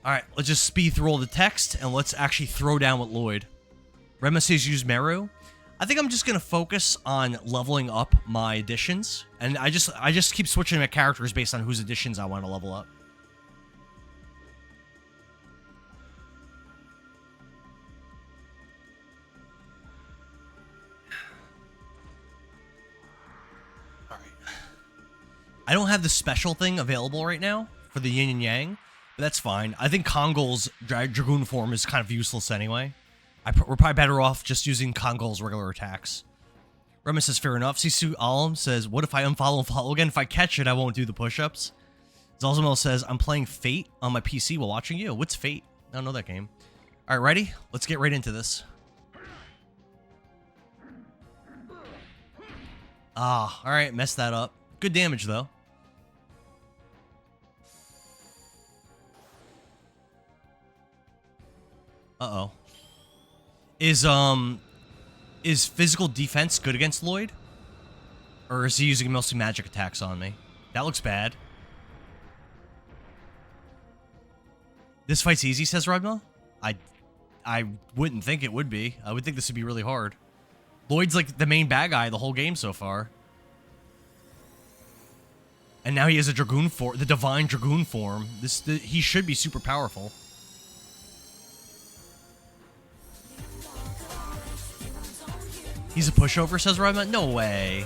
Alright, let's just speed through all the text, and let's actually throw down with Lloyd. Rema says use Meru. I think I'm just gonna focus on leveling up my additions, and I just keep switching my characters based on whose additions I want to level up. Alright. I don't have the special thing available right now for the yin and yang. But that's fine. I think Kongol's Dragoon form is kind of useless anyway. We're probably better off just using Kongol's regular attacks. Rema says, fair enough. Sisu Alam says, what if I unfollow and follow again? If I catch it, I won't do the push-ups. Zalzamel says, I'm playing Fate on my PC while watching you. What's Fate? I don't know that game. Alright, ready? Let's get right into this. Ah, alright, messed that up. Good damage, though. Uh-oh. Is physical defense good against Lloyd? Or is he using mostly magic attacks on me? That looks bad. This fight's easy, says Ragma? I wouldn't think it would be. I would think this would be really hard. Lloyd's like the main bad guy the whole game so far. And now he has a Dragoon form, the Divine Dragoon form. He should be super powerful. He's a pushover, says Ragma? No way.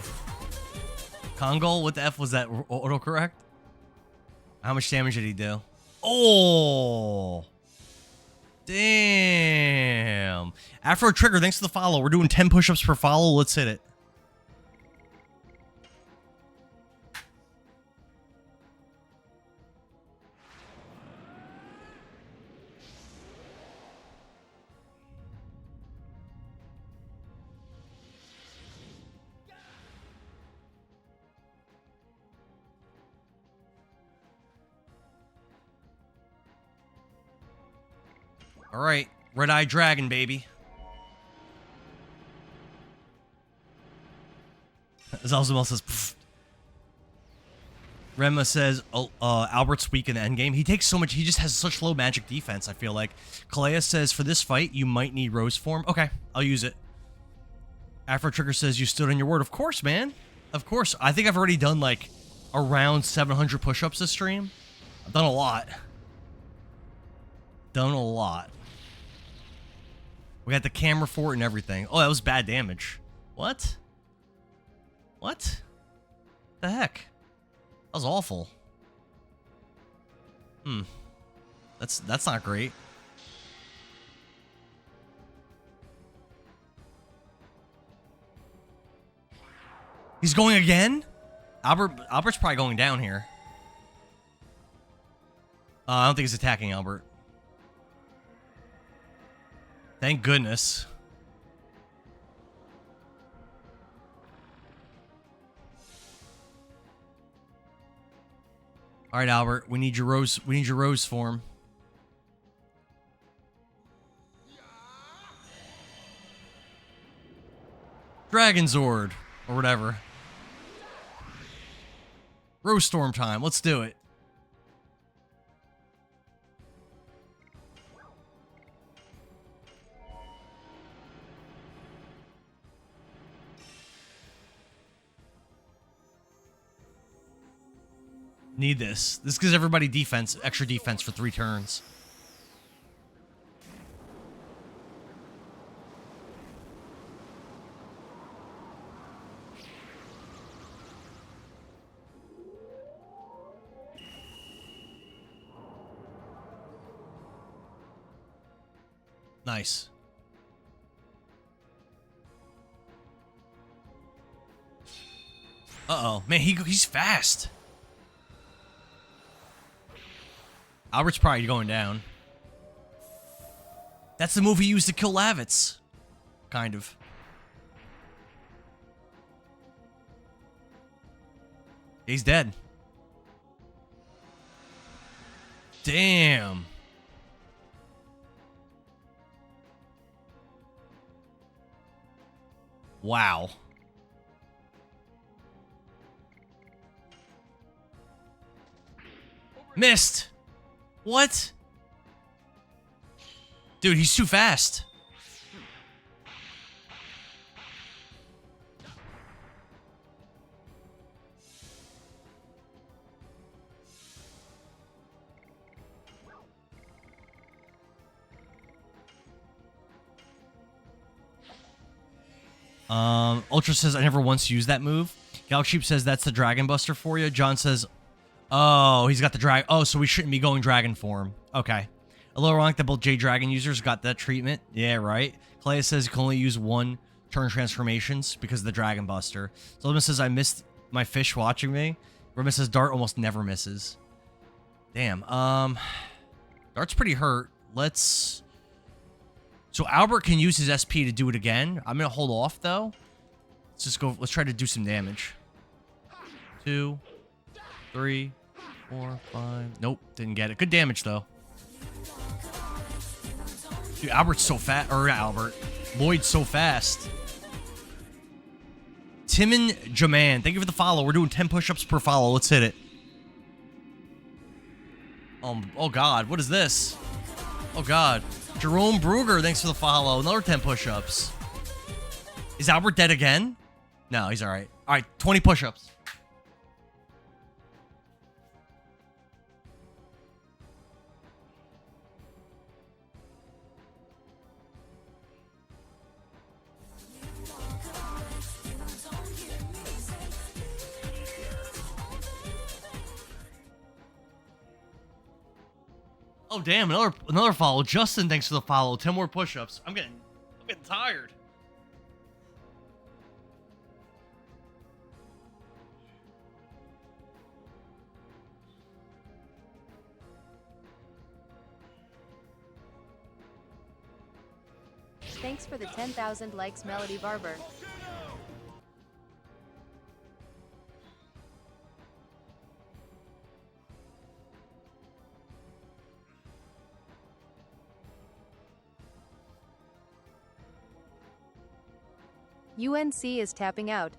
Kongol, what the F was that? Autocorrect? How much damage did he do? Oh! Damn. Afro Trigger, thanks for the follow. We're doing 10 push-ups per follow. Let's hit it. Alright, Red-Eye Dragon, baby. Zalzamel says, pfft. Rema says, Albert's weak in the endgame. He takes so much, he just has such low magic defense, I feel like. Kalea says, for this fight, you might need Rose form. Okay, I'll use it. Afro Trigger says, you stood on your word. Of course, man. Of course. I think I've already done, like, around 700 push-ups this stream. I've done a lot. Done a lot. We got the camera for it and everything. Oh, that was bad damage. What? What? The heck? That was awful. That's not great. He's going again? Albert's probably going down here. I don't think he's attacking Albert. Thank goodness. All right, Albert. We need your rose. We need your rose form. Dragon Zord or whatever. Rose Storm time. Let's do it. Need this. This gives everybody defense, extra defense for 3 turns. Nice. Uh-oh. Man, he's fast. Albert's probably going down. That's the move he used to kill Lavitz. Kind of. He's dead. Damn. Wow. Missed. What? Dude, he's too fast. Ultra says, I never once used that move. Galcheap says, that's the Dragon Buster for you. John says, oh, he's got the drag. Oh, so we shouldn't be going Dragon form. Okay. A little ironic that both J-Dragon users got that treatment. Yeah, right. Clay says you can only use one turn transformations because of the Dragon Buster. Zolman says, I missed my fish watching me. Rima says, Dart almost never misses. Damn. Dart's pretty hurt. Let's... So Albert can use his SP to do it again. I'm going to hold off, though. Let's just go. Let's try to do some damage. 2, 3, 4, 5. Nope, didn't get it. Good damage, though. Dude, Albert's so fast. Or not Albert. Lloyd's so fast. Timon Jaman, thank you for the follow. We're doing 10 push-ups per follow. Let's hit it. Oh, God. What is this? Oh, God. Jerome Bruger, thanks for the follow. Another 10 push-ups. Is Albert dead again? No, he's all right. All right, 20 push-ups. Oh, damn, another follow. Justin, thanks for the follow. 10 more push-ups. I'm getting tired. Thanks for the 10,000 likes, Melody Barber. UNC is tapping out.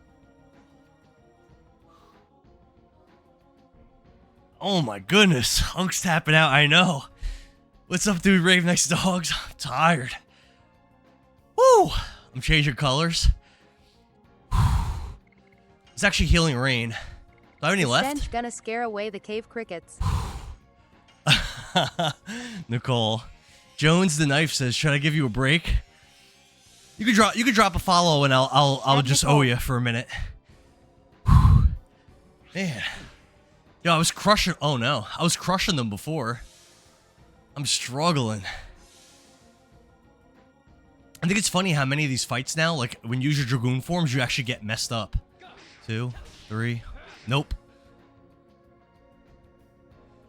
Oh my goodness. Hunk's tapping out, I know. What's up, dude? Rave next dogs. I'm tired. Woo! I'm changing colors. It's actually Healing Rain. Do I have any left? Stench gonna scare away the cave crickets. Nicole. Jones the Knife says, should I give you a break? You could drop a follow and I'll just owe you for a minute. Whew. Man. Yo, I was crushing. Oh no. I was crushing them before. I'm struggling. I think it's funny how many of these fights now, like when you use your Dragoon forms, you actually get messed up. 2, 3. Nope.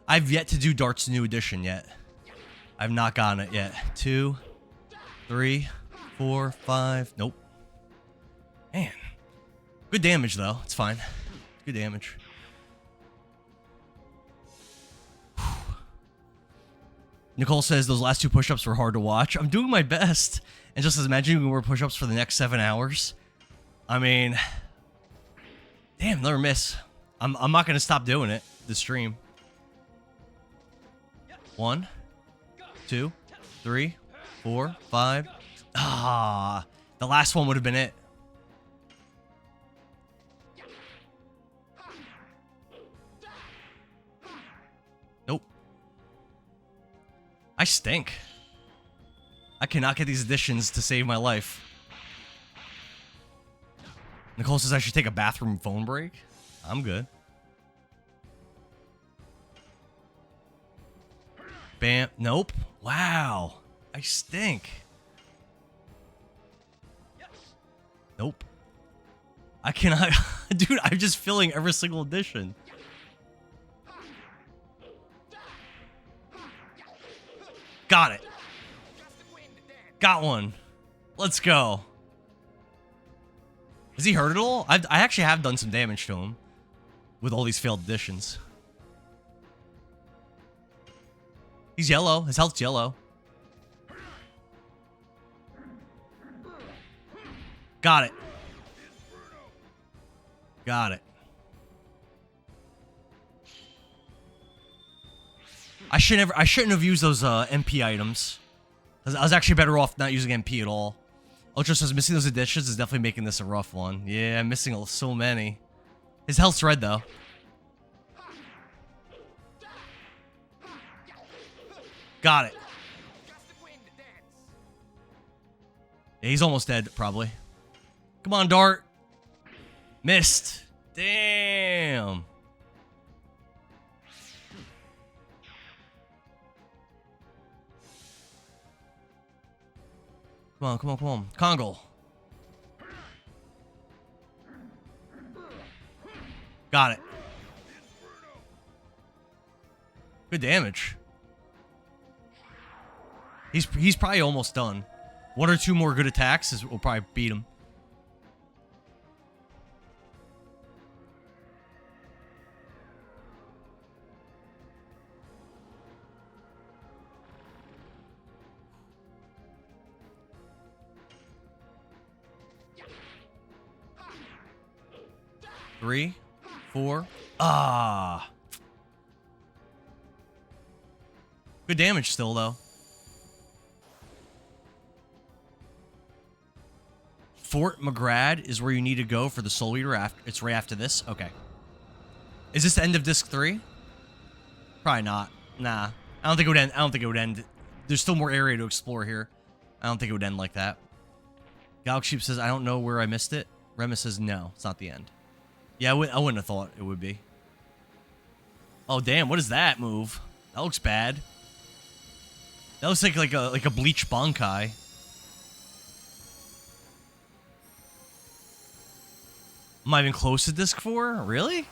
I've yet to do Dart's new edition yet. I've not gotten it yet. 2, 3, 4, 5. Nope. Man. Good damage, though. It's fine. Good damage. Nicole says those last 2 push-ups were hard to watch. I'm doing my best. And just as imagine doing more push-ups for the next 7 hours. I mean... Damn, another miss. I'm not going to stop doing it this stream. 1, 2, 3, 4, 5. Ah, the last one would have been it. Nope. I stink. I cannot get these additions to save my life. Nicole says I should take a bathroom phone break. I'm good. Bam. Nope. Wow. I stink. Nope. I cannot. Dude, I'm just filling every single edition. Got it. Got one. Let's go. Is he hurt at all? I actually have done some damage to him with all these failed additions. He's yellow. His health's yellow. Got it. Got it. I shouldn't have used those MP items. I was actually better off not using MP at all. Ultra says missing those additions is definitely making this a rough one. Yeah, I'm missing so many. His health's red, though. Got it. Yeah, he's almost dead, probably. Come on, Dart. Missed. Damn. Come on, come on, come on. Kongle. Got it. Good damage. He's probably almost done. One or two more good attacks will probably beat him. Three, four. Ah. Good damage still, though. Fort McGrad is where you need to go for the Soul Eater. It's right after this. Okay. Is this the end of disc 3? Probably not. Nah. I don't think it would end. I don't think it would end. There's still more area to explore here. I don't think it would end like that. Galaxy says, I don't know where I missed it. Remus says, no, it's not the end. Yeah, I wouldn't have thought it would be. Oh, damn. What is that move? That looks bad. That looks like a Bleach Bankai. Am I even close to disc 4? Really?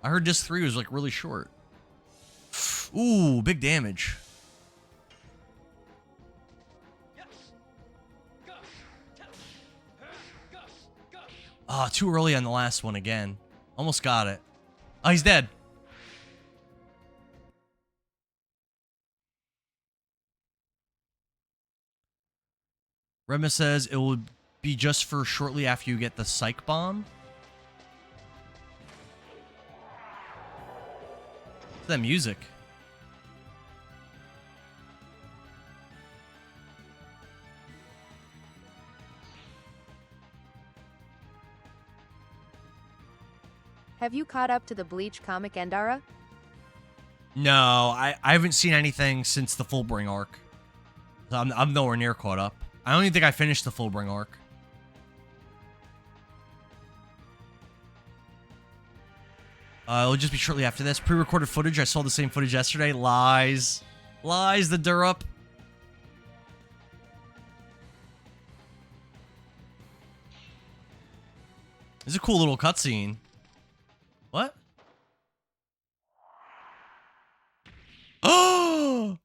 I heard disc 3 was like really short. Ooh, big damage. Ah, too early on the last one again. Almost got it. Oh, he's dead. Remus says it will be just for shortly after you get the psych bomb. What's that music? Have you caught up to the Bleach comic Endara? No, I haven't seen anything since the Fullbring arc. So I'm nowhere near caught up. I don't even think I finished the Fullbring arc. It'll just be shortly after this. Pre-recorded footage. I saw the same footage yesterday. Lies. Lies, the Durup. This is a cool little cutscene. What? Oh!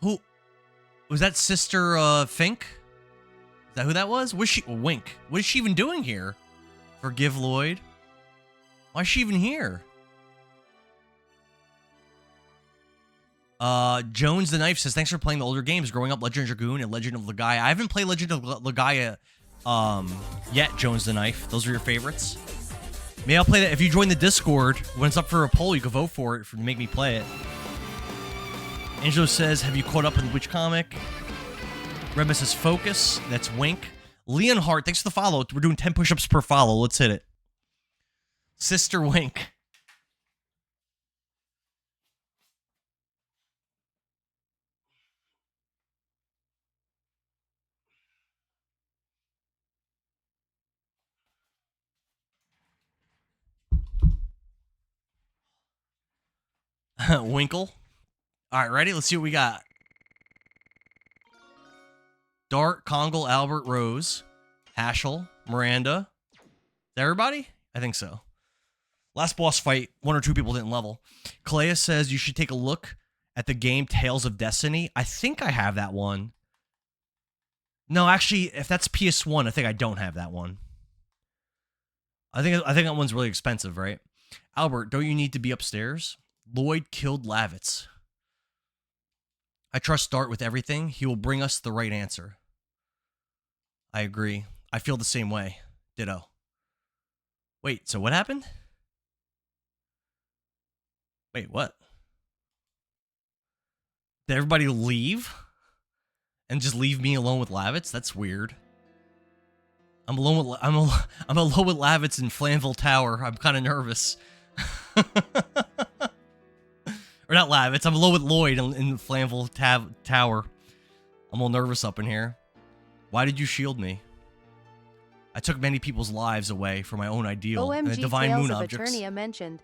Who? Was that Sister, Fink? Is that who that was? Was she? Wink. What is she even doing here? Forgive Lloyd? Why is she even here? Jones the Knife says, thanks for playing the older games. Growing up, Legend of Dragoon and Legend of Legaia. I haven't played Legend of Legaia, yet, Jones the Knife. Those are your favorites? Maybe I'll play that. If you join the Discord, when it's up for a poll, you can vote for it to make me play it. Angelo says, have you caught up with which comic? Remus says, focus. That's Wink. Leon Hart, thanks for the follow. We're doing 10 push-ups per follow. Let's hit it. Sister Wink. Winkle. All right, ready? Let's see what we got. Dart, Kongle, Albert, Rose, Hashel, Miranda. Is that everybody? I think so. Last boss fight, one or two people didn't level. Kalea says you should take a look at the game Tales of Destiny. I think I have that one. No, actually, if that's PS1, I think I don't have that one. I think that one's really expensive, right? Albert, don't you need to be upstairs? Lloyd killed Lavitz. I trust Dart with everything. He will bring us the right answer. I agree. I feel the same way. Ditto. Wait, so what happened? Wait, what? Did everybody leave? And just leave me alone with Lavitz? That's weird. I'm alone with I'm alone with Lavitz in Flanville Tower. I'm kind of nervous. Or not Lavitz. I'm alone with Lloyd in Flanville Tower. I'm all nervous up in here. Why did you shield me? I took many people's lives away for my own ideal. OMG, and the divine Tales moon of objects. Eternia mentioned.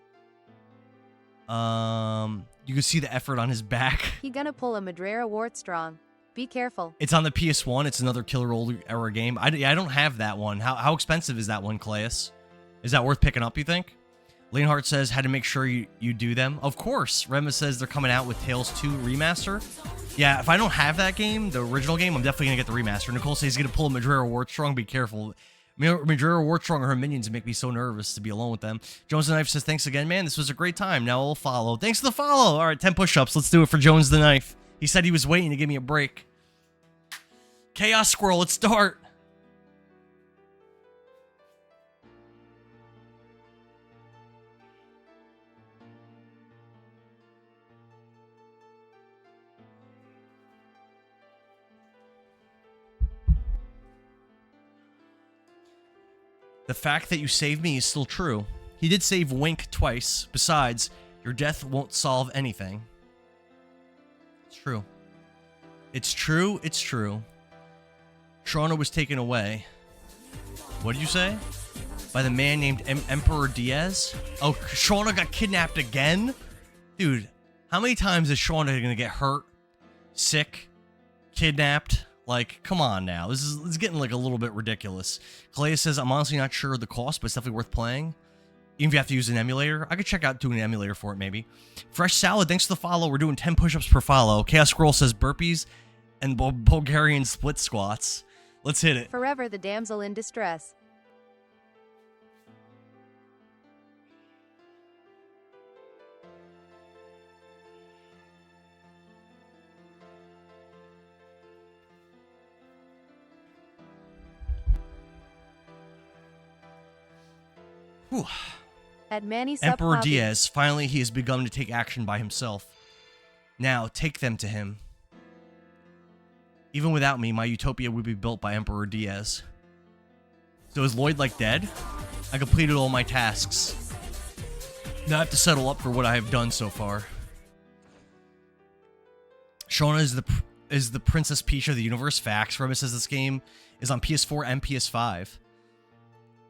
You can see the effort on his back. He gonna pull a Madrera Wart strong. Be careful. It's on the PS1. It's another killer old era game. I don't have that one. How expensive is that one, Claes? Is that worth picking up, you think? Leonhardt says, had to make sure you do them. Of course. Rema says they're coming out with Tales 2 Remaster. Yeah, if I don't have that game, the original game, I'm definitely going to get the remaster. Nicole says he's going to pull a Madrera Wartstrong. Be careful. Madrera Wartstrong and her minions make me so nervous to be alone with them. Jones the Knife says, thanks again, man. This was a great time. Now I'll follow. Thanks for the follow. All right, 10 push-ups. Let's do it for Jones the Knife. He said he was waiting to give me a break. Chaos Squirrel, let's start. The fact that you saved me is still true. He did save Wink twice. Besides, your death won't solve anything. It's true. It's true. It's true. Shauna was taken away. What did you say? By the man named Emperor Diaz? Oh, Shauna got kidnapped again? Dude, how many times is Shauna gonna get hurt, sick, kidnapped? Like, come on now. This is getting like a little bit ridiculous. Calais says, I'm honestly not sure of the cost, but it's definitely worth playing. Even if you have to use an emulator. I could check out doing an emulator for it, maybe. Fresh Salad, thanks for the follow. We're doing 10 push-ups per follow. Chaos Scroll says burpees and Bulgarian split squats. Let's hit it. Forever the damsel in distress. Whew. At Manny Emperor Sub Diaz, finally he has begun to take action by himself. Now, take them to him. Even without me, my utopia would be built by Emperor Diaz. So is Lloyd like dead? I completed all my tasks. Now I have to settle up for what I have done so far. Shauna is the Princess Peach of the universe. Facts. Remus says this game is on PS4 and PS5.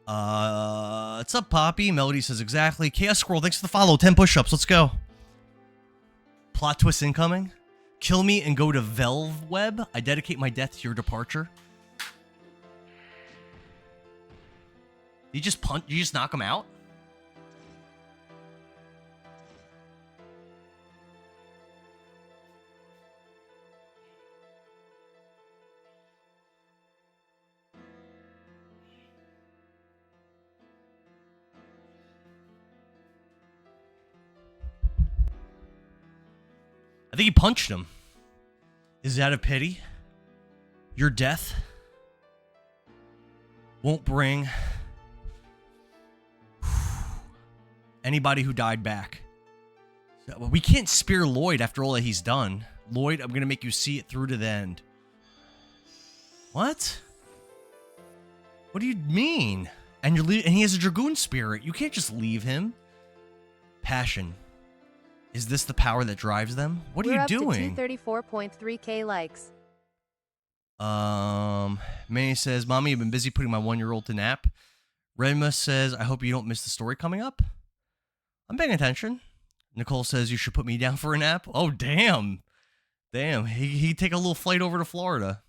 What's up, Poppy? Melody says exactly. Chaos Squirrel, thanks for the follow. 10 push-ups. Let's go. Plot twist incoming. Kill me and go to Velve Web. I dedicate my death to your departure. You just knock him out? I think he punched him. Is that a pity? Your death won't bring anybody who died back. We can't spear Lloyd after all that he's done. Lloyd, I'm going to make you see it through to the end. What? What do you mean? And he has a Dragoon spirit. You can't just leave him. Passion. Is this the power that drives them? What are you doing? We're up to 234.3k likes. Manny says, Mommy, I've been busy putting my 1-year-old to nap. Redma says, I hope you don't miss the story coming up. I'm paying attention. Nicole says, you should put me down for a nap. Oh, damn. Damn. He'd take a little flight over to Florida.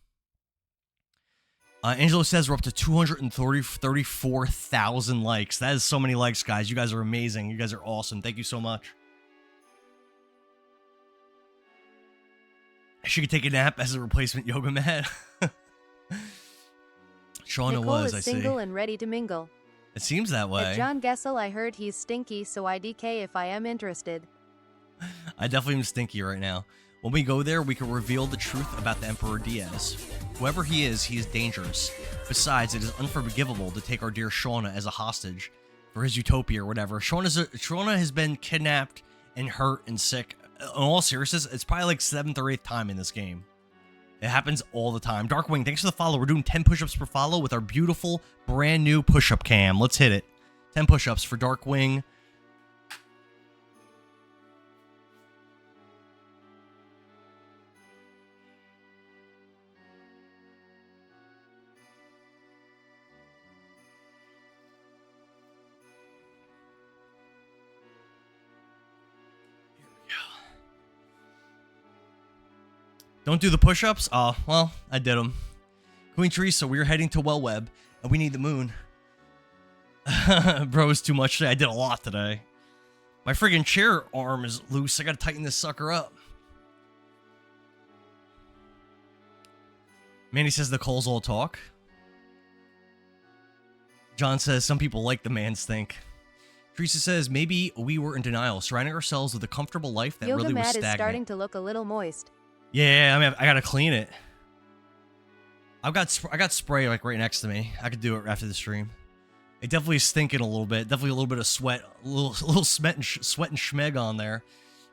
Angelo says we're up to 234,000 likes. That is so many likes, guys. You guys are amazing. You guys are awesome. Thank you so much. She could take a nap as a replacement yoga mat. Shauna Nicole was, I is see. single and ready to mingle. It seems that way. At John Gessel, I heard he's stinky, so I DK if I am interested. I definitely am stinky right now. When we go there, we can reveal the truth about the Emperor Diaz. Whoever he is dangerous. Besides, it is unforgivable to take our dear Shauna as a hostage for his utopia or whatever. Shauna has been kidnapped and hurt and sick. In all seriousness, it's probably like 7th or 8th time in this game. It happens all the time. Darkwing, thanks for the follow. We're doing 10 push-ups per follow with our beautiful, brand new push-up cam. Let's hit it. 10 push-ups for Darkwing. Don't do the push-ups? Oh, well, I did them. Queen Teresa, we're heading to Wellweb, and we need the moon. Bro, it's too much today. I did a lot today. My friggin' chair arm is loose. I gotta tighten this sucker up. Manny says the Coles all talk. John says some people like the man's think. Teresa says maybe we were in denial, surrounding ourselves with a comfortable life that Yoga really was mat stagnant. is starting to look a little moist. Yeah, I mean, I gotta clean it. I got spray like right next to me. I could do it after the stream. It definitely is stinking a little bit. Definitely a little bit of sweat, a little sweat and schmeg on there.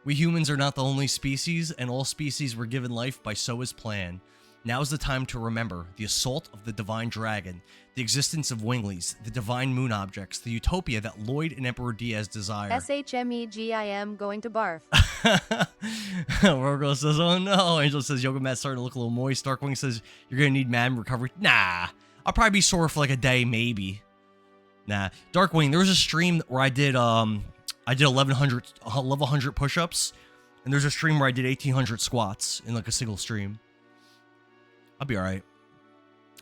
We humans are not the only species, and all species were given life by Soa's plan. Now is the time to remember the assault of the divine dragon, the existence of winglies, the divine moon objects, the utopia that Lloyd and Emperor Diaz desire. SHMEGIM going to barf. Virgo says, oh no. Angel says, yoga mat's starting to look a little moist. Darkwing says, you're going to need mad recovery. Nah. I'll probably be sore for like a day, maybe. Nah. Darkwing, there was a stream where I did 1100 push-ups, and there's a stream where I did 1800 squats in like a single stream. I'll be alright.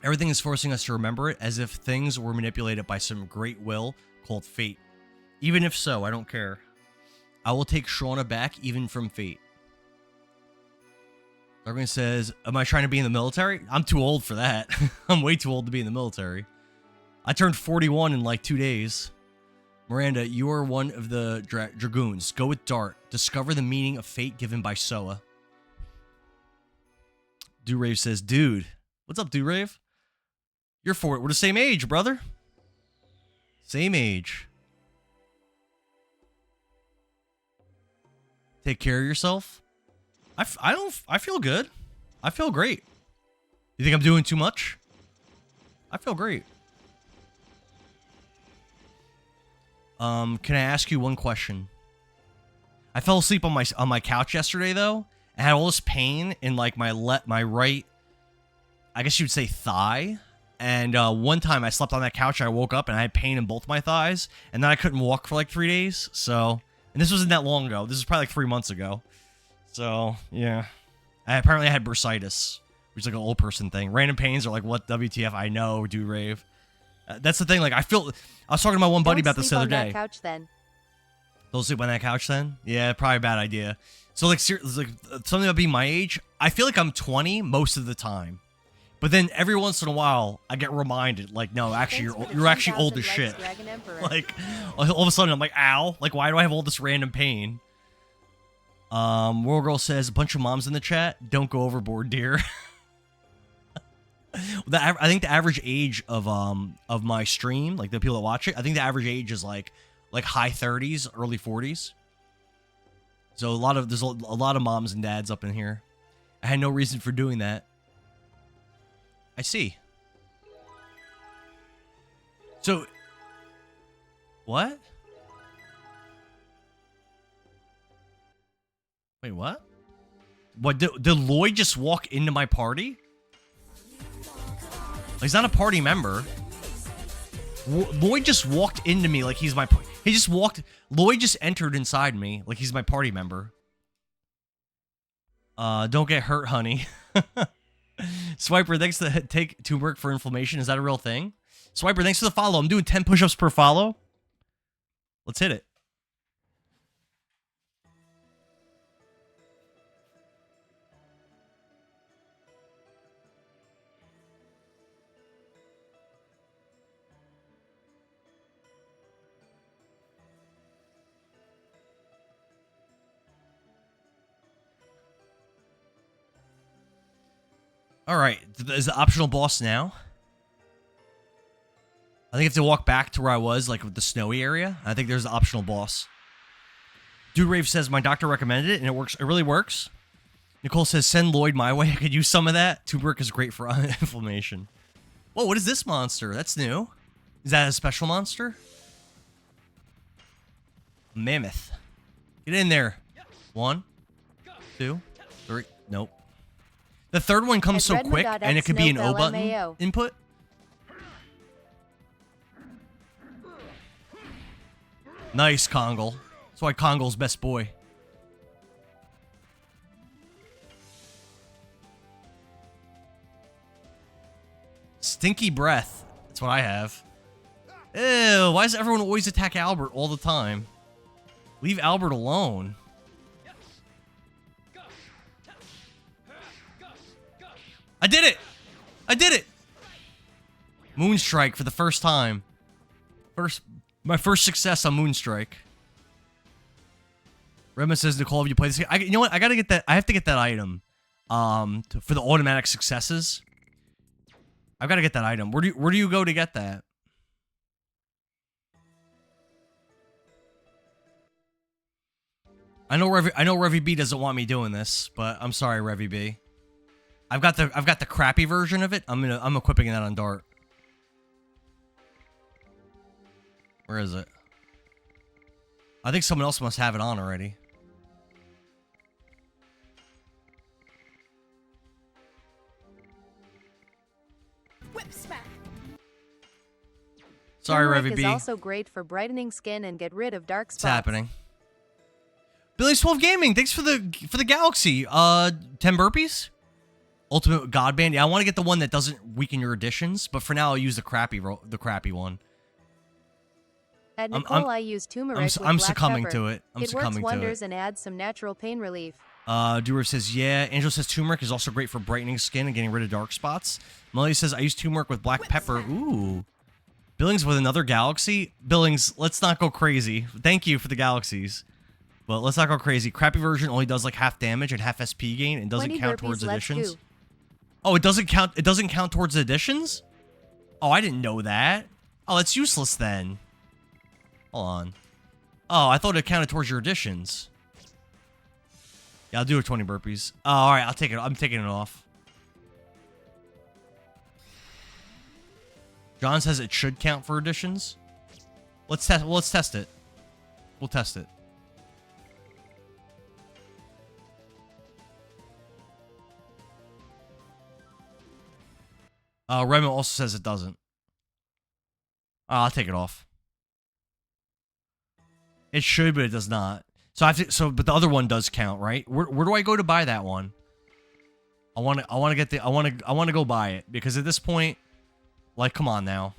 Everything is forcing us to remember it as if things were manipulated by some great will called fate. Even if so, I don't care. I will take Shauna back even from fate. Darwin says, am I trying to be in the military? I'm too old for that. I'm way too old to be in the military. I turned 41 in like 2 days. Miranda, you are one of the Dragoons. Go with Dart. Discover the meaning of fate given by Soa. Durave says, dude. What's up, Durave? You're for it. We're the same age, brother. Same age. Take care of yourself. I feel good. I feel great. You think I'm doing too much? I feel great. Can I ask you one question? I fell asleep on my couch yesterday though. I had all this pain in like my right, I guess you'd say thigh. And one time I slept on that couch, I woke up and I had pain in both my thighs, and then I couldn't walk for like 3 days. So, and this wasn't that long ago. This was probably like 3 months ago. So yeah, I apparently had bursitis, which is like an old person thing. Random pains are like, what WTF? I know, do rave. That's the thing. Like I was talking to my one buddy about this the other day. Don't sleep on that couch then. Don't sleep on that couch then? Yeah, probably a bad idea. So like something about being my age, I feel like I'm 20 most of the time. But then every once in a while, I get reminded, like, no, actually, you're actually old as shit. Like, all of a sudden, I'm like, ow. Like, why do I have all this random pain? World Girl says, a bunch of moms in the chat, don't go overboard, dear. I think the average age of my stream, like the people that watch it, I think the average age is like high 30s, early 40s. So there's a lot of moms and dads up in here. I had no reason for doing that. I see. So, what? Wait, what? What, did Lloyd just walk into my party? Like, he's not a party member. Lloyd just walked into me like he's my... Lloyd just entered inside me like he's my party member. Don't get hurt, honey. Swiper, thanks to take turmeric for inflammation. Is that a real thing? Swiper, thanks for the follow. I'm doing 10 push-ups per follow. Let's hit it. Alright, is the optional boss now? I think I have to walk back to where I was, like with the snowy area. I think there's the optional boss. Dude Rave says, my doctor recommended it, and it works. It really works. Nicole says, send Lloyd my way. I could use some of that. Turmeric is great for inflammation. Whoa, what is this monster? That's new. Is that a special monster? Mammoth. Get in there. 1, 2, 3. Nope. The third one comes so quick, and it could be an O button input. Nice, Kongle. That's why Kongle's best boy. Stinky breath. That's what I have. Ew, why does everyone always attack Albert all the time? Leave Albert alone. I did it! I did it! Moonstrike for the first time. My first success on Moonstrike. Redman says, Nicole, have you played this game? You know what? I gotta get that. I have to get that item. For the automatic successes. I've got to get that item. Where do you go to get that? I know Revy B doesn't want me doing this, but I'm sorry, Revy B. I've got the crappy version of it. I'm equipping that on Dart. Where is it? I think someone else must have it on already. Whip smack. Sorry, Turmeric Revy B. is also great for brightening skin and get rid of dark spots. It's happening. Billy's 12 Gaming, thanks for the galaxy. 10 burpees? Ultimate Godband. Yeah, I want to get the one that doesn't weaken your additions, but for now I'll use the crappy one. At Nicole, I use turmeric with I'm black succumbing pepper. to it. It works wonders and adds some natural pain relief. Dura says, yeah. Angel says turmeric is also great for brightening skin and getting rid of dark spots. Melody says, I use turmeric with black pepper. Ooh. Billings with another galaxy? Billings, let's not go crazy. Thank you for the galaxies. But let's not go crazy. Crappy version only does like half damage and half SP gain and doesn't count towards additions. Oh, it doesn't count towards additions? Oh, I didn't know that. Oh, it's useless then. Hold on. Oh, I thought it counted towards your additions. Yeah, I'll do 20 burpees. Oh, all right, I'll take it. I'm taking it off. John says it should count for additions. Let's test. Well, let's test it. We'll test it. Redmond also says it doesn't. I'll take it off. It should, but it does not. So I have to. So, but the other one does count, right? Where do I go to buy that one? I want to go buy it because at this point, like, come on now.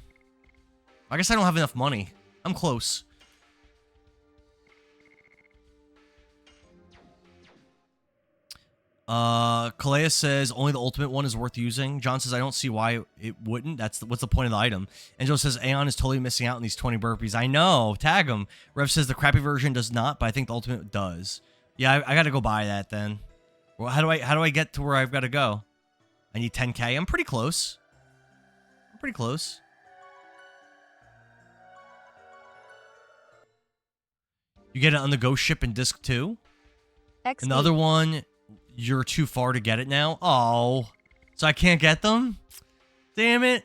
I guess I don't have enough money. I'm close. Kalea says only the ultimate one is worth using. John says I don't see why it wouldn't. What's the point of the item? Angelo says Aeon is totally missing out on these 20 burpees. I know. Tag him. Rev says the crappy version does not, but I think the ultimate does. Yeah, I got to go buy that then. Well, how do I get to where I've got to go? I need 10K. I'm pretty close. I'm pretty close. You get it on the Ghost Ship in Disc 2. And the other one, you're too far to get it now. Oh, so I can't get them? Damn it.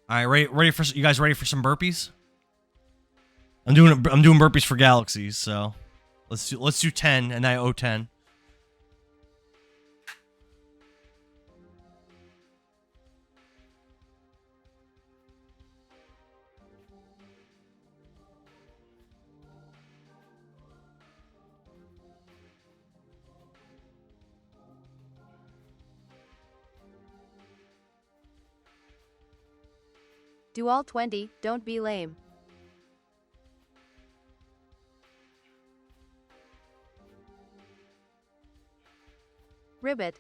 All right, ready for you guys ready for some burpees? I'm doing burpees for galaxies, so let's do 10 and I owe 10. Do all 20, don't be lame. Ribbit.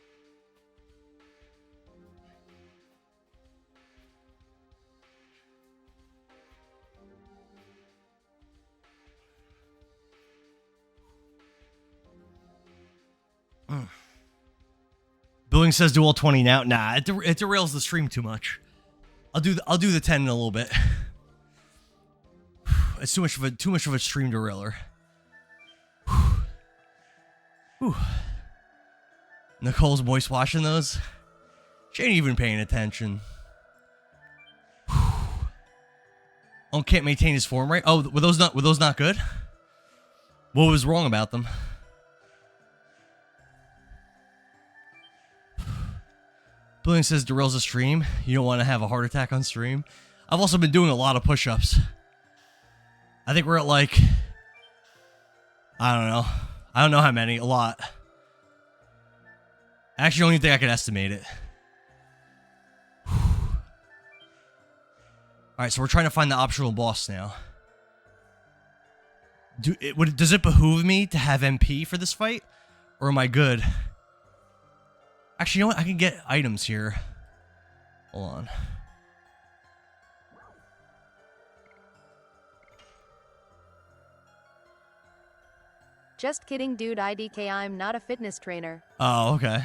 Billing says do all 20 now. Nah, it derails the stream too much. I'll do the 10 in a little bit. It's too much of a stream derailer. Whew. Nicole's moist washing those. She ain't even paying attention. Oh, can't maintain his form right. Oh, were those not good? What was wrong about them? Billion says derails the stream. You don't want to have a heart attack on stream. I've also been doing a lot of push-ups. I think we're at like, I don't know. I don't know how many. A lot. I actually don't even think I can estimate it. Alright, so we're trying to find the optional boss now. Does it behoove me to have MP for this fight? Or am I good? Actually, you know what? I can get items here. Hold on. Just kidding, dude. IDK, I'm not a fitness trainer. Oh, okay.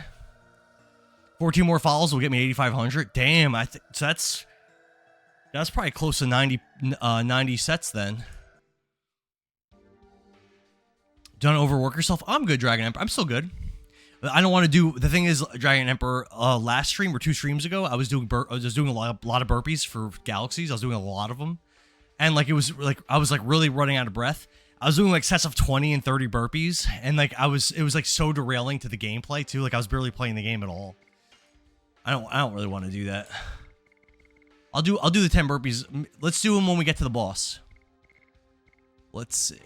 14 more follows will get me 8,500. Damn, so that's probably close to 90 sets then. Don't overwork yourself. I'm good, Dragon Emperor. I'm still good. I don't want to do. The thing is, Dragon Emperor. Last stream or 2 streams ago, I was doing a lot of burpees for galaxies. I was doing a lot of them, and like it was like I was like really running out of breath. I was doing like sets of 20 and 30 burpees, and like it was like so derailing to the gameplay too. Like I was barely playing the game at all. I don't really want to do that. I'll do the 10 burpees. Let's do them when we get to the boss. Let's see.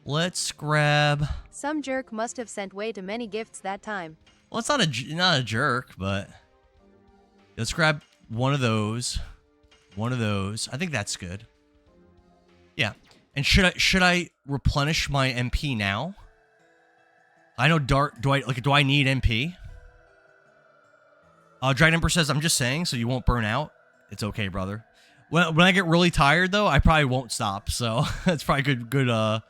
Let's grab. Some jerk must have sent way too many gifts that time. Well, it's not a jerk, but let's grab one of those. One of those. I think that's good. Yeah. And should I replenish my MP now? I know Dart. Do I need MP? Dragon Emperor says, I'm just saying, so you won't burn out. It's okay, brother. When I get really tired, though, I probably won't stop. So that's probably good.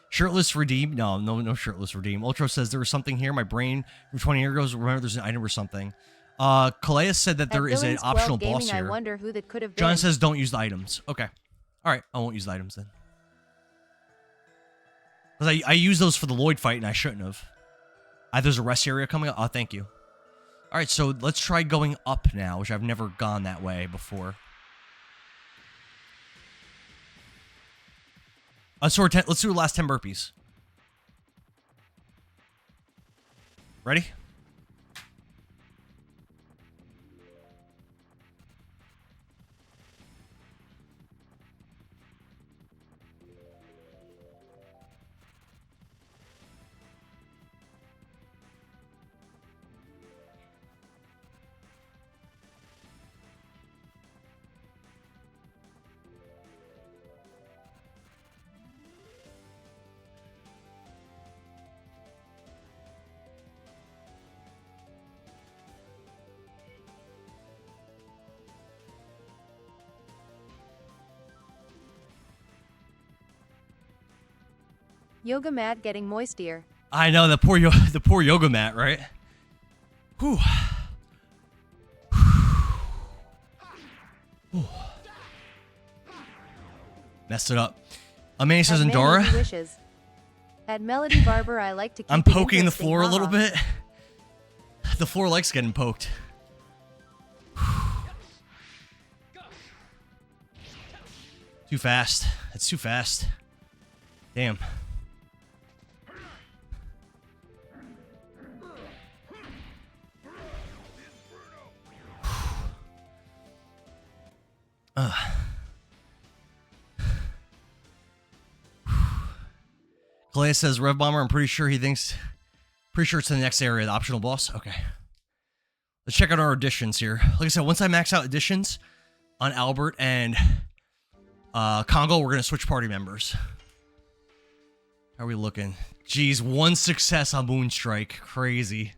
Shirtless redeem. No shirtless redeem. Ultra says there was something here. My brain from 20 years ago. Remember, there's an item or something. Kalea said that there is an optional boss here. I wonder who that could have been. John says don't use the items. Okay. All right. I won't use the items then. Because I use those for the Lloyd fight and I shouldn't have. There's a rest area coming up. Oh, thank you. All right. So let's try going up now, which I've never gone that way before. Let's do the last 10 burpees. Ready? Yoga mat getting moistier. I know, the poor yoga mat, right? Whew. Whew. Messed it up. Amanda says Endora. Wishes. At Melody Barber, I like to keep I'm it poking the floor a little haha. bit. The floor likes getting poked. Too fast. That's too fast. Damn. Kalea says Rev Bomber. I'm pretty sure it's the next area, the optional boss. Okay. Let's check out our additions here. Like I said, once I max out additions on Albert and Congo, we're gonna switch party members. How are we looking? Jeez, 1 success on Moonstrike. Crazy.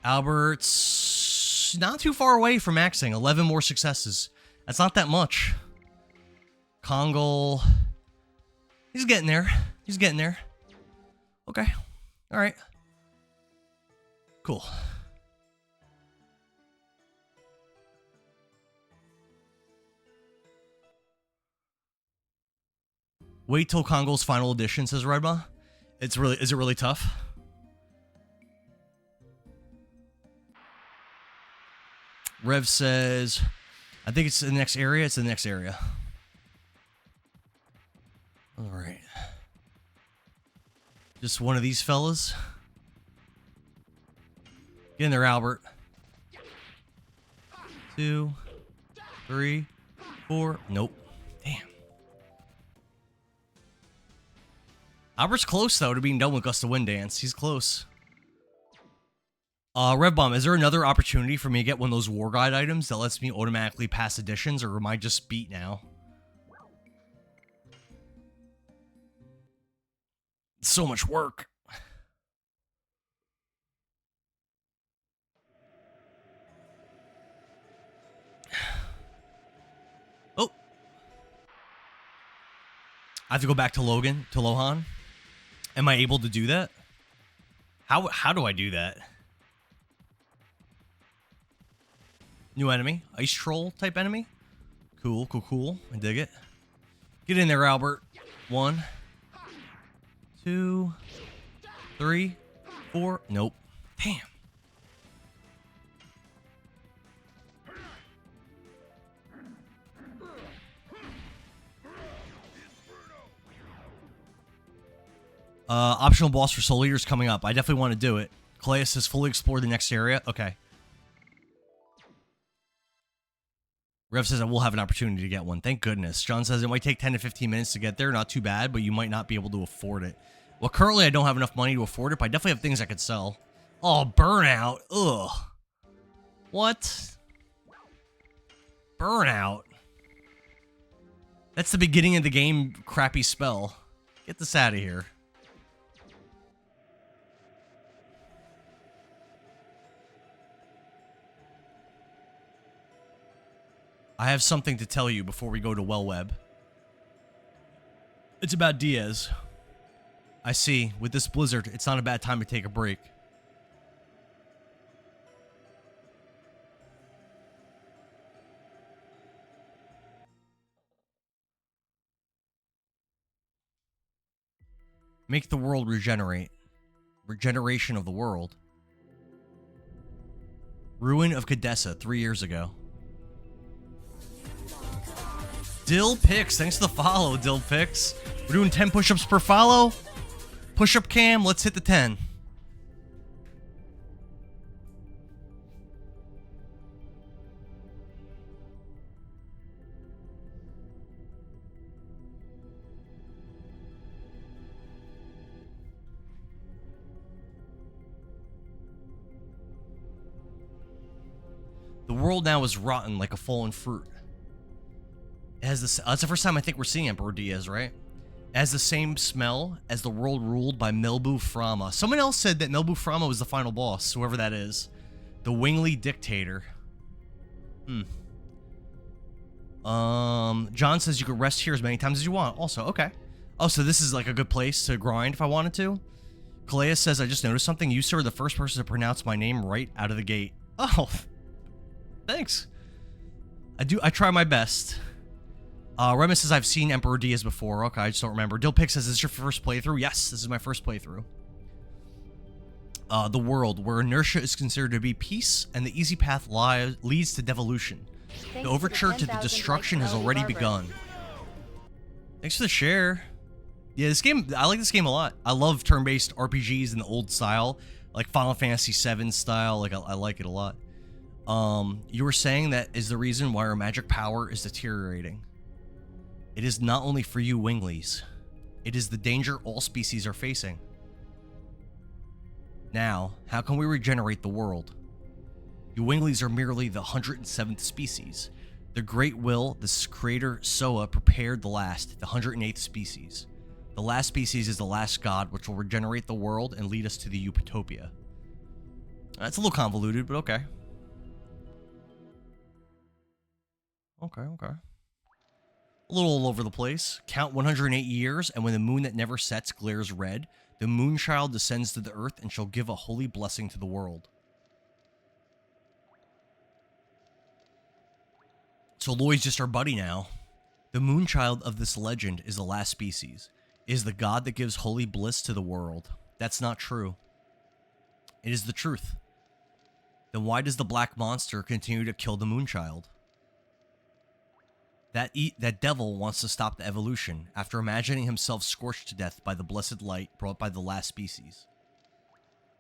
Albert's not too far away from maxing. 11 more successes. That's not that much. Congo. He's getting there. He's getting there. Okay. All right. Cool. Wait till Kongo's final edition, says Redma. Is it really tough? Rev says, I think it's the next area. It's the next area. All right. Just one of these fellas. Get in there, Albert. 2, 3, 4. Nope. Damn. Albert's close, though, to being done with Gust of Wind Dance. He's close. Red Bomb, is there another opportunity for me to get one of those War Guide items that lets me automatically pass editions, or am I just beat now? So much work. Oh. I have to go back to Lohan. Am I able to do that? How do I do that? New enemy. Ice troll type enemy. Cool, cool, cool. I dig it. Get in there, Albert. 1, 2, 3, 4. Nope. Damn. Optional boss for Soul Eaters coming up. I definitely want to do it. Calais has fully explored the next area. Okay. Rev says I will have an opportunity to get one. Thank goodness. John says it might take 10 to 15 minutes to get there. Not too bad, but you might not be able to afford it. Well, currently I don't have enough money to afford it, but I definitely have things I could sell. Oh, Burnout. Ugh. What? Burnout. That's the beginning of the game crappy spell. Get this out of here. I have something to tell you before we go to Wellweb. It's about Diaz. I see. With this blizzard, it's not a bad time to take a break. Make the world regenerate. Regeneration of the world. Ruin of Cadessa 3 years ago. Dill Picks, thanks for the follow, Dill Picks. We're doing 10 push-ups per follow. Push-up cam, let's hit the 10. The world now is rotten like a fallen fruit. It has this. That's the first time I think we're seeing Emperor Diaz, right? It has the same smell as the world ruled by Melbu Frama. Someone else said that Melbu Frama was the final boss, whoever that is. The Wingly Dictator. John says you can rest here as many times as you want. Also, okay. Oh, so this is like a good place to grind if I wanted to. Calais says, I just noticed something. You, sir, are the first person to pronounce my name right out of the gate. Oh, thanks. I try my best. Remus says, I've seen Emperor Diaz before. Okay, I just don't remember. Dillpick says, is this your first playthrough? Yes, this is my first playthrough. The world, where inertia is considered to be peace, and the easy path leads to devolution. The overture to the destruction has already begun. Thanks for the share. Yeah, this game, I like this game a lot. I love turn-based RPGs in the old style, like Final Fantasy VII style. Like, I like it a lot. You were saying that is the reason why our magic power is deteriorating. It is not only for you Winglies. It is the danger all species are facing. Now, how can we regenerate the world? You Winglies are merely the 107th species. The Great Will, the creator Soa, prepared the last, the 108th species. The last species is the last god, which will regenerate the world and lead us to the Utopia. That's a little convoluted, but okay. Okay. A little all over the place. Count 108 years, and when the moon that never sets glares red, the Moonchild descends to the earth and shall give a holy blessing to the world. So Lloyd's just our buddy now. The moonchild of this legend is the last species. It is the god that gives holy bliss to the world. That's not true. It is the truth. Then why does the black monster continue to kill the moonchild? That devil wants to stop the evolution after imagining himself scorched to death by the blessed light brought by the last species.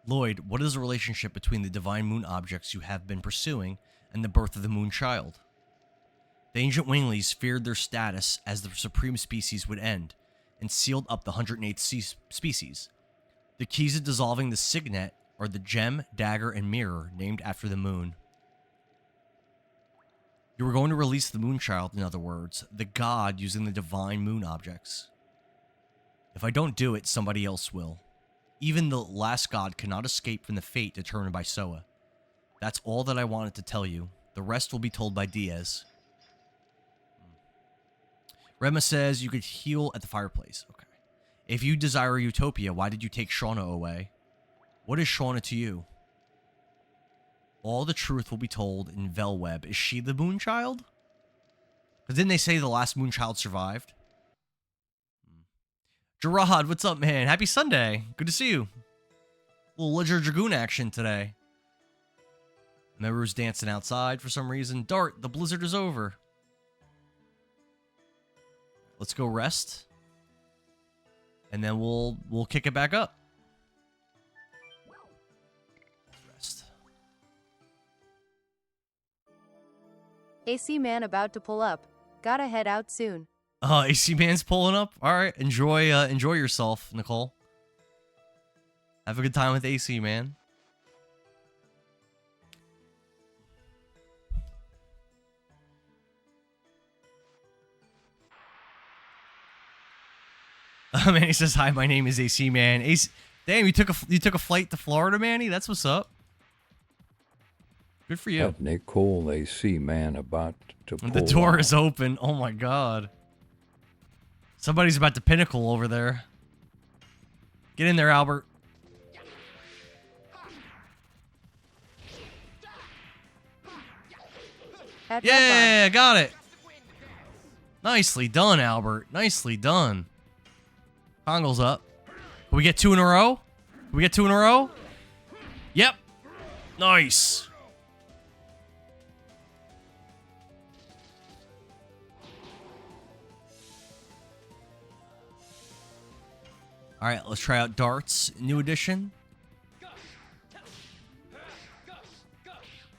Lloyd, what is the relationship between the divine moon objects you have been pursuing and the birth of the moonchild? The ancient Winglies feared their status as the supreme species would end, and sealed up the 108th species. The keys to dissolving the signet are the gem, dagger, and mirror named after the moon. You were going to release the moonchild, in other words, the god using the divine moon objects. If I don't do it, somebody else will. Even the last god cannot escape from the fate determined by Soa. That's all that I wanted to tell you. The rest will be told by Diaz. Rema says you could heal at the fireplace. Okay. If you desire utopia, why did you take Shauna away? What is Shauna to you? All the truth will be told in Velweb. Is she the moonchild? But didn't they say the last moonchild survived? Gerard, what's up, man? Happy Sunday. Good to see you. A little Legend of Dragoon action today. Meru's dancing outside for some reason. Dart, the blizzard is over. Let's go rest. And then we'll kick it back up. Rest. AC man about to pull up. Gotta head out soon. AC man's pulling up. All right, enjoy yourself, Nicole. Have a good time with AC man. Manny says hi. My name is AC man. AC, damn, you took a flight to Florida, Manny. That's what's up. Good for you. Have Nicole AC man about to pull The door out. is open. Oh my god. Somebody's about to pinnacle over there. Get in there, Albert. Yeah, got it. Nicely done, Albert. Nicely done. Congle's up. Can we get 2 in a row? Can we get 2 in a row? Yep. Nice. All right, let's try out darts. New edition.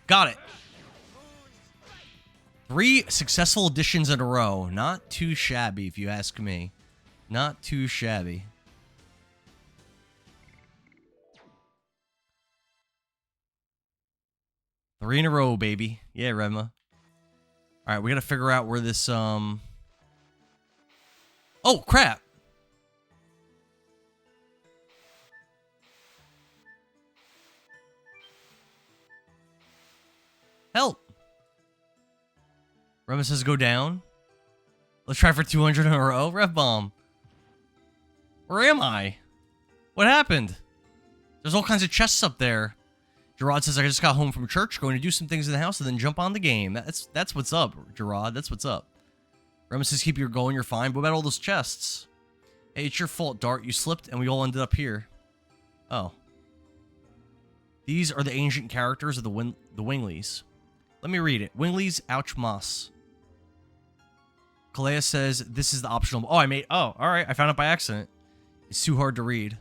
Got it. 3 successful editions in a row. Not too shabby, if you ask me. Not too shabby. Three in a row, baby. Yeah, Redma. All right, we got to figure out where this, Oh, crap. Help. Redma says go down. Let's try for 200 in a row. Rev bomb. Where am I? What happened? There's all kinds of chests up there. Gerard says, I just got home from church, going to do some things in the house, and then jump on the game. That's what's up, Gerard. That's what's up. Rema says, keep your going, you're fine. What about all those chests? Hey, it's your fault, Dart. You slipped, and we all ended up here. Oh. These are the ancient characters of the Winglies. Let me read it. Winglies, ouch, moss. Kalea says, this is the optional... Oh, Oh, alright. I found it by accident. It's too hard to read.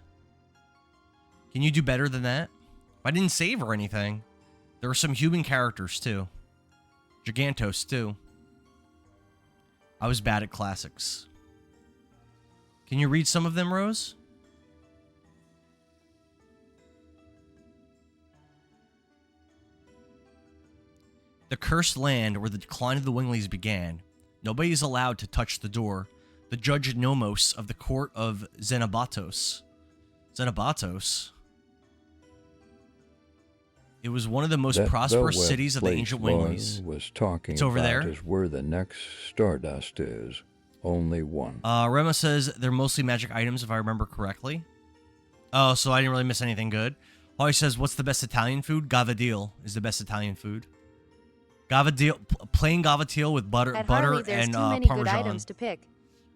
Can you do better than that? I didn't save or anything. There were some human characters, too. Gigantos, too. I was bad at classics. Can you read some of them, Rose? The cursed land where the decline of the Winglies began. Nobody is allowed to touch the door. The judge Nomos of the court of Xenobatos. Xenobatos? It was one of the most prosperous cities of the ancient Winglies. Was talking it's over about there. Is where the next Stardust is. Only one. Rema says they're mostly magic items, if I remember correctly. Oh, so I didn't really miss anything good. Holly says, what's the best Italian food? Gavadil is the best Italian food. Plain Gavatil with butter At Harley, there's and too many good Parmesan. items to pick.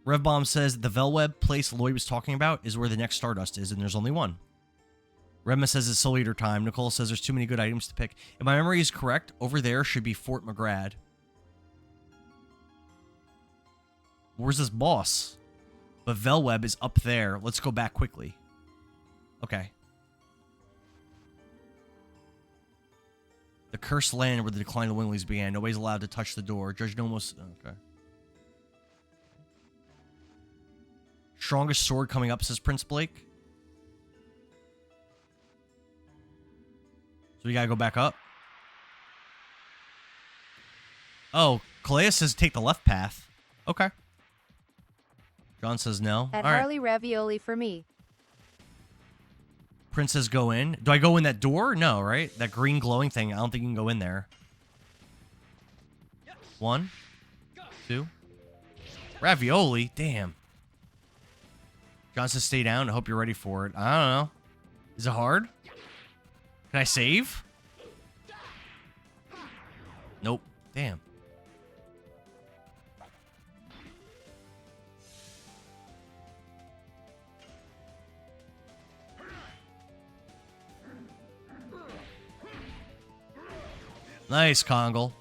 Revbomb says the Velweb place Lloyd was talking about is where the next Stardust is, and there's only one. Redma says it's Soul Eater time. Nicole says there's too many good items to pick. If my memory is correct, over there should be Fort McGrad. Where's this boss? But Velweb is up there. Let's go back quickly. Okay. The cursed land where the decline of the Winglies began. Nobody's allowed to touch the door. Judge Nomos... Okay. Strongest sword coming up, says Prince Blake. So we gotta go back up. Oh, Kalea says take the left path. Okay. John says no. At All right. Harley, ravioli for me. Prince says go in. Do I go in that door? No, right? That green glowing thing. I don't think you can go in there. 1, 2. Ravioli? Damn. John says stay down. I hope you're ready for it. I don't know. Is it hard? Can I save? Nope. Damn. Nice, Kongle.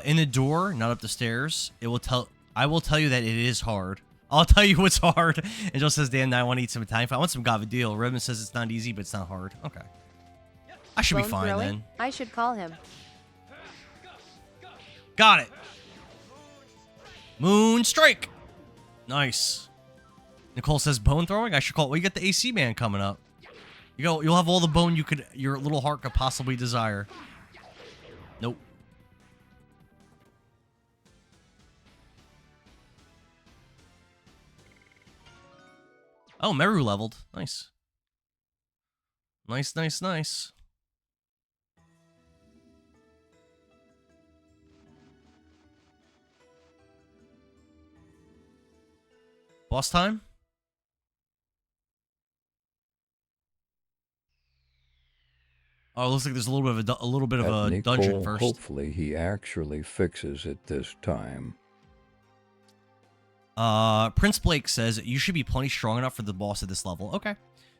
In the door, not up the stairs. It will tell. I will tell you that it is hard. I'll tell you what's hard. And Joe says, "Dan, I want to eat some Italian food. I want some gavadil." Redmond says it's not easy, but it's not hard. Okay, I should be Bone fine throwing? then. I should call him. Got it. Moon strike. Nice. Nicole says bone throwing. I should call it. Well, you got the AC man coming up. You'll have all the bone your little heart could possibly desire. Nope. Oh, Meru leveled. Nice. Nice, nice, nice. Boss time? Oh, it looks like there's a little bit of a dungeon first. Hopefully he actually fixes it this time. Prince Blake says you should be plenty strong enough for the boss at this level. Okay.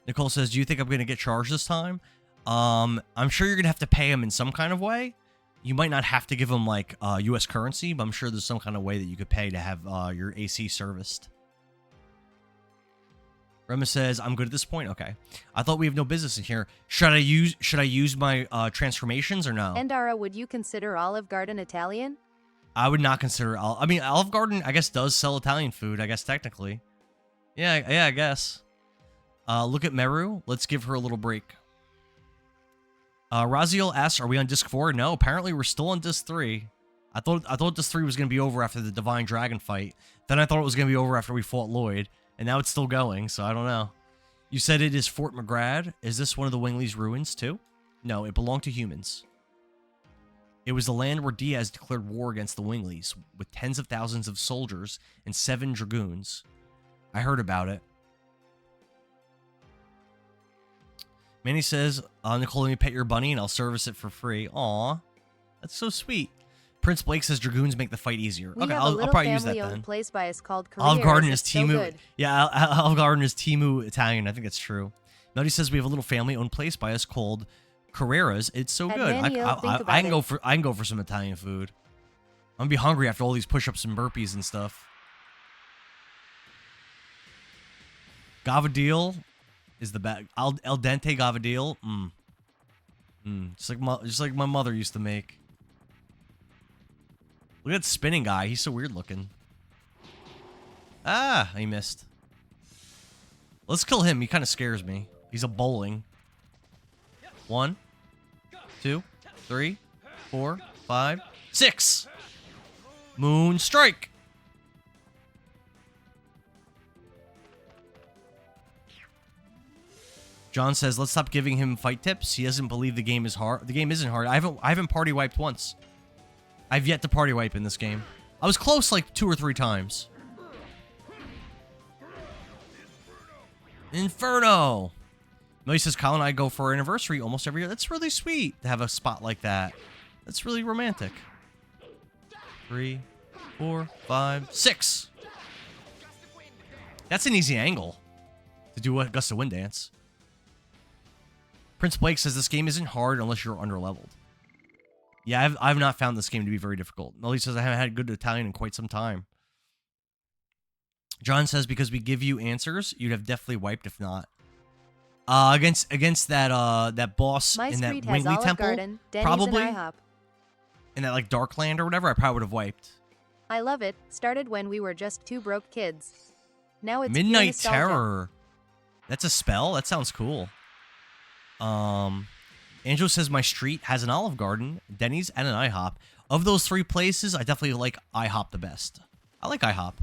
Nicole says, do you think I'm gonna get charged this time? I'm sure you're gonna have to pay him in some kind of way. You might not have to give him like U.S. currency, but I'm sure there's some kind of way that you could pay to have your AC serviced. Rema says, I'm good at this point. Okay. I thought we have no business in here. Should I use my transformations or no? Endara, would you consider Olive Garden Italian? I would not consider I mean, Olive Garden, I guess, does sell Italian food, I guess, technically. Yeah, I guess. Look at Meru. Let's give her a little break. Raziel asks, are we on disc 4? No, apparently we're still on disc 3. I thought disc 3 was going to be over after the Divine Dragon fight. Then I thought it was going to be over after we fought Lloyd. And now it's still going, so I don't know. You said it is Fort McGrad. Is this one of the Winglies' ruins, too? No, it belonged to humans. It was the land where Diaz declared war against the Winglies, with tens of thousands of soldiers and 7 dragoons. I heard about it. Manny says, Nicole, let me pet your bunny and I'll service it for free. Aw, that's so sweet. Prince Blake says dragoons make the fight easier. Okay, I'll probably use that then. Place by us called Olive Garden is so Timu. good. Yeah, Olive Garden is Timu Italian. I think that's true. Melody says we have a little family-owned place by us called Carrera's. It's so At good. Manny, I can go for some Italian food. I'm gonna be hungry after all these push-ups and burpees and stuff. Gavadil is the best. Al dente Gavadil. Just like my mother used to make. Look at that spinning guy. He's so weird looking. Ah, he missed. Let's kill him. He kind of scares me. He's a bowling. 1, 2, 3, 4, 5, 6. Moon strike. John says, let's stop giving him fight tips. He doesn't believe the game is hard. The game isn't hard. I haven't party wiped once. I've yet to party wipe in this game. I was close like 2 or 3 times. Inferno! Millie says, Kyle and I go for our anniversary almost every year. That's really sweet to have a spot like that. That's really romantic. 3, 4, 5, 6. That's an easy angle to do a gust of wind dance. Prince Blake says this game isn't hard unless you're underleveled. Yeah, I've not found this game to be very difficult. Millie says I haven't had good Italian in quite some time. John says because we give you answers, you'd have definitely wiped if not. Against that boss My in that street has Wingley Olive Temple, Garden, Denny's, probably and IHOP. in that like Darkland or whatever, I probably would have wiped. I love it. Started when we were just two broke kids. Now it's pure Midnight nostalgia. Terror. That's a spell? That sounds cool. Angelo says my street has an Olive Garden, Denny's, and an IHOP. Of those 3 places, I definitely like IHOP the best. I like IHOP.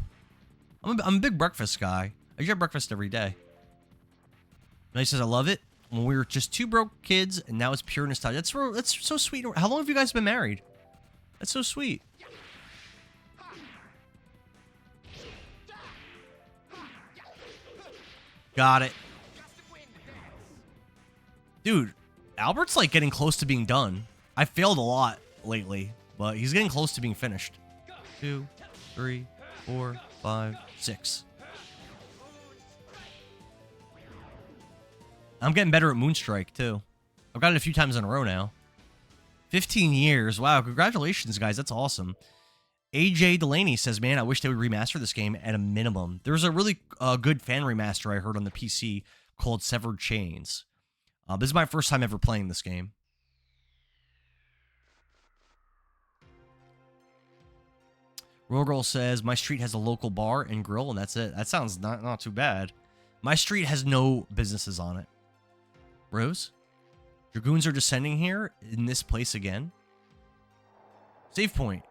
I'm a big breakfast guy. I eat breakfast every day. And he says I love it. When we were just 2 broke kids, and now it's pure nostalgia. That's so sweet. How long have you guys been married? That's so sweet. Got it. Dude, Albert's like getting close to being done. I failed a lot lately, but he's getting close to being finished. 2, 3, 4, 5, 6. I'm getting better at Moonstrike, too. I've got it a few times in a row now. 15 years. Wow, congratulations, guys. That's awesome. AJ Delaney says, man, I wish they would remaster this game at a minimum. There's a really good fan remaster I heard on the PC called Severed Chains. This is my first time ever playing this game. Royal Girl says, my street has a local bar and grill, and that's it. That sounds not too bad. My street has no businesses on it. Rose? Dragoons are descending here in this place again. Save point.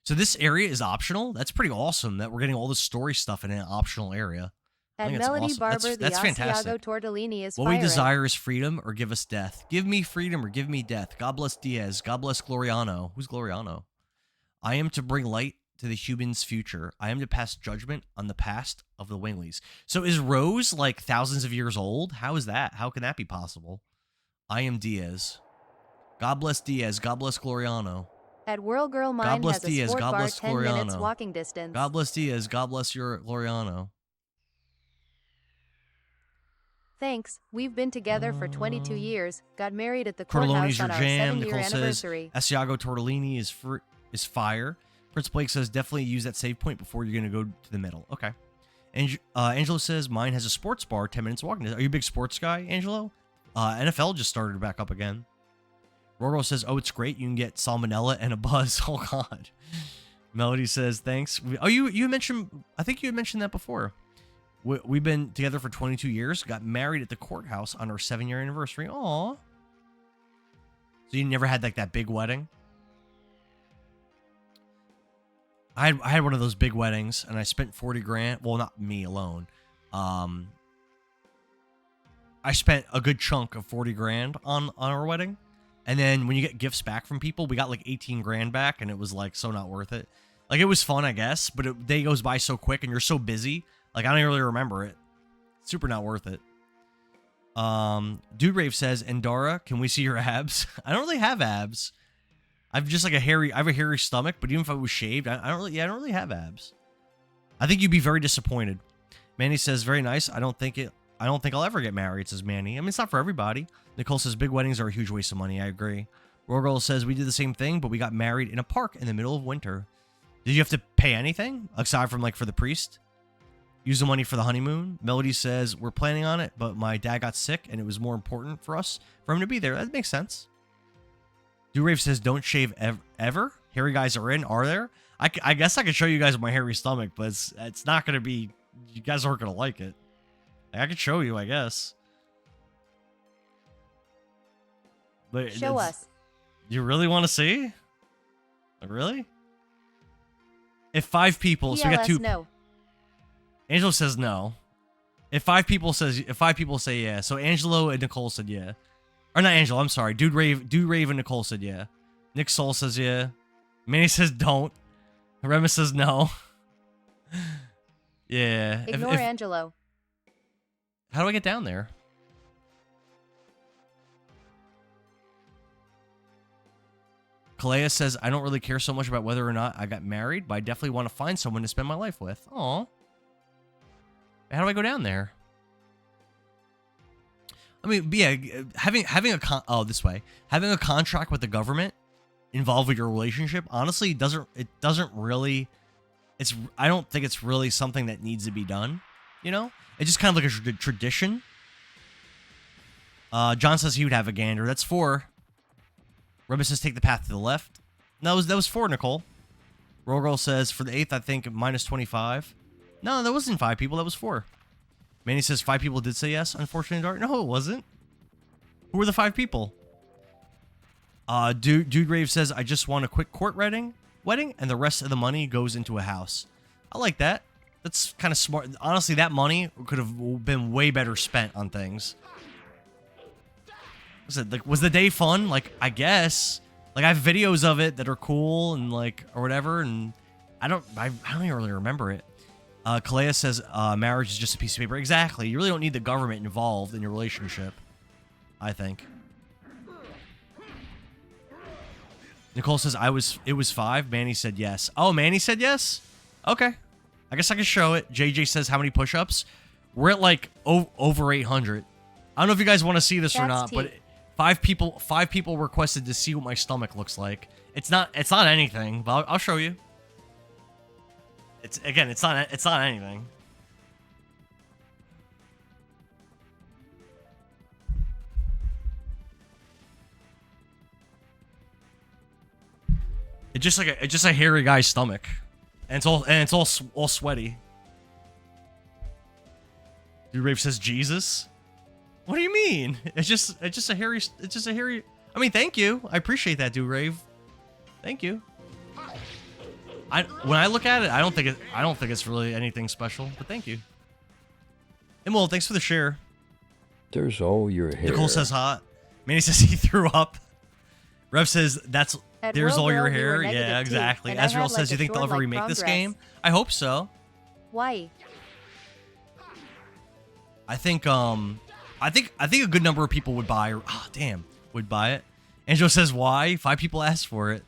So this area is optional? That's pretty awesome that we're getting all this story stuff in an optional area. And that's Melody awesome. Barber, That's the fantastic. Asiago Tortellini is What firing. we desire is freedom or give us death. Give me freedom or give me death. God bless Diaz. God bless Gloriano. Who's Gloriano? I am to bring light to the human's future. I am to pass judgment on the past of the Wingleys. So is Rose like thousands of years old? How is that? How can that be possible? I am Diaz. God bless Diaz. God bless Gloriano. At World Girl Mine God bless has a Diaz. sport God bar bless 10 minutes Gloriano. walking distance. God bless Diaz. God bless your Gloriano. Thanks. We've been together for 22 years. Got married at the Tortellini's courthouse your on our jam. 7-year Nicole says anniversary. Asiago Tortellini is fire. Prince Blake says definitely use that save point before you're going to go to the middle. Okay. Angelo says mine has a sports bar 10 minutes walking. Are you a big sports guy, Angelo? NFL just started back up again. Roro says, oh, it's great. You can get salmonella and a buzz. Oh, God. Melody says, thanks. Oh, you mentioned, I think you had mentioned that before. We've been together for 22 years. Got married at the courthouse on our 7-year anniversary. Aw. So you never had like that big wedding? I had one of those big weddings, and I spent 40 grand. Well, not me alone. I spent a good chunk of 40 grand on our wedding. And then when you get gifts back from people, we got like 18 grand back, and it was like so not worth it. Like it was fun, I guess, but day goes by so quick, and you're so busy. Like I don't really remember it. Super not worth it. Dude Rave says, Endara, can we see your abs? I don't really have abs. I've just like I have a hairy stomach, but even if I was shaved, I don't really have abs. I think you'd be very disappointed. Manny says, very nice. I don't think I'll ever get married, says Manny. I mean, it's not for everybody. Nicole says, big weddings are a huge waste of money. I agree. Rorgirl says, we did the same thing, but we got married in a park in the middle of winter. Did you have to pay anything? Aside from like for the priest? Use the money for the honeymoon? Melody says, we're planning on it, but my dad got sick, and it was more important for him to be there. That makes sense. Durave says, don't shave ever? Hairy guys are there? I guess I could show you guys my hairy stomach, but it's not going to be... You guys aren't going to like it. I could show you, I guess. But Show us. You really want to see? Like, really? If 5 people... So we got 2... No. Angelo says no. If 5 people say yeah. So Angelo and Nicole said yeah. Or not Angelo, I'm sorry. Dude Rave and Nicole said yeah. Nick Soul says yeah. Manny says don't. Remus says no. Yeah. Ignore Angelo. How do I get down there? Kalea says, I don't really care so much about whether or not I got married, but I definitely want to find someone to spend my life with. Aw. How do I go down there? I mean, yeah, having this way. Having a contract with the government involved with your relationship, honestly, doesn't really, I don't think it's really something that needs to be done, you know? It's just kind of like a tradition. John says he would have a gander. That's 4. Rebus says take the path to the left. No, that was 4, Nicole. Roll Girl says for the 8th, I think minus 25. No, that wasn't 5 people. That was 4. Manny says 5 people did say yes. Unfortunately, Dart. No, it wasn't. Who were the 5 people? Dude Rave says I just want a quick court wedding, and the rest of the money goes into a house. I like that. That's kind of smart. Honestly, that money could have been way better spent on things. Was the day fun? Like, I guess. Like, I have videos of it that are cool and like, or whatever, and I don't even really remember it. Kalea says marriage is just a piece of paper. Exactly. You really don't need the government involved in your relationship, I think. Nicole says it was 5. Manny said yes. Oh, Manny said yes? Okay. I guess I can show it. JJ says how many push-ups? We're at like over 800. I don't know if you guys want to see this or not, but 5 people requested to see what my stomach looks like. It's not anything, but I'll show you. It's not anything. It's just a hairy guy's stomach, and it's all sweaty. Dude Rave says Jesus. What do you mean? It's just a hairy. I mean, thank you. I appreciate that, Dude Rave. Thank you. When I look at it, I don't think it's really anything special, but thank you. Emil, thanks for the share. There's all your hair. Nicole says hot. Manny says he threw up. Rev says there's all your hair. Yeah, exactly. Ezreal says, you think they'll ever remake this game? I hope so. Why? I think a good number of people would buy. Would buy it. Angelo says why? 5 people asked for it.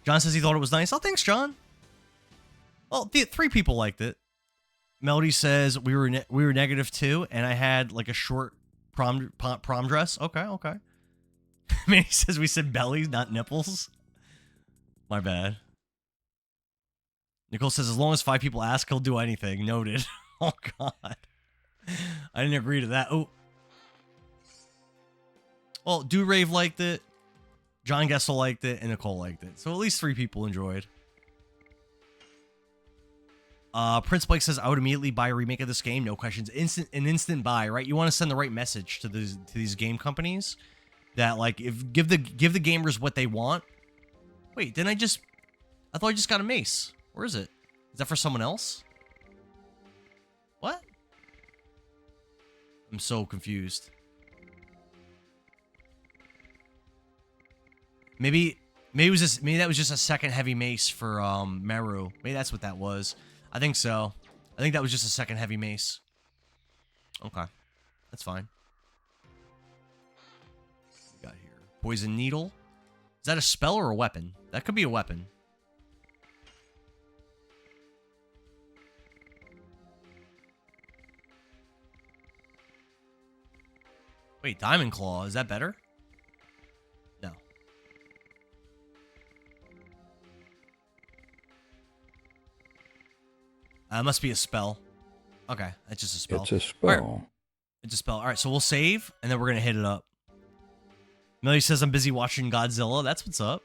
John says he thought it was nice. Oh, thanks, John. Well, 3 people liked it. Melody says we were -2, and I had like a short prom dress. Okay. Manny says we said bellies, not nipples. My bad. Nicole says as long as 5 people ask, he'll do anything. Noted. Oh God, I didn't agree to that. Oh. Well, Dude Rave liked it. John Gessel liked it, and Nicole liked it. So at least 3 people enjoyed. Prince Blake says, I would immediately buy a remake of this game. No questions. An instant buy, right? You want to send the right message to these game companies that, like, give the gamers what they want. Wait, I thought I just got a mace. Where is it? Is that for someone else? What? I'm so confused. Maybe that was just a second heavy mace for Meru. Maybe that's what that was. I think so. I think that was just a second heavy mace. Okay. That's fine. What we got here? Poison needle. Is that a spell or a weapon? That could be a weapon. Wait, Diamond Claw. Is that better? No. It must be a spell. Okay, that's just a spell. It's a spell. Right. It's a spell. All right, so we'll save, and then we're going to hit it up. Millie says, I'm busy watching Godzilla. That's what's up.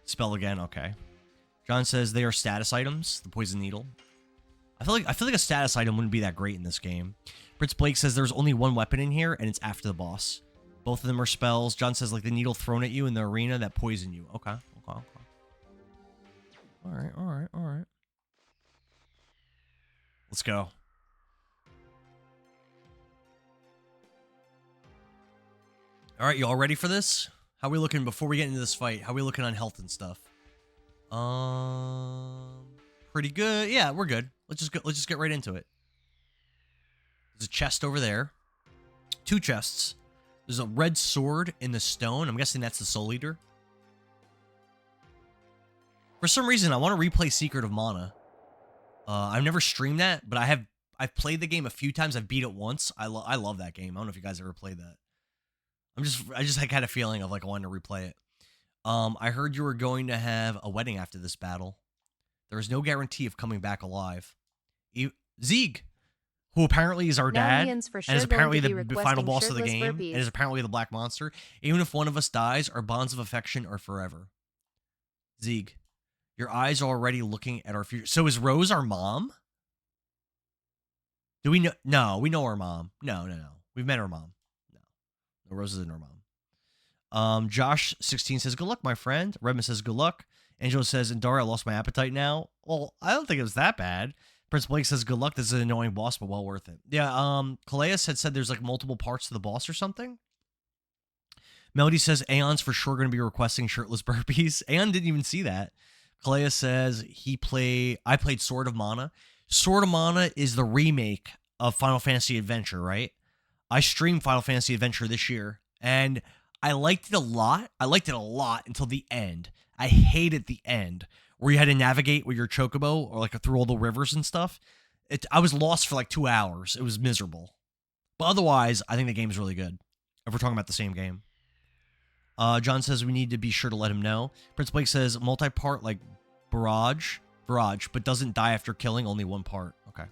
Spell again. Okay. John says they are status items. The poison needle. I feel like a status item wouldn't be that great in this game. Prince Blake says there's only 1 weapon in here, and it's after the boss. Both of them are spells. John says like the needle thrown at you in the arena that poison you. Okay. All right. Let's go. All right, y'all ready for this? How we looking before we get into this fight? How we looking on health and stuff? Pretty good. Yeah, we're good. Let's just get right into it. There's a chest over there. 2 chests. There's a red sword in the stone. I'm guessing that's the Soul Eater. For some reason, I want to replay Secret of Mana. I've never streamed that, but I've played the game a few times. I've beat it once. I love that game. I don't know if you guys ever played that. I just had a feeling of like wanting to replay it. I heard you were going to have a wedding after this battle. There is no guarantee of coming back alive. Zeeg, who apparently is our dad, and is apparently the final boss of the game, and is apparently the Black Monster. Even if one of us dies, our bonds of affection are forever. Zeeg, your eyes are already looking at our future. So is Rose our mom? Do we know? No, we know our mom. No. We've met our mom. No, Rose isn't our mom. Josh 16 says, good luck, my friend. Redman says, good luck. Angela says, and Dara, I lost my appetite now. Well, I don't think it was that bad. Prince Blake says, good luck. This is an annoying boss, but well worth it. Yeah, Calais had said there's like multiple parts to the boss or something. Melody says, Aeon's for sure going to be requesting shirtless burpees. Aeon didn't even see that. Calais says, I played Sword of Mana. Sword of Mana is the remake of Final Fantasy Adventure, right? I streamed Final Fantasy Adventure this year, and I liked it a lot. I liked it a lot until the end. I hated the end, where you had to navigate with your chocobo, or like through all the rivers and stuff. I was lost for like 2 hours. It was miserable. But otherwise, I think the game is really good, if we're talking about the same game. John says we need to be sure to let him know. Prince Blake says multi-part like Barrage, but doesn't die after killing only one part. Okay.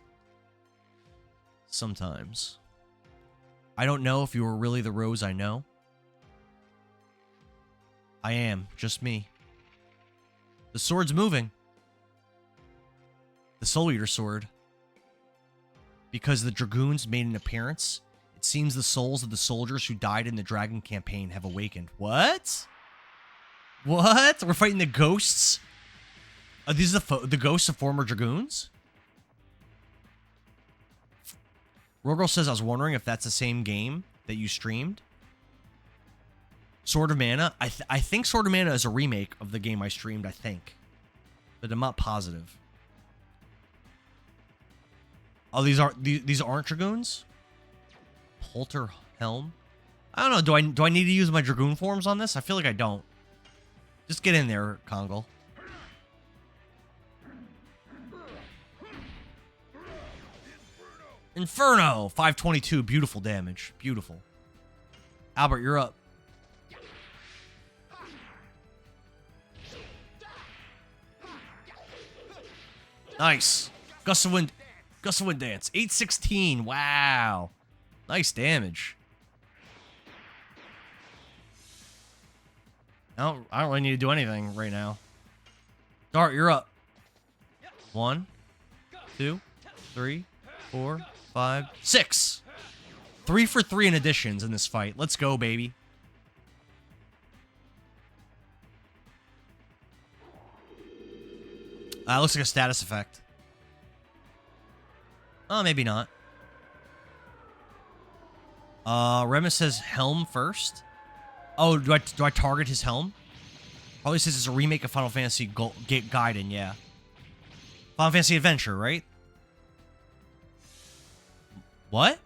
Sometimes. I don't know if you were really the Rose I know. I am. Just me. The sword's moving. The Soul Eater sword. Because the Dragoons made an appearance, it seems the souls of the soldiers who died in the Dragon campaign have awakened. What? What? We're fighting the ghosts? Are these the ghosts of former Dragoons? Rogirl says, I was wondering if that's the same game that you streamed. Sword of Mana? I think Sword of Mana is a remake of the game I streamed, I think. But I'm not positive. Oh, these aren't Dragoons? Polter Helm? I don't know. Do I need to use my Dragoon forms on this? I feel like I don't. Just get in there, Kongal. Inferno! 522. Beautiful damage. Beautiful. Albert, you're up. Nice. Gust of Wind dance. 816. Wow. Nice damage. I don't really need to do anything right now. Dart, you're up. 1, 2, 3, 4, 5, 6. 3 for 3 in additions in this fight. Let's go, baby. Looks like a status effect. Oh, maybe not. Remus says helm first. Oh, do I target his helm? Probably says it's a remake of Final Fantasy Gaiden, yeah. Final Fantasy Adventure, right? What?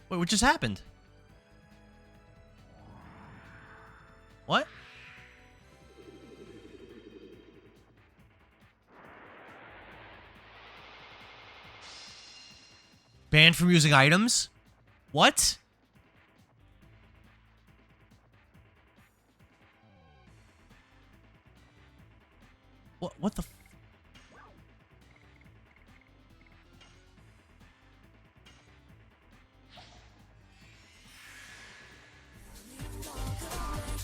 Wait, what just happened? What? Banned from using items? What? What the f-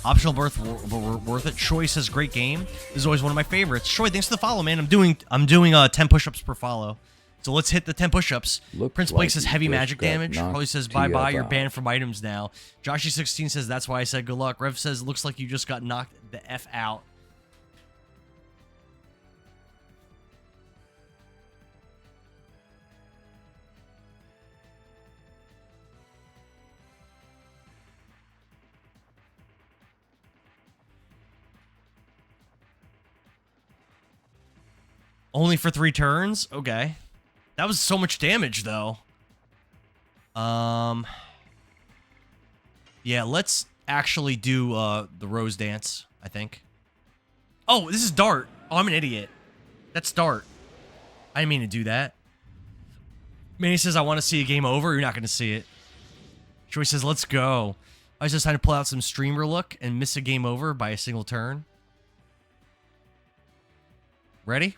Optional birth worth it. Choi says great game. This is always one of my favorites. Choi, thanks for the follow, man. I'm doing 10 push-ups per follow. So let's hit the 10 push-ups. Prince Blake says heavy magic damage. Probably says bye-bye, you're banned from items now. Joshy16 says that's why I said good luck. Rev says looks like you just got knocked the F out. Only for 3 turns? Okay. That was so much damage, though. Yeah, let's actually do the rose dance, I think. Oh, this is Dart. Oh, I'm an idiot. That's Dart. I didn't mean to do that. Manny says, I want to see a game over. You're not going to see it. Joey says, let's go. I was just trying to pull out some streamer look and miss a game over by a single turn. Ready?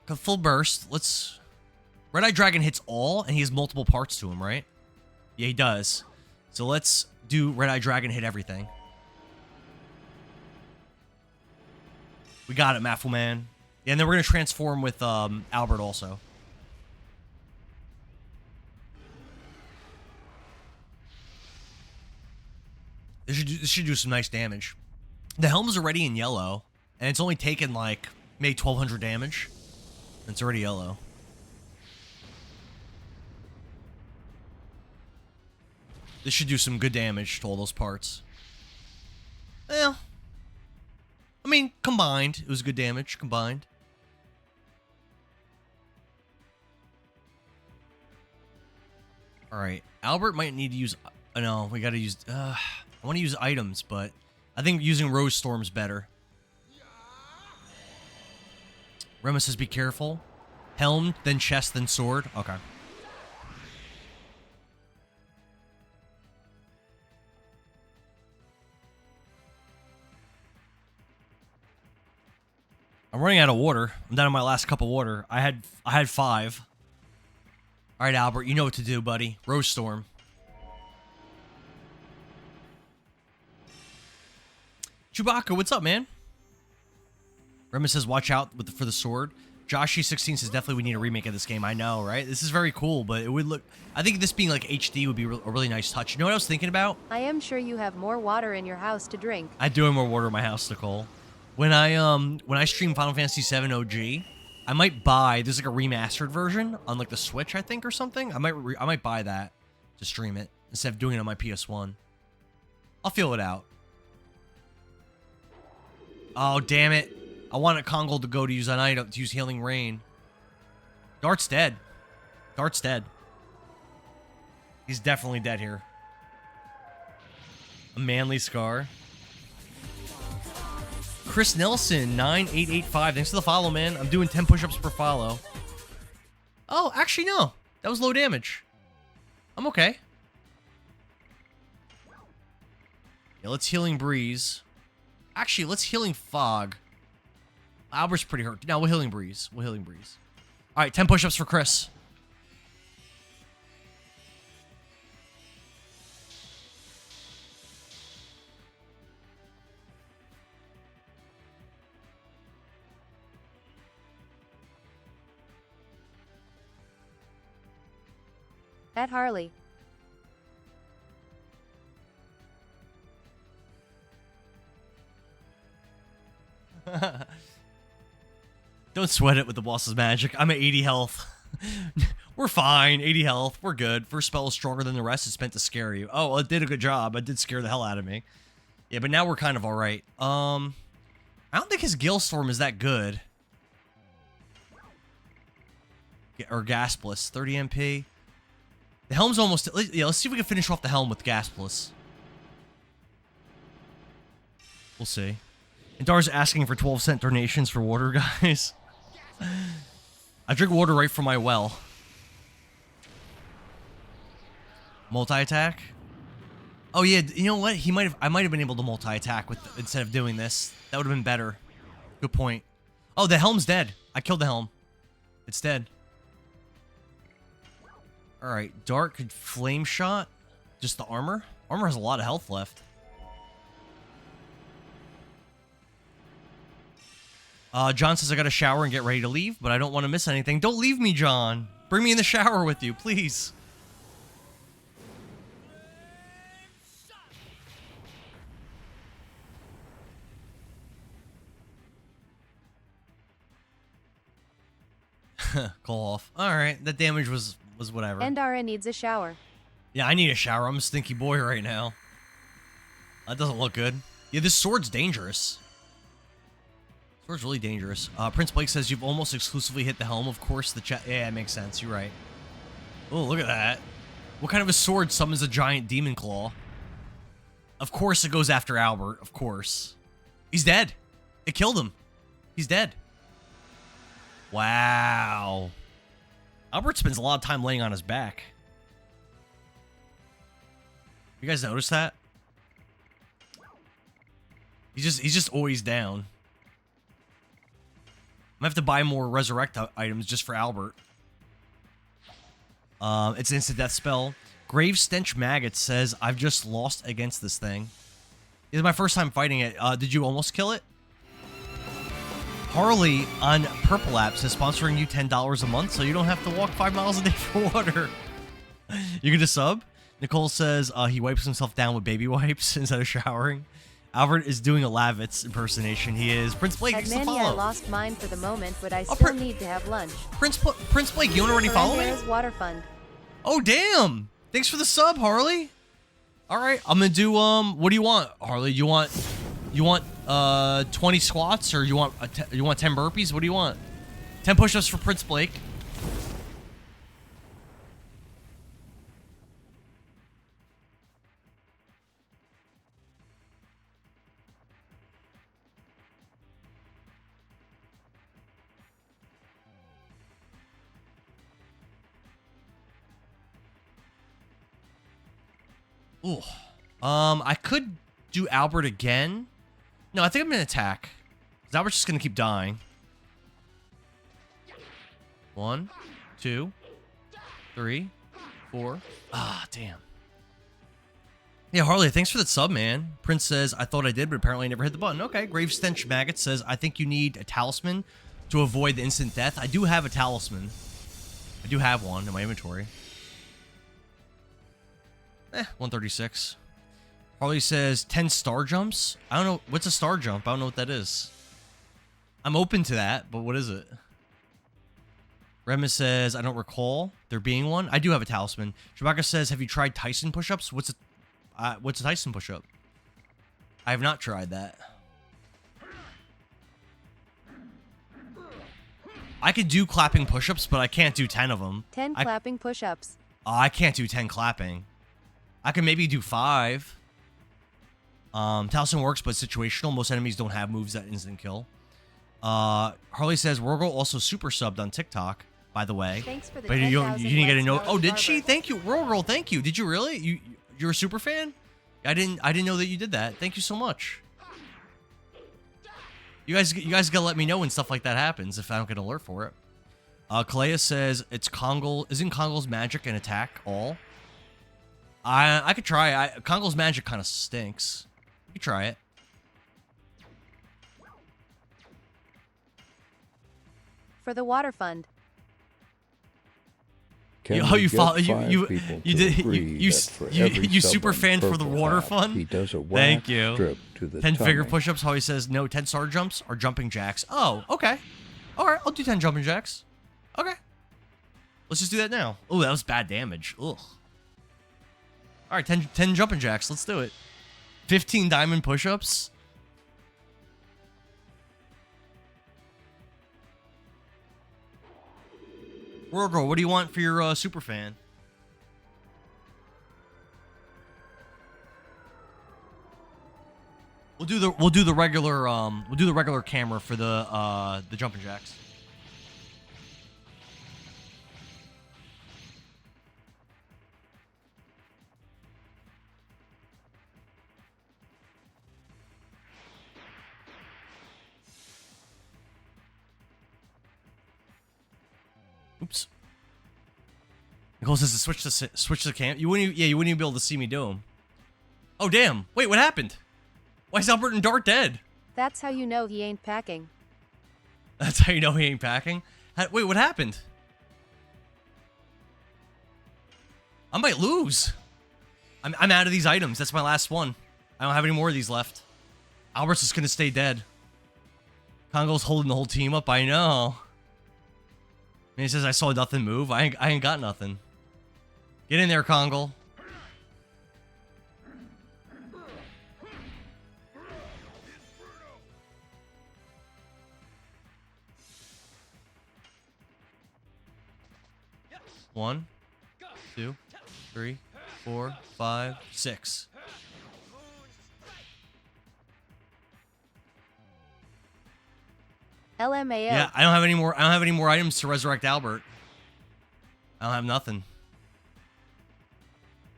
A full burst. Let's... Red Eye Dragon hits all, and he has multiple parts to him, right? Yeah, he does. So let's do Red Eye Dragon hit everything. We got it, Maffle Man. Yeah, and then we're going to transform with Albert also. This should do some nice damage. The helm's already in yellow, and it's only taken like maybe 1,200 damage. And it's already yellow. This should do some good damage to all those parts. Well, I mean, combined, it was good damage, combined. Alright, Albert might need to use... no, we gotta use... I want to use items, but I think using Rose Storm's better. Rema says be careful. Helm, then chest, then sword. Okay. I'm running out of water. I'm down to my last cup of water. I had 5. All right, Albert, you know what to do, buddy. Rose Storm. Chewbacca, what's up, man? Rema says, watch out for the sword. Joshy16 says, definitely we need a remake of this game. I know, right? This is very cool, but it would look... I think this being like HD would be a really nice touch. You know what I was thinking about? I am sure you have more water in your house to drink. I do have more water in my house, Nicole. When I stream Final Fantasy VII OG, I might buy... There's like a remastered version on like the Switch, I think, or something. I might buy that to stream it instead of doing it on my PS1. I'll feel it out. Oh, damn it. I wanted Kongol to go to use an item, to use Healing Rain. Dart's dead. Dart's dead. He's definitely dead here. A manly scar. Chris Nelson, 9885. Thanks for the follow, man. I'm doing 10 push-ups per follow. Oh, actually, no. That was low damage. I'm okay. Yeah, let's Healing Breeze. Actually, let's Healing Fog. Albert's pretty hurt. No, we'll Healing Breeze. We'll Healing Breeze. All right, 10 push-ups for Chris. At Harley. Don't sweat it with the boss's magic. I'm at 80 health. We're fine. 80 health. We're good. First spell is stronger than the rest. It's meant to scare you. Oh, well, it did a good job. It did scare the hell out of me. Yeah, but now we're kind of all right. I don't think his Gale Storm is that good. Or Gaspless. 30 MP. The Helm's almost... Yeah, let's see if we can finish off the Helm with Gaspless. We'll see. And Dar's asking for 12-cent donations for water, guys. I drink water right from my well. Multi-attack? Oh, yeah, you know what? I might have been able to multi-attack with instead of doing this. That would have been better. Good point. Oh, the Helm's dead. I killed the Helm. It's dead. Alright, Dart could Flame Shot. Just the armor? Armor has a lot of health left. John says I gotta shower and get ready to leave, but I don't want to miss anything. Don't leave me, John. Bring me in the shower with you, please. Call off. Alright, that damage was whatever. Endara needs a shower. Yeah, I need a shower. I'm a stinky boy right now. That doesn't look good. Yeah, this sword's dangerous. Score's really dangerous. Prince Blake says you've almost exclusively hit the helm. Of course, the chat. Yeah, it makes sense. You're right. Oh, look at that. What kind of a sword summons a giant demon claw? Of course it goes after Albert. Of course. He's dead. It killed him. He's dead. Wow. Albert spends a lot of time laying on his back. You guys notice that? He's just always down. I'm gonna have to buy more resurrect items just for Albert. It's an instant death spell. Grave Stench Maggot says, I've just lost against this thing. This is my first time fighting it. Did you almost kill it? Harley on Purple Apps is sponsoring you $10 a month, so you don't have to walk 5 miles a day for water. You get a sub? Nicole says he wipes himself down with baby wipes instead of showering. Albert is doing a Lavitz impersonation. He is. Prince Blake, thanks to follow. I lost mine for the moment, but I still need to have lunch. Prince Blake, you don't already follow me? Water Fund. Oh, damn. Thanks for the sub, Harley. All right, I'm gonna do what do you want, Harley? You want 20 squats, or you want 10 burpees? What do you want? 10 push-ups for Prince Blake. Ooh. I could do Albert again. No, I think I'm gonna attack. 'Cause Albert's just gonna keep dying. 1, 2, 3, 4. Ah, damn. Yeah, Harley, thanks for the sub, man. Prince says, I thought I did, but apparently I never hit the button. Okay, Grave Stench Maggot says, I think you need a talisman to avoid the instant death. I do have a talisman. I do have one in my inventory. 136. Harley says 10 star jumps. I don't know. What's a star jump? I don't know what that is. I'm open to that, but what is it? Remus says, I don't recall there being one. I do have a talisman. Shabaka says, have you tried Tyson push-ups? What's a Tyson push-up? I have not tried that. I could do clapping push-ups, but I can't do 10 of them. 10 clapping push-ups. I can't do 10 clapping. I can maybe do 5. Talisman works, but situational. Most enemies don't have moves that instant kill. Harley says, Worgirl also super subbed on TikTok, by the way. Thanks for the but you didn't get a note. Oh, did she? Thank you, Worgirl. Thank you. Did you really? You're a super fan? I didn't know that you did that. Thank you so much. You guys gotta let me know when stuff like that happens if I don't get an alert for it. Kalea says it's Kongle. Isn't Kongle's magic an attack all? I could try. Kongle's magic kind of stinks. You could try it. For the Water Fund. Can you follow you super fan for the Water Fund? He does a Thank you. strip to the 10 figure tummy. push-ups. How he says no 10 star jumps or jumping jacks. Oh, okay. All right, I'll do 10 jumping jacks. Okay. Let's just do that now. Oh, that was bad damage. Ugh. All right, 10 jumping jacks. Let's do it. 15 diamond push-ups. World Girl, what do you want for your super fan? We'll do the regular camera for the jumping jacks. Oops. Nicole says to switch the cam. You wouldn't even be able to see me do them. Oh damn! Wait, what happened? Why is Albert and Dart dead? That's how you know he ain't packing. That's how you know he ain't packing. Wait, what happened? I might lose. I'm out of these items. That's my last one. I don't have any more of these left. Albert's just gonna stay dead. Congo's holding the whole team up. I know. And he says, I saw nothing move. I ain't got nothing. Get in there, Kongle. 1, 2, 3, 4, 5, 6. LMAO. Yeah, I don't have any more. I don't have any more items to resurrect Albert. I don't have nothing.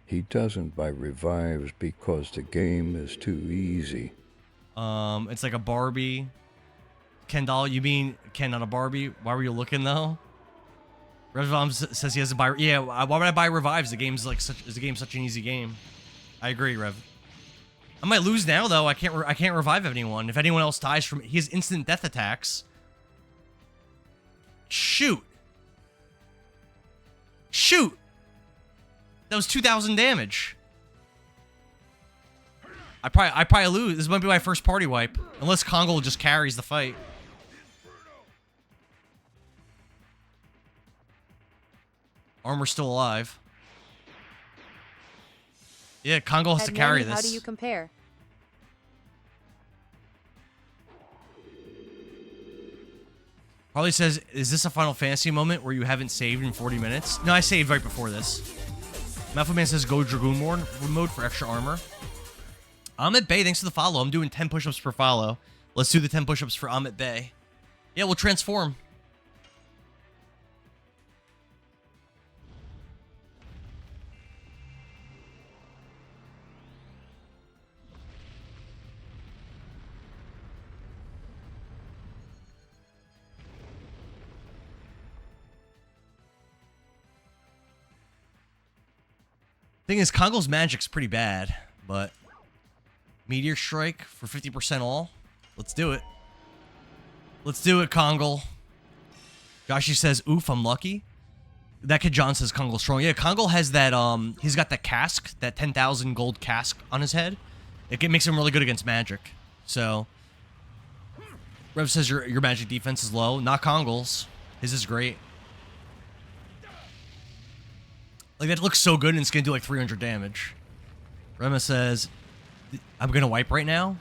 He doesn't buy revives because the game is too easy. It's like a Barbie. Ken doll. You mean Ken, not a Barbie? Why were you looking though? Revom says he has to buy. Yeah, why would I buy revives? The game's like such. Is the game such an easy game? I agree, Rev. I might lose now though. I can't revive anyone. If anyone else dies from, he has instant death attacks. Shoot. Shoot. That was 2,000 damage. I probably lose. This might be my first party wipe, unless Kongo just carries the fight. Armor's still alive. Yeah, Kongo has to carry this. How do you compare? Probably says, is this a Final Fantasy moment where you haven't saved in 40 minutes? No, I saved right before this. Mafia says, go Dragoon mode for extra armor. Amit Bay, thanks for the follow. I'm doing 10 push-ups per follow. Let's do the 10 push-ups for Amit Bay. Yeah, we'll transform. Thing is, Kongo's magic's pretty bad, but Meteor Strike for 50% all. Let's do it. Let's do it, Kongo. Joshi says, oof, I'm lucky. That kid John says Kongo's strong. Yeah, Kongo has that, he's got that cask, that 10,000 gold cask on his head. It makes him really good against magic. So, Rev says your magic defense is low. Not Kongo's. His is great. Like, that looks so good, and it's gonna do like 300 damage. Rema says, I'm gonna wipe right now.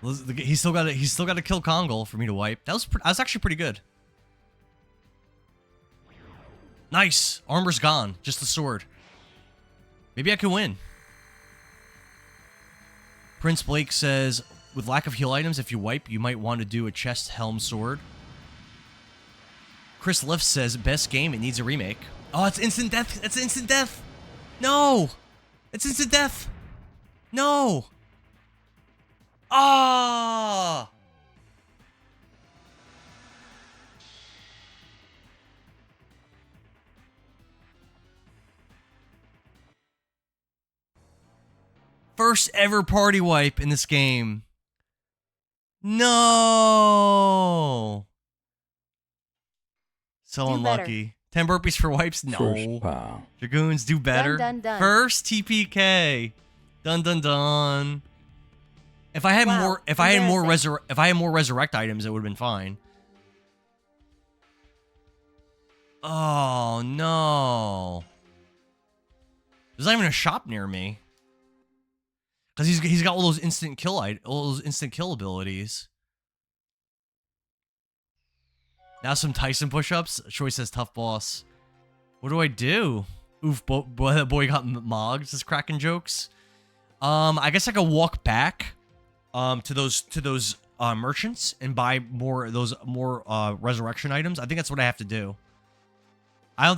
He's still got to kill Kongo for me to wipe. That was actually pretty good. Nice. Armor's gone. Just the sword. Maybe I can win. Prince Blake says, with lack of heal items, if you wipe, you might want to do a chest helm sword. Chris Lift says, best game, it needs a remake. Oh, it's instant death. It's instant death. No. It's instant death. No. Ah. First ever party wipe in this game. No. So unlucky. 10 burpees for wipes? No. First pow. Dragoons do better. Dun, dun, dun. First TPK. Dun dun dun. If I had more resurrect items, it would have been fine. Oh no. There's not even a shop near me. Cause he's got all those instant kill abilities. Now some Tyson push-ups. Troy says tough boss. What do I do? Oof, boy got mogged. Just cracking jokes. I guess I could walk back to those merchants and buy more resurrection items. I think that's what I have to do. I don't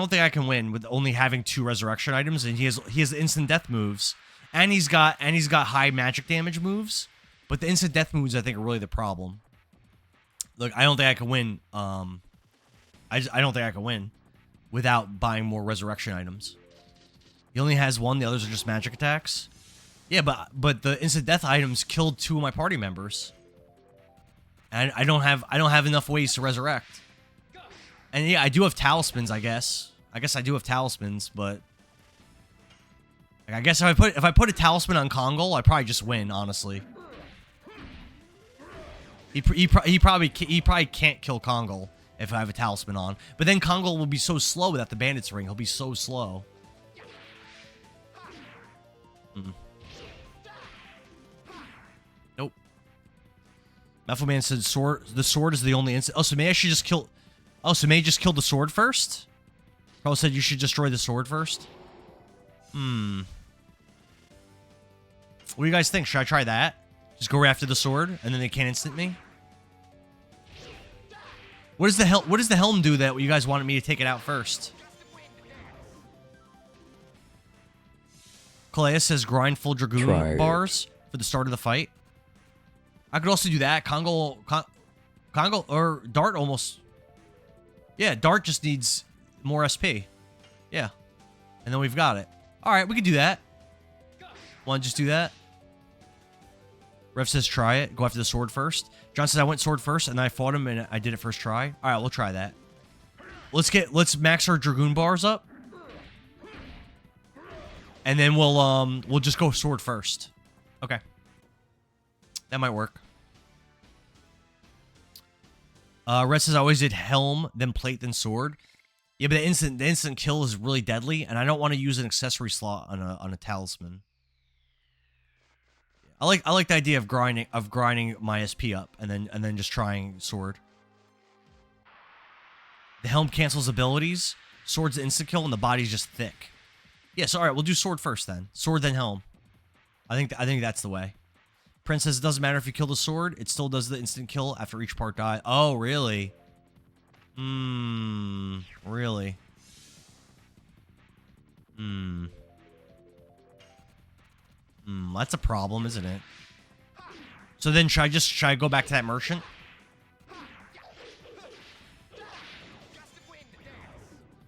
think I can win with only having 2 resurrection items, and he has instant death moves, and he's got high magic damage moves. But the instant death moves, I think, are really the problem. Look, I don't think I can win. I don't think I can win without buying more resurrection items. He only has 1. The others are just magic attacks. Yeah, but the instant death items killed 2 of my party members, and I don't have enough ways to resurrect. And yeah, I do have talismans. I guess I do have talismans, but like, I guess if I put a talisman on Kongo, I probably just win. Honestly. He probably can't kill Kongo if I have a talisman on. But then Kongo will be so slow without the bandit's ring. He'll be so slow. Nope. Metal Man said the sword is the only instant. Oh, so maybe I should just kill. Oh, so maybe just kill the sword first? Carl said you should destroy the sword first. What do you guys think? Should I try that? Just go right after the sword, and then they can't instant me? What does the helm do that you guys wanted me to take it out first? Calais says grind full Dragoon bars for the start of the fight. I could also do that. Congo, or Dart almost... Yeah, Dart just needs more SP. Yeah. And then we've got it. Alright, we can do that. Want to just do that? Rev says try it. Go after the sword first. John says I went sword first, and then I fought him, and I did it first try. Alright, we'll try that. Let's max our Dragoon bars up. And then we'll just go sword first. Okay. That might work. Red says I always did helm, then plate, then sword. Yeah, but the instant kill is really deadly, and I don't want to use an accessory slot on a talisman. I like the idea of grinding my SP up and then just trying sword. The helm cancels abilities. Sword's instant kill, and the body's just thick. Yeah, so all right, we'll do sword first then. Sword then helm. I think that's the way. Prince says it doesn't matter if you kill the sword, it still does the instant kill after each part die. Oh, really? Really? That's a problem, isn't it? So then should I go back to that merchant?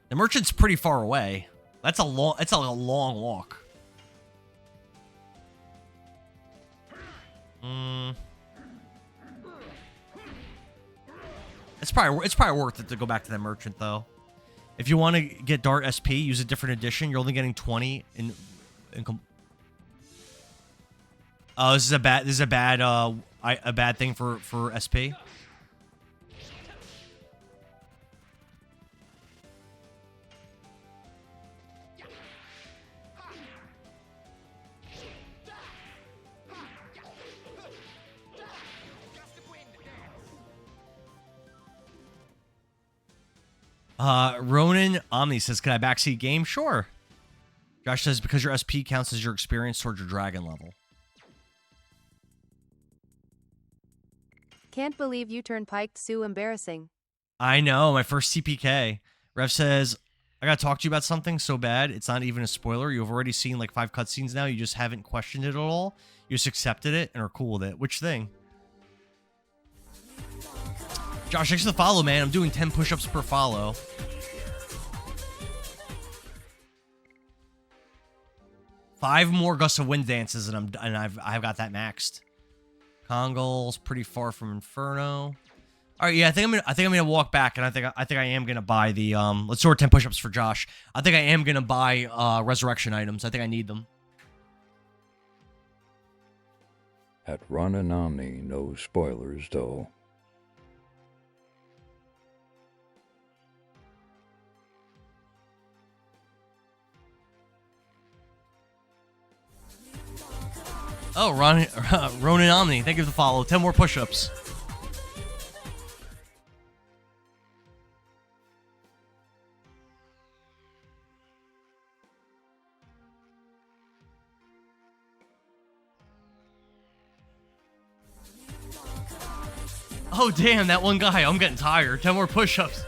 The merchant's pretty far away. That's a long walk. It's probably worth it to go back to that merchant though. If you want to get Dart SP, use a different edition. You're only getting 20 in oh, this is a bad thing for SP. Ronan Omni says, can I backseat game? Sure. Josh says, because your SP counts as your experience towards your dragon level. Can't believe you turned piked, Sue. Embarrassing. I know, my first CPK. Rev says, I gotta talk to you about something so bad, it's not even a spoiler. You've already seen like 5 cutscenes now. You just haven't questioned it at all. You just accepted it and are cool with it. Which thing? Josh, thanks for the follow, man. I'm doing 10 push-ups per follow. Five more Gust of Wind dances, and I've got that maxed. Congol's pretty far from Inferno. All right, yeah, I think I'm gonna walk back, and I think I am gonna buy the let's sort 10 push-ups for Josh. I think I am gonna buy resurrection items. I think I need them. At Ronin Omni, no spoilers though. Oh, Ronin Omni, thank you for the follow. 10 more push-ups. Oh, damn, that one guy. I'm getting tired. 10 more push-ups.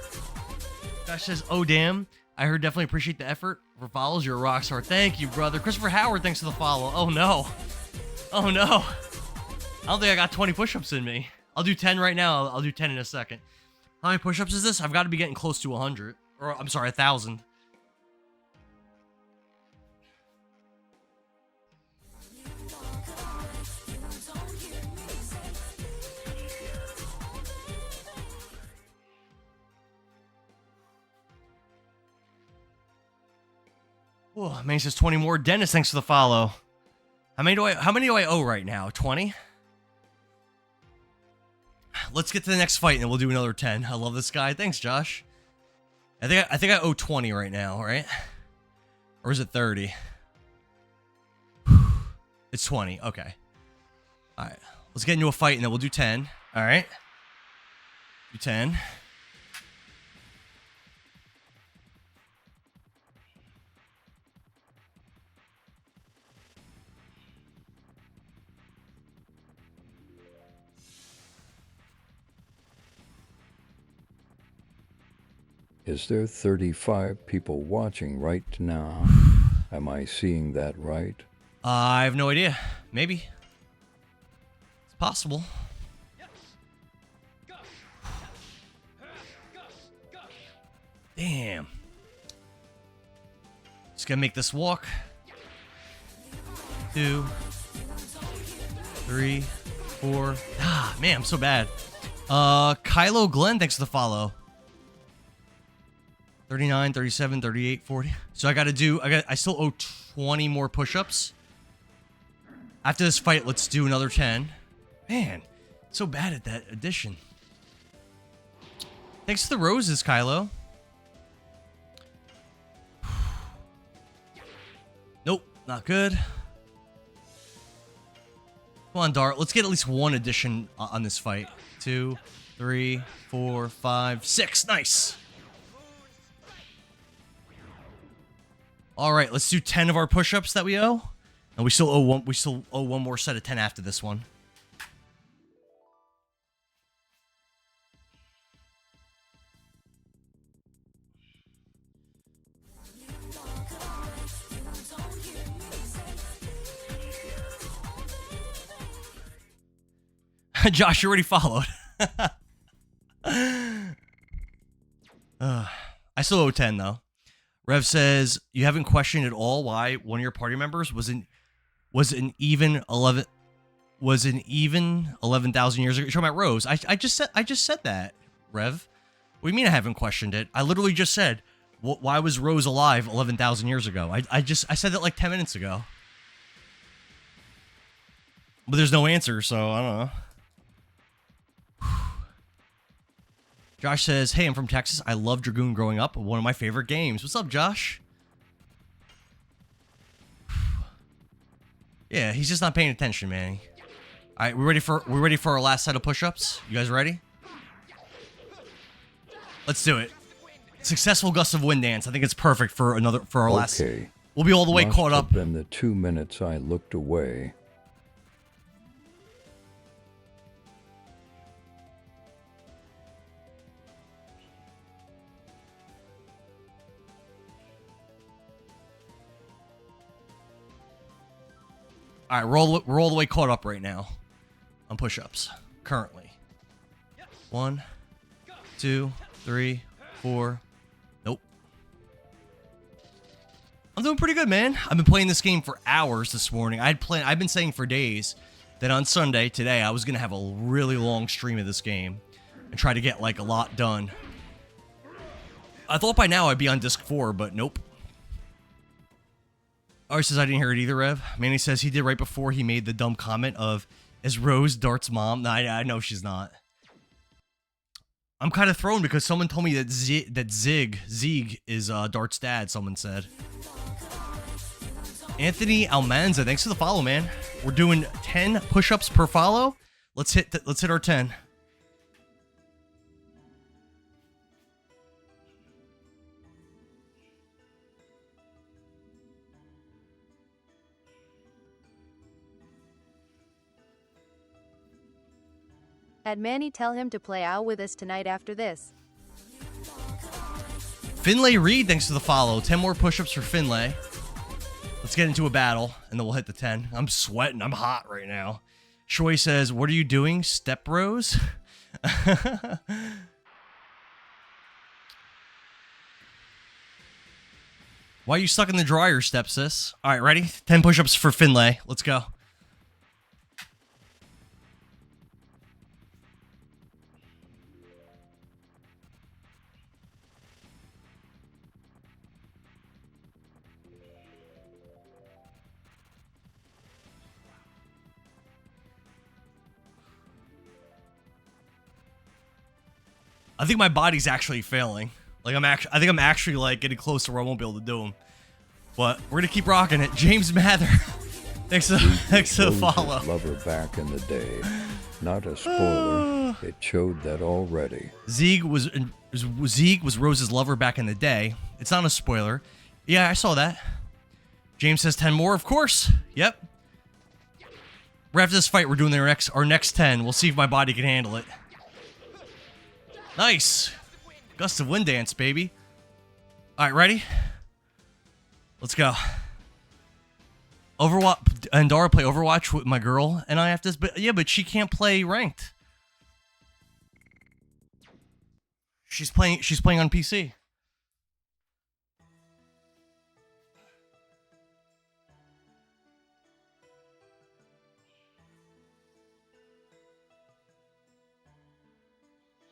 Josh says, oh, damn. I heard definitely appreciate the effort. For follows, you're a rock star. Thank you, brother. Christopher Howard, thanks for the follow. Oh, no. Oh, no. I don't think I got 20 push-ups in me. I'll do 10 right now. I'll do 10 in a second. How many push-ups is this? I've got to be getting close to 100. Or, I'm sorry, 1,000. Oh, man says 20 more. Dennis, thanks for the follow. How many do I owe right now? 20? Let's get to the next fight and then we'll do another 10. I love this guy. Thanks, Josh. I think I owe 20 right now, right? Or is it 30? It's 20. Okay. All right. Let's get into a fight and then we'll do 10. All right. Do 10. Is there 35 people watching right now? Am I seeing that right? I have no idea. Maybe. It's possible. Damn. Just gonna make this walk. 2, 3, 4. Ah, man, I'm so bad. Kylo Glenn, thanks for the follow. 39, 37, 38, 40. So I still owe 20 more push-ups. After this fight, let's do another 10. Man, so bad at that addition. Thanks for the roses, Kylo. Nope, not good. Come on, Dart. Let's get at least one addition on this fight. 2, 3, 4, 5, 6. Nice. All right, let's do 10 of our push-ups that we owe, and we still owe one. We still owe one more set of 10 after this one. Josh, you already followed. I still owe 10 though. Rev says you haven't questioned at all why one of your party members was an even 11,000 years ago. You're talking about Rose. I just said that, Rev. What do you mean I haven't questioned it? I literally just said why was Rose alive 11,000 years ago? I said that like 10 minutes ago. But there's no answer, so I don't know. Josh says, hey, I'm from Texas. I loved Dragoon growing up. One of my favorite games. What's up, Josh? Yeah, he's just not paying attention, man. All right, we're ready for our last set of push-ups. You guys ready? Let's do it. Successful gust of wind dance. I think it's perfect for our last. Okay. We'll be all the way Must caught have up. been the 2 minutes I looked away. All right, we're all the way caught up right now on push-ups currently. 1, 2, 3, 4. Nope. I'm doing pretty good, man. I've been playing this game for hours this morning. I've been saying for days that on Sunday today I was gonna have a really long stream of this game and try to get like a lot done. I thought by now I'd be on disc 4, but nope. Ari says I didn't hear it either, Rev. Manny says he did right before he made the dumb comment of, is Rose Dart's mom? No, I know she's not. I'm kind of thrown because someone told me that Zig is Dart's dad, someone said. Anthony Almanza, thanks for the follow, man. We're doing 10 push-ups per follow. Let's hit our 10. Had Manny tell him to play out with us tonight after this. Finlay Reed, thanks for the follow. 10 more push-ups for Finlay. Let's get into a battle, and then we'll hit the 10. I'm sweating. I'm hot right now. Shoy says, what are you doing, Step Bros? Why are you stuck in the dryer, Step Sis? All right, ready? 10 push-ups for Finlay. Let's go. I think my body's actually failing. Like I think I'm actually like getting close to where I won't be able to do them. But we're gonna keep rocking it. James Mather, thanks for the follow. Lover back in the day. Not a spoiler. It showed that already. Zeke was Rose's lover back in the day. It's not a spoiler. Yeah, I saw that. James says 10 more, of course. Yep. Right after this fight, we're doing our next 10. We'll see if my body can handle it. Nice. Gust of wind dance, baby. All right, ready? Let's go. Overwatch. Andara play Overwatch with my girl, and I have to. But yeah, but she can't play ranked. She's playing on PC.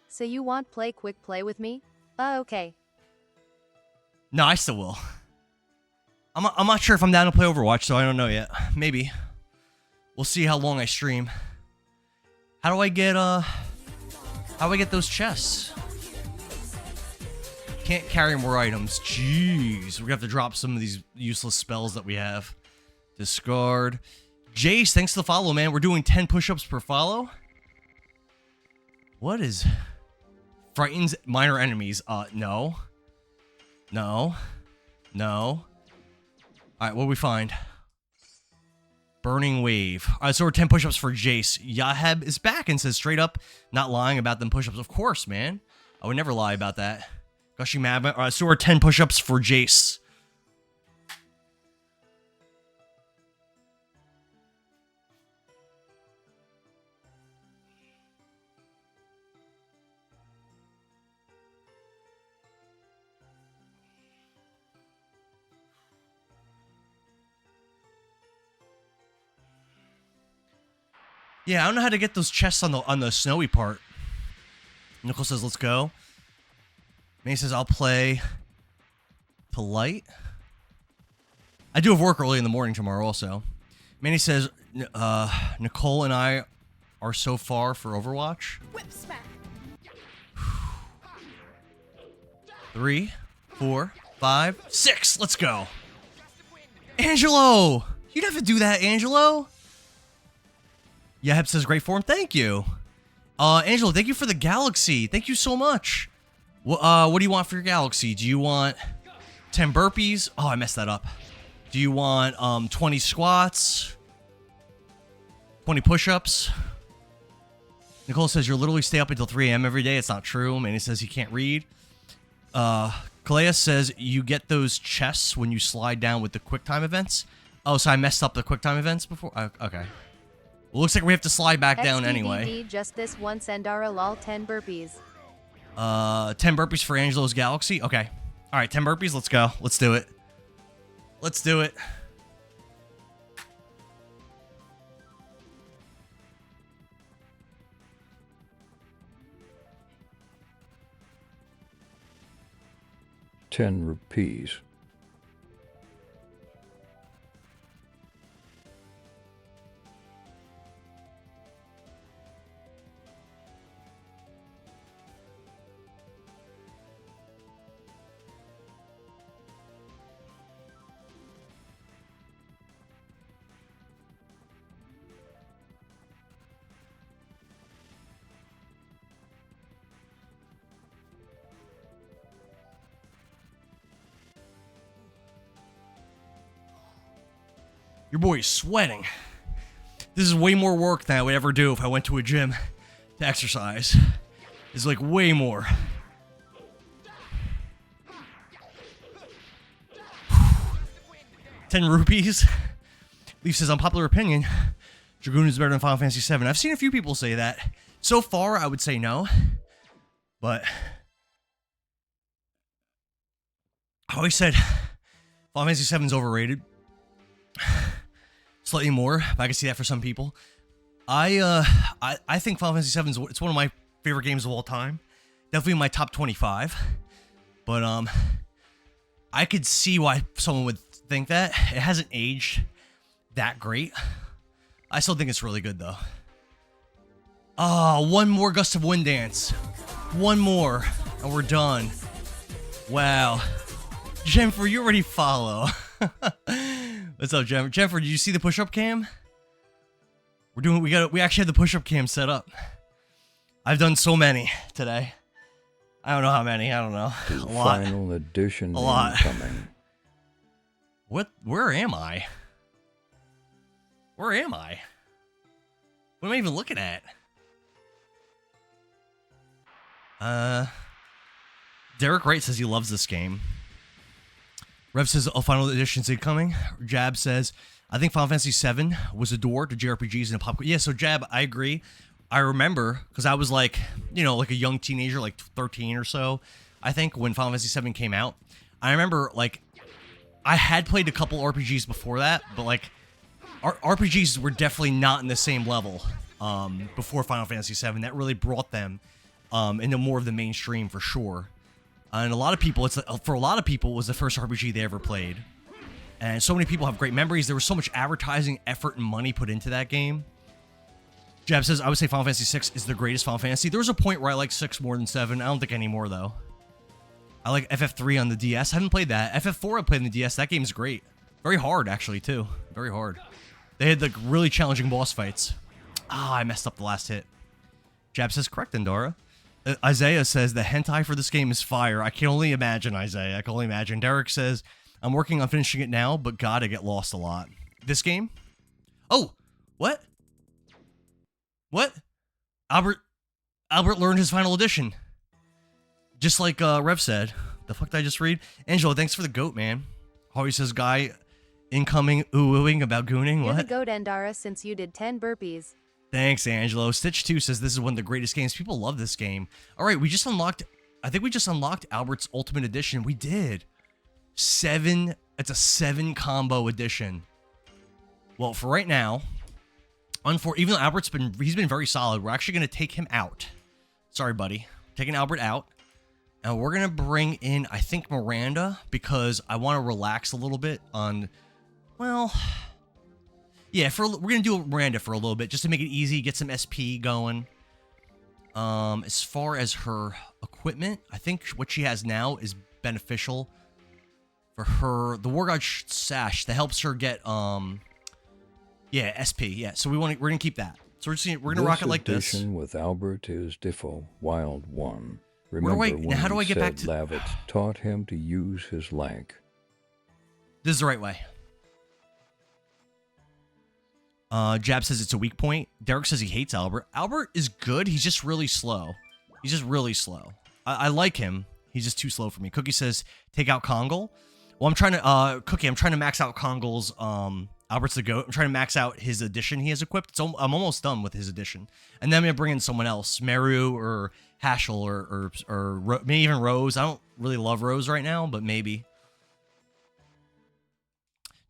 So you want play quick play with me? Okay. No, I still will. I'm not sure if I'm down to play Overwatch, so I don't know yet. Maybe. We'll see how long I stream. How do I get those chests? Can't carry more items. Jeez. We're gonna have to drop some of these useless spells that we have. Discard. Jace, thanks for the follow, man. We're doing 10 push-ups per follow. What is... Frightens minor enemies. No. No. No. Alright, what do we find? Burning Wave. Alright, so we're 10 push-ups for Jace. Yaheb is back and says straight up, not lying about them push-ups. Of course, man. I would never lie about that. Gushing Mad. Alright, so we're 10 push-ups for Jace. Yeah, I don't know how to get those chests on the snowy part. Nicole says, let's go. May says, I'll play polite. I do have work early in the morning tomorrow also. Manny says, Nicole and I are so far for Overwatch. Whip smack. 3, 4, 5, 6. Let's go. Angelo! You'd have to do that, Angelo. Yaheb says, great form. Thank you. Angelo, thank you for the galaxy. Thank you so much. What do you want for your galaxy? Do you want 10 burpees? Oh, I messed that up. Do you want 20 squats? 20 push-ups? Nicole says, you're literally stay up until 3 a.m. every day. It's not true. Manny says he can't read. Kalea says, you get those chests when you slide down with the QuickTime events. Oh, so I messed up the QuickTime events before? Okay. Well, looks like we have to slide back down anyway. Just this once, Endara lol 10 burpees. 10 burpees for Angelo's Galaxy? Okay. Alright, 10 burpees, let's go. Let's do it. Let's do it. ₹10. Your boy is sweating. This is way more work than I would ever do if I went to a gym to exercise. It's like way more. ₹10. Leaf says, unpopular opinion, Dragoon is better than Final Fantasy VII. I've seen a few people say that. So far, I would say no. But I always said Final Fantasy VII is overrated. Slightly more, but I can see that for some people. I think Final Fantasy VII it's one of my favorite games of all time. Definitely in my top 25. But I could see why someone would think that. It hasn't aged that great. I still think it's really good though. Oh, one more Gust of Wind Dance. One more, and we're done. Wow. Jennifer, you already follow. What's up, Jennifer? Jennifer, did you see the push-up cam? We actually have the push-up cam set up. I've done so many today. I don't know how many. I don't know. A lot. Final edition a lot. Incoming. Where am I? Where am I? What am I even looking at? Derek Wright says he loves this game. Rev says, oh, Final Edition's incoming. Jab says, I think Final Fantasy VII was a door to JRPGs and pop. Yeah, so Jab, I agree. I remember, because I was like, you know, like a young teenager, like 13 or so, I think, when Final Fantasy VII came out. I remember, like, I had played a couple RPGs before that, but, like, RPGs were definitely not in the same level before Final Fantasy VII. That really brought them into more of the mainstream for sure. And a lot of people, for a lot of people, it was the first RPG they ever played. And so many people have great memories. There was so much advertising, effort, and money put into that game. Jab says, I would say Final Fantasy VI is the greatest Final Fantasy. There was a point where I liked 6 more than 7. I don't think anymore, though. I like FF3 on the DS. I haven't played that. FF4 I played on the DS. That game's great. Very hard, actually, too. Very hard. They had, like, really challenging boss fights. I messed up the last hit. Jab says, correct, Endara. Isaiah says, the hentai for this game is fire. I can only imagine, Isaiah. I can only imagine. Derek says, I'm working on finishing it now, but God, I get lost a lot. This game? Oh, what? What? Albert learned his Final Edition. Just like Rev said. The fuck did I just read? Angelo, thanks for the goat, man. Harvey says, guy incoming oohing about gooning. You're What? the goat, Endara, since you did 10 burpees. Thanks, Angelo. Stitch2 says this is one of the greatest games. People love this game. All right, we just unlocked... I think we just unlocked Albert's Ultimate Edition. We did. 7... It's a 7 combo edition. Well, for right now... Even though Albert's he's been very solid, we're actually going to take him out. Sorry, buddy. Taking Albert out. And we're going to bring in, I think, Miranda, because I want to relax a little bit on... Well... Yeah, we're going to do Miranda for a little bit, just to make it easy, get some SP going. As far as her equipment, I think what she has now is beneficial for her. The War God Sash, that helps her get, yeah, SP, yeah. So we're going to keep that. So we're going to rock it like this. This edition with Albert is Diffo, Wild One. Remember how do I get back to... to... Lavitz taught him to use his lank. This is the right way. Jab says it's a weak point. Derek says he hates Albert. Albert is good. He's just really slow. He's just really slow. I like him. He's just too slow for me. Cookie says take out Kongal. Well, I'm trying to Cookie. I'm trying to max out Kongal's Albert's the goat. I'm trying to max out his edition he has equipped. So I'm almost done with his edition, and then I'm gonna bring in someone else, Meru or Hashel or maybe even Rose. I don't really love Rose right now, but maybe.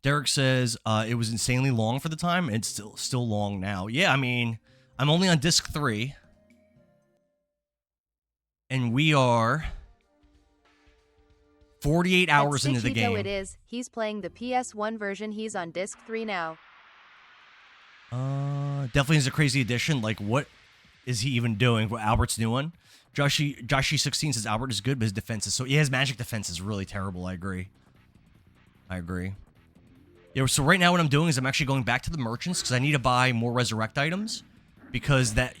Derek says it was insanely long for the time, and it's still long now. Yeah, I mean, I'm only on disc 3. And we are 48 hours into the game. It is. He's playing the PS1 version. He's on disc 3 now. Definitely is a crazy addition. Like, what is he even doing? What Albert's new one? Joshy16 says Albert is good, but his defense is so... Yeah, his magic defense is really terrible. I agree. Yeah, so right now what I'm doing is I'm actually going back to the merchants because I need to buy more resurrect items because that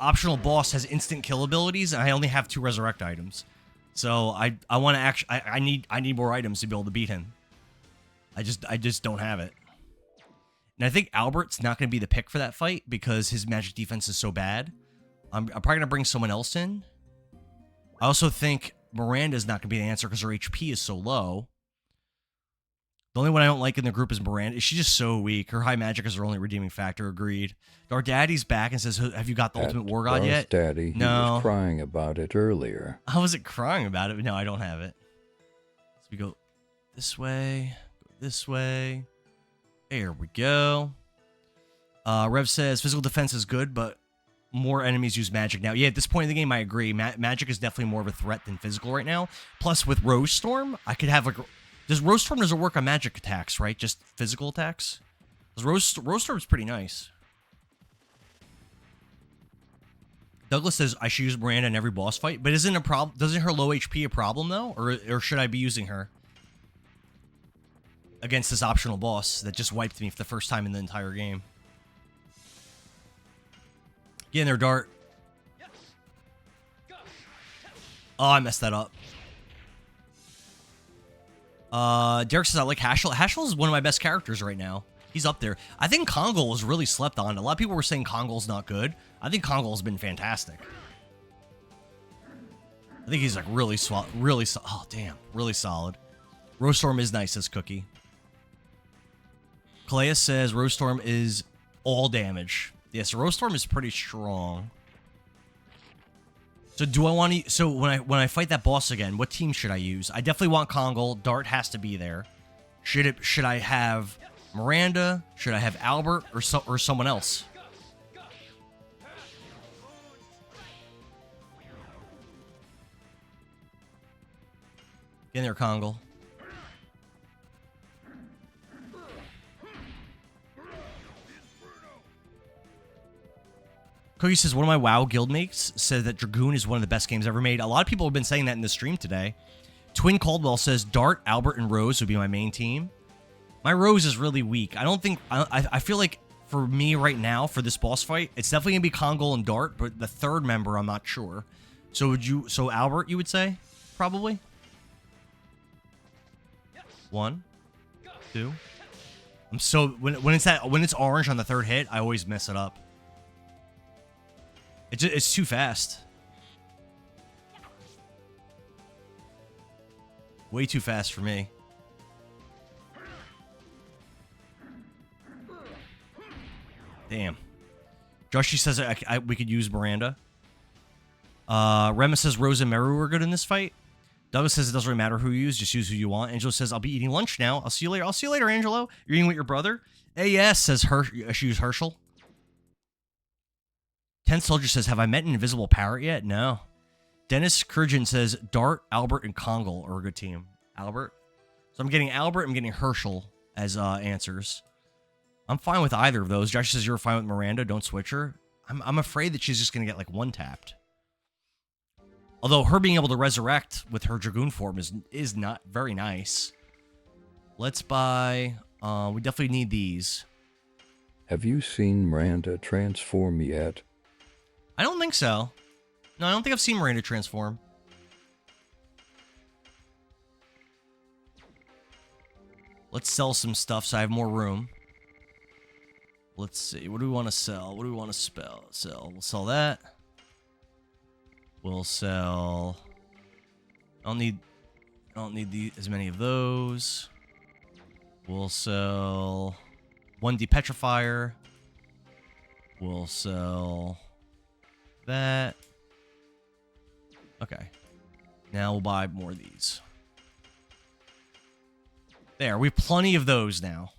optional boss has instant kill abilities and I only have 2 resurrect items. So I want to actually I need more items to be able to beat him. I just don't have it. And I think Albert's not going to be the pick for that fight because his magic defense is so bad. I'm probably going to bring someone else in. I also think Miranda's not going to be the answer because her HP is so low. The only one I don't like in the group is Miranda. She's just so weak. Her high magic is her only redeeming factor. Agreed. Our daddy's back and says, have you got the Ultimate War God yet? Daddy, he was crying about it earlier. I wasn't crying about it. No, I don't have it. So we go this way. Go this way. There we go. Rev says, physical defense is good, but more enemies use magic now. Yeah, at this point in the game, I agree. Magic is definitely more of a threat than physical right now. Plus, with Rose Storm, I could have like... Rose Storm doesn't work on magic attacks, right? Just physical attacks? Rose Storm's pretty nice. Douglas says I should use Miranda in every boss fight, but isn't her low HP a problem though? Or should I be using her against this optional boss that just wiped me for the first time in the entire game? Get in there, Dart. Oh, I messed that up. Derek says I like Hashel. Hashel is one of my best characters right now. He's up there. I think Kongal was really slept on. A lot of people were saying Kongal's not good. I think Kongal's been fantastic. I think he's like really oh damn, really solid. Rosestorm is nice as Cookie. Calais says Rosestorm is all damage. Yes, Rosestorm is pretty strong. So do I want to? So when I fight that boss again, what team should I use? I definitely want Kongal. Dart has to be there. Should I have Miranda? Should I have Albert or someone else? Get in there, Kongal. Cookie says, one of my WoW guildmates said that Dragoon is one of the best games ever made. A lot of people have been saying that in the stream today. Twin Caldwell says, Dart, Albert, and Rose would be my main team. My Rose is really weak. I feel like for me right now, for this boss fight, it's definitely going to be Kongal and Dart, but the third member, I'm not sure. So Albert, you would say? Probably? 1, 2. I'm so... When it's orange on the third hit, I always mess it up. It's too fast. Way too fast for me. Damn. Joshi says we could use Miranda. Rema says Rose and Meru are good in this fight. Douglas says it doesn't really matter who you use, just use who you want. Angelo says I'll be eating lunch now. I'll see you later. I'll see you later, Angelo. You're eating with your brother? AS says she used Herschel. 10 Soldier says, have I met an invisible parrot yet? No. Dennis Kurjan says, Dart, Albert, and Kongal are a good team. Albert? So I'm getting Albert, I'm getting Herschel as answers. I'm fine with either of those. Josh says you're fine with Miranda, don't switch her. I'm afraid that she's just going to get like one-tapped. Although her being able to resurrect with her Dragoon form is not very nice. Let's buy... we definitely need these. Have you seen Miranda transform yet? I don't think so. No, I don't think I've seen Miranda transform. Let's sell some stuff so I have more room. Let's see. What do we want to sell? What do we want to sell? We'll sell that. We'll sell... I don't need as many of those. We'll sell 1 Depetrifier. We'll sell... that. Okay. Now we'll buy more of these. There, we have plenty of those now.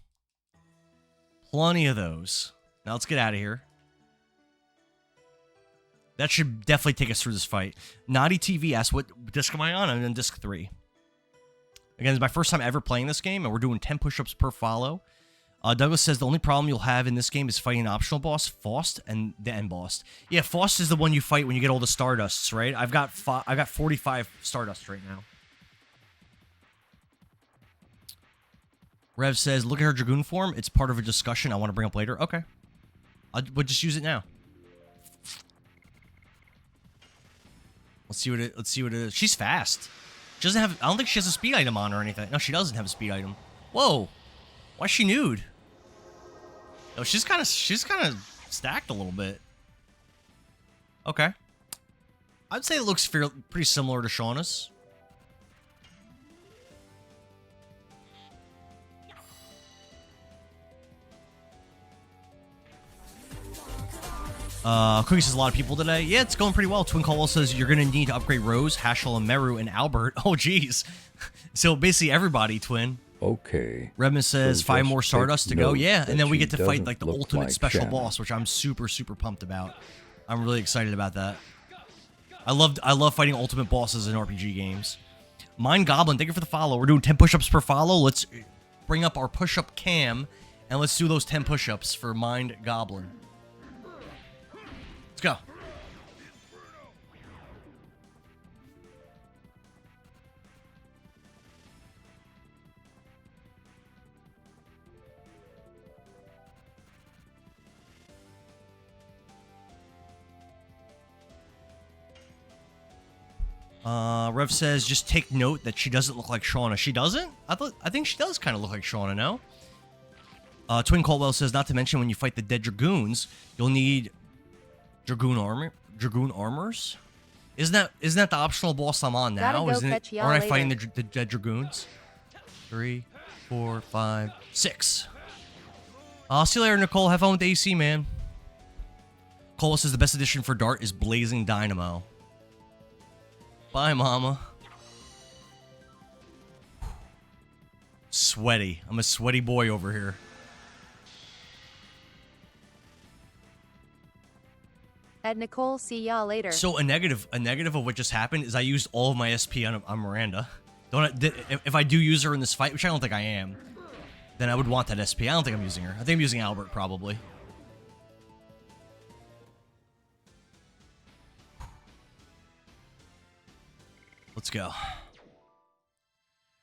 Plenty of those. Now let's get out of here. That should definitely take us through this fight. Naughty TV asks, what disc am I on? I'm on disc 3. Again, it's my first time ever playing this game, and we're doing 10 push-ups per follow. Douglas says the only problem you'll have in this game is fighting an optional boss, Faust, and the end boss. Yeah, Faust is the one you fight when you get all the Stardusts, right? I've got 45 Stardusts right now. Rev says, look at her Dragoon form. It's part of a discussion I want to bring up later. Okay. We'll just use it now. Let's see what it is. She's fast. She doesn't have... I don't think she has a speed item on or anything. No, she doesn't have a speed item. Whoa. Why is she nude? Oh, she's kind of stacked a little bit. Okay. I'd say it looks pretty similar to Shauna's. Cookie says a lot of people today. Yeah, it's going pretty well. Twin Caldwell says you're going to need to upgrade Rose, Hashel, and Meru, and Albert. Oh, jeez. So basically everybody, Twin. Okay. Redman says So 5 just more Stardust to go. take Yeah, note and then that we she get to fight doesn't like the look ultimate like special Shanna. boss, which I'm super, super pumped about. I'm really excited about that. I love fighting ultimate bosses in RPG games. Mind Goblin, thank you for the follow. We're doing 10 push-ups per follow. Let's bring up our push-up cam, and let's do those 10 push-ups for Mind Goblin. Let's go. Rev says, just take note that she doesn't look like Shauna. She doesn't? I think she does kind of look like Shauna, no? Twin Caldwell says, not to mention when you fight the dead Dragoons, you'll need Dragoon armors. Isn't that the optional boss I'm on Gotta now? go Isn't it? catch y'all Aren't I fighting later. the dead dragoons? 3, 4, 5, 6. I'll see you later, Nicole. Have fun with the AC, man. Cole says the best addition for Dart is Blazing Dynamo. Bye, mama. Sweaty. I'm a sweaty boy over here. At Nicole, see y'all later. So a negative of what just happened is I used all of my SP on Miranda. If I do use her in this fight, which I don't think I am, then I would want that SP. I don't think I'm using her. I think I'm using Albert probably. Let's go.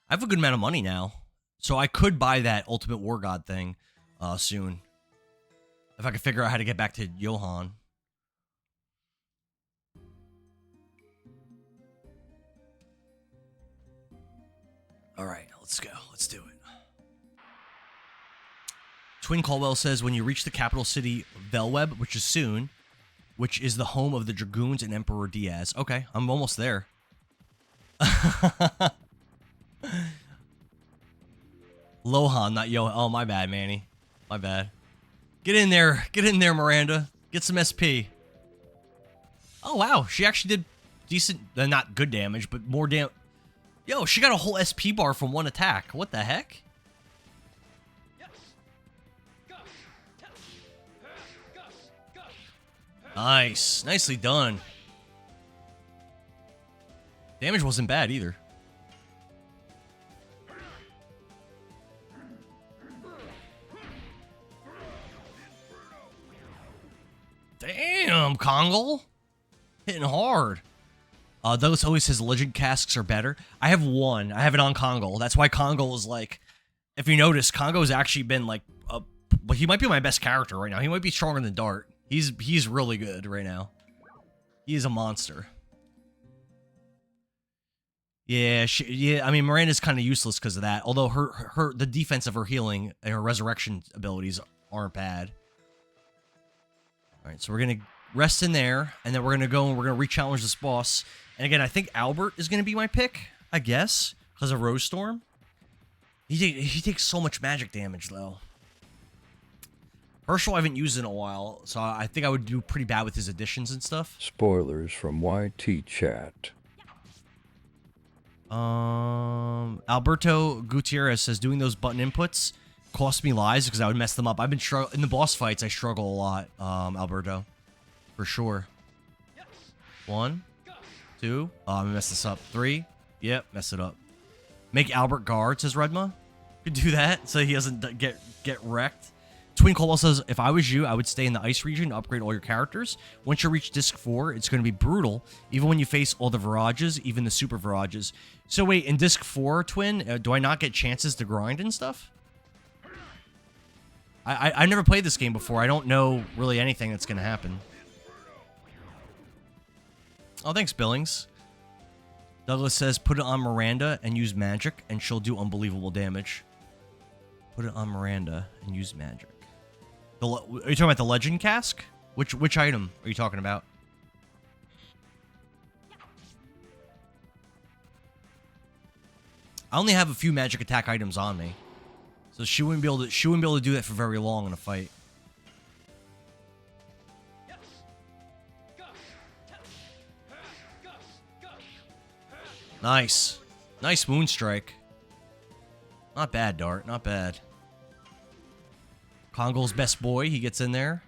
I have a good amount of money now, so I could buy that Ultimate War God thing soon. If I could figure out how to get back to Johan. All right, let's go. Let's do it. Twin Caldwell says, when you reach the capital city, Velweb, which is soon, which is the home of the Dragoons and Emperor Diaz. Okay, I'm almost there. Lohan, not Johan. Oh, my bad, Manny. My bad. Get in there. Get in there, Miranda. Get some SP. Oh, wow. She actually did decent, not good damage, but more damage. Yo, she got a whole SP bar from one attack. What the heck? Nice. Nicely done. Damage wasn't bad either. Damn, Kongal. Hitting hard. Douglas always says legend casks are better. I have one. I have it on Kongal. That's why Kongal is like, if you notice, Kongo's actually been like, but he might be my best character right now. He might be stronger than Dart. He's really good right now. He is a monster. Yeah, I mean, Miranda's kind of useless because of that. Although the defense of her healing and her resurrection abilities aren't bad. All right, so we're gonna rest in there, and then we're gonna go and we're gonna re-challenge this boss. And again, I think Albert is gonna be my pick, I guess, because of Rose Storm. He takes so much magic damage though. Herschel I haven't used in a while, so I think I would do pretty bad with his additions and stuff. Spoilers from YT chat. Alberto Gutierrez says doing those button inputs cost me lives because I would mess them up. I've been in the boss fights. I struggle a lot, Alberto, for sure. 1, 2. Oh, I'm gonna mess this up. 3. Yep, mess it up. Make Albert guard, says Redma. Could do that so he doesn't get wrecked. Twin Cobalt says, if I was you, I would stay in the ice region to upgrade all your characters. Once you reach Disc 4, it's going to be brutal, even when you face all the Virages, even the Super Virages. So wait, in Disc 4, Twin, do I not get chances to grind and stuff? I've never played this game before. I don't know really anything that's going to happen. Oh, thanks, Billings. Douglas says, put it on Miranda and use magic, and she'll do unbelievable damage. Put it on Miranda and use magic. Are you talking about the legend cask? Which item are you talking about? I only have a few magic attack items on me, so she wouldn't be able to do that for very long in a fight. Nice, nice Moonstrike. Not bad, Dart. Not bad. Kongal's best boy. He gets in there.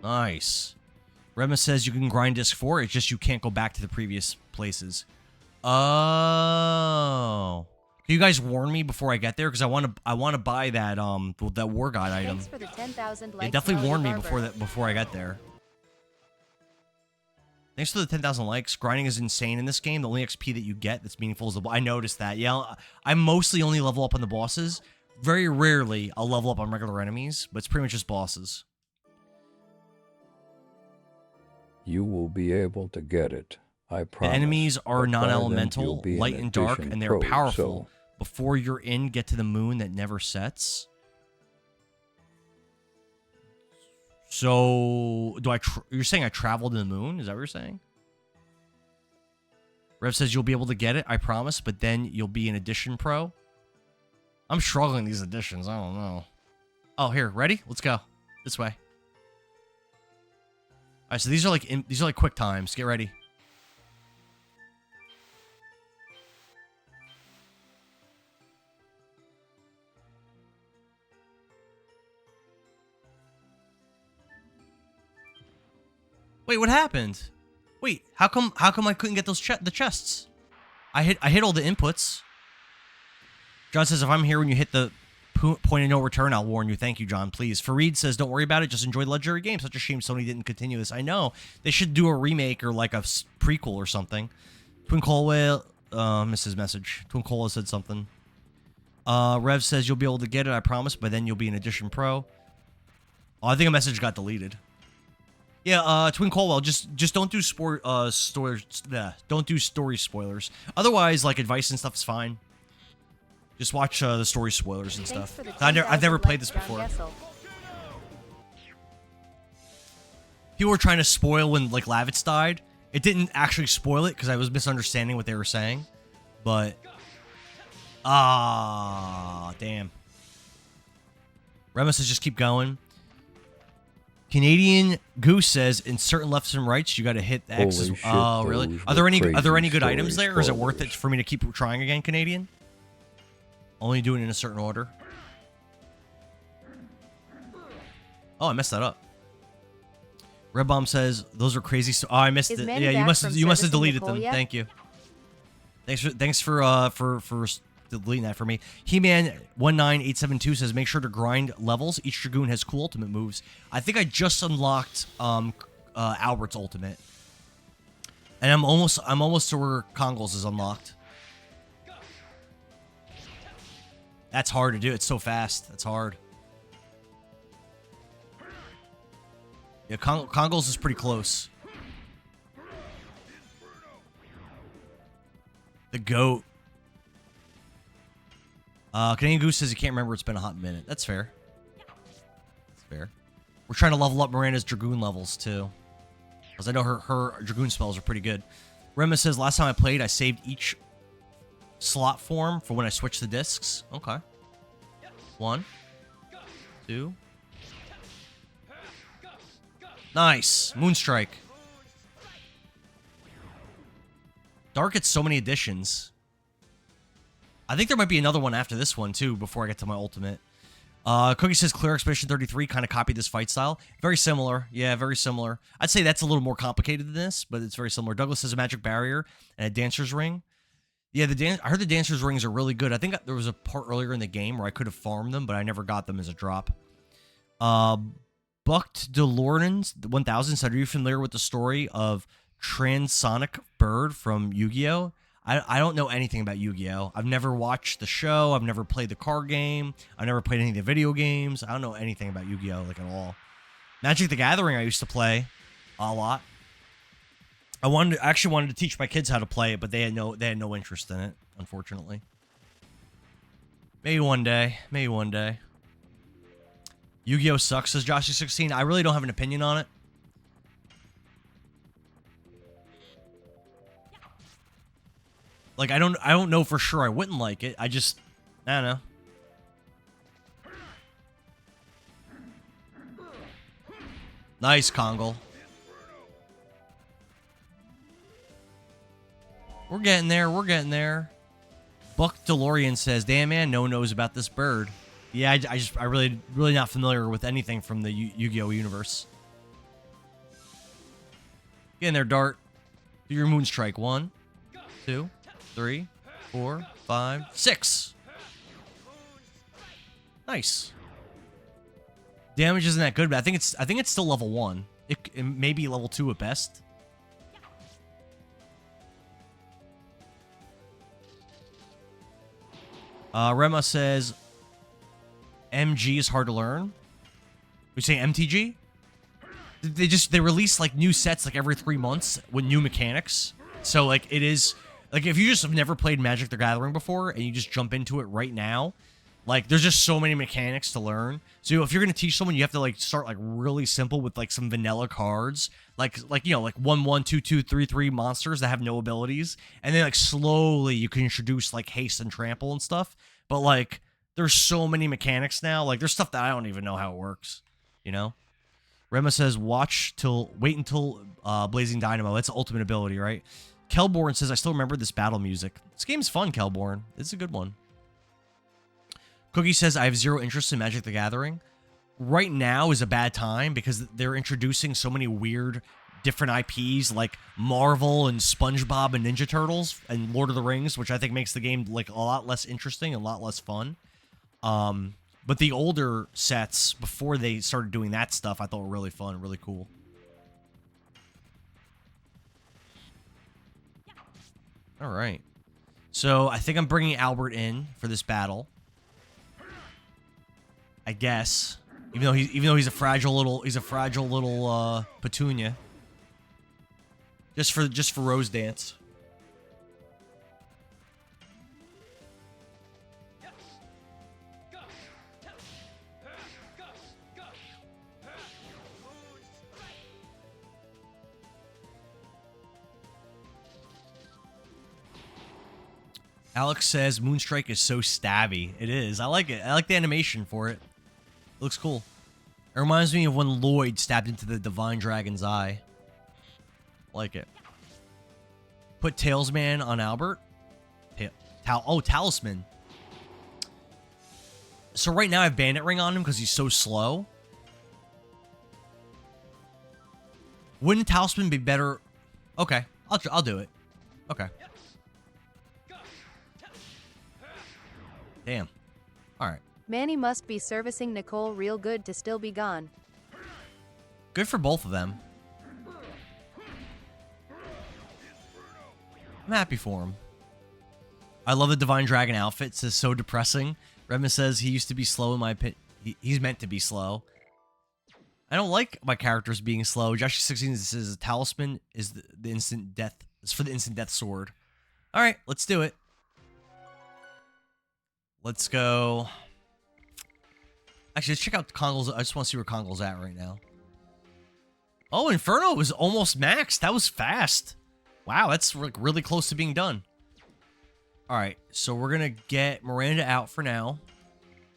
Nice. Rema says you can grind Disc 4. It's just you can't go back to the previous places. Oh. Can you guys warn me before I get there? Because I want to buy that that War God item. Thanks for the 10,000 likes. Yeah, definitely warn me Barber. before I get there. Thanks for the 10,000 likes. Grinding is insane in this game. The only XP that you get that's meaningful is the... I noticed that. Yeah, I mostly only level up on the bosses. Very rarely I'll level up on regular enemies, but it's pretty much just bosses. You will be able to get it. I promise. The enemies are But by then non-elemental, you'll be light an and dark, Edition and they're Pro, powerful. so Before you're in, get to the moon that never sets. So, you're saying I traveled to the moon? Is that what you're saying? Rev says you'll be able to get it, I promise, but then you'll be an edition pro. I'm struggling these editions. I don't know. Oh, here, ready? Let's go. This way. All right, so these are like quick times. Get ready. Wait, what happened? Wait, how come I couldn't get those the chests? I hit all the inputs. John says if I'm here when you hit the point of no return, I'll warn you. Thank you, John. Please. Fareed says don't worry about it. Just enjoy the legendary game. Such a shame Sony didn't continue this. I know they should do a remake or like a prequel or something. Twin Colwell, missed his message. Twin Colwell said something. Rev says you'll be able to get it. I promise. But then you'll be an edition pro. Oh, I think a message got deleted. Yeah, Twin Colwell, just don't do don't do story spoilers. Otherwise, like advice and stuff is fine. Just watch the story spoilers and stuff. I've never played this before. People were trying to spoil when like Lavitz died. It didn't actually spoil it because I was misunderstanding what they were saying. But damn. Remus says just keep going. Canadian Goose says in certain lefts and rights you got to hit the X's. Oh, really? Are there any good items there, or is it worth it for me to keep trying again, Canadian? Only doing it in a certain order. Oh, I messed that up. Red Bomb says those are crazy. Oh, I missed it. Yeah, you must have deleted them. Yet? Thank you. Thanks for deleting that for me. He-Man 19872 says make sure to grind levels. Each Dragoon has cool ultimate moves. I think I just unlocked Albert's ultimate, and I'm almost to where Kongol's is unlocked. That's hard to do. It's so fast. That's hard. Yeah, Kongol's is pretty close. The GOAT. Canadian Goose says he can't remember. It's been a hot minute. That's fair. That's fair. We're trying to level up Miranda's Dragoon levels, too. Because I know her Dragoon spells are pretty good. Rema says, last time I played, I saved each slot form for when I switch the discs. Okay. 1, 2. Nice. Moonstrike. Dark gets so many additions. I think there might be another one after this one, too, before I get to my ultimate. Cookie says Clear Expedition 33 kind of copied this fight style. Very similar. Yeah, very similar. I'd say that's a little more complicated than this, but it's very similar. Douglas says a magic barrier and a dancer's ring. Yeah, I heard the dancer's rings are really good. I think there was a part earlier in the game where I could have farmed them, but I never got them as a drop. Bucked DeLornans 1000 said, are you familiar with the story of Transonic Bird from Yu-Gi-Oh? I don't know anything about Yu-Gi-Oh! I've never watched the show. I've never played the card game. I've never played any of the video games. I don't know anything about Yu-Gi-Oh! Like at all. Magic the Gathering I used to play a lot. I actually wanted to teach my kids how to play it, but they had no interest in it, unfortunately. Maybe one day. Maybe one day. Yu-Gi-Oh! Sucks, says Joshy16. I really don't have an opinion on it. Like, I don't know for sure I wouldn't like it. I don't know. Nice, Kongol. We're getting there. We're getting there. Buck DeLorean says, damn man, no one knows about this bird. Yeah, I really not familiar with anything from the Yu-Gi-Oh! Universe. Get in there, Dart. Do your Moonstrike. 1, 2, 3, 4, 5, 6. Nice. Damage isn't that good, but I think it's still level 1. It may be level 2 at best. Rema says MG is hard to learn. We say MTG? They release like new sets like every 3 months with new mechanics. So like it is like if you just have never played Magic the Gathering before and you just jump into it right now, Like, there's just so many mechanics to learn. So if you're gonna teach someone, you have to like start like really simple with like some vanilla cards, like you know, like 1/1, 2/2, 3/3 monsters that have no abilities, and then like slowly you can introduce like haste and trample and stuff. But like, there's so many mechanics now. Like, there's stuff that I don't even know how it works. You know. Rema says, wait until Blazing Dynamo. That's the ultimate ability, right? Kelborn says, I still remember this battle music. This game's fun, Kelborn. It's a good one. Cookie says, I have zero interest in Magic the Gathering. Right now is a bad time because they're introducing so many weird, different IPs like Marvel and SpongeBob and Ninja Turtles and Lord of the Rings, which I think makes the game like a lot less interesting and a lot less fun. But the older sets, before they started doing that stuff, I thought were really fun, really cool. All right. So I think I'm bringing Albert in for this battle. I guess, even though he's a fragile little petunia. Just for Rose Dance. Alex says Moonstrike is so stabby. It is. I like it. I like the animation for it. It looks cool. It reminds me of when Lloyd stabbed into the Divine Dragon's eye. Like it. Put Tailsman on Albert. Talisman. So right now I have Bandit Ring on him because he's so slow. Wouldn't Talisman be better? Okay, I'll do it. Okay. Damn. All right. Manny must be servicing Nicole real good to still be gone. Good for both of them. I'm happy for him. I love the Divine Dragon outfit. It's just so depressing. Redman says he used to be slow in my opinion. He's meant to be slow. I don't like my characters being slow. Josh 16 says Talisman is the instant death. It's for the instant death sword. All right, let's do it. Let's go. Actually, let's check out Kongol's. I just want to see where Kongol's at right now. Oh, Inferno was almost maxed. That was fast. Wow, that's really close to being done. All right, so we're going to get Miranda out for now.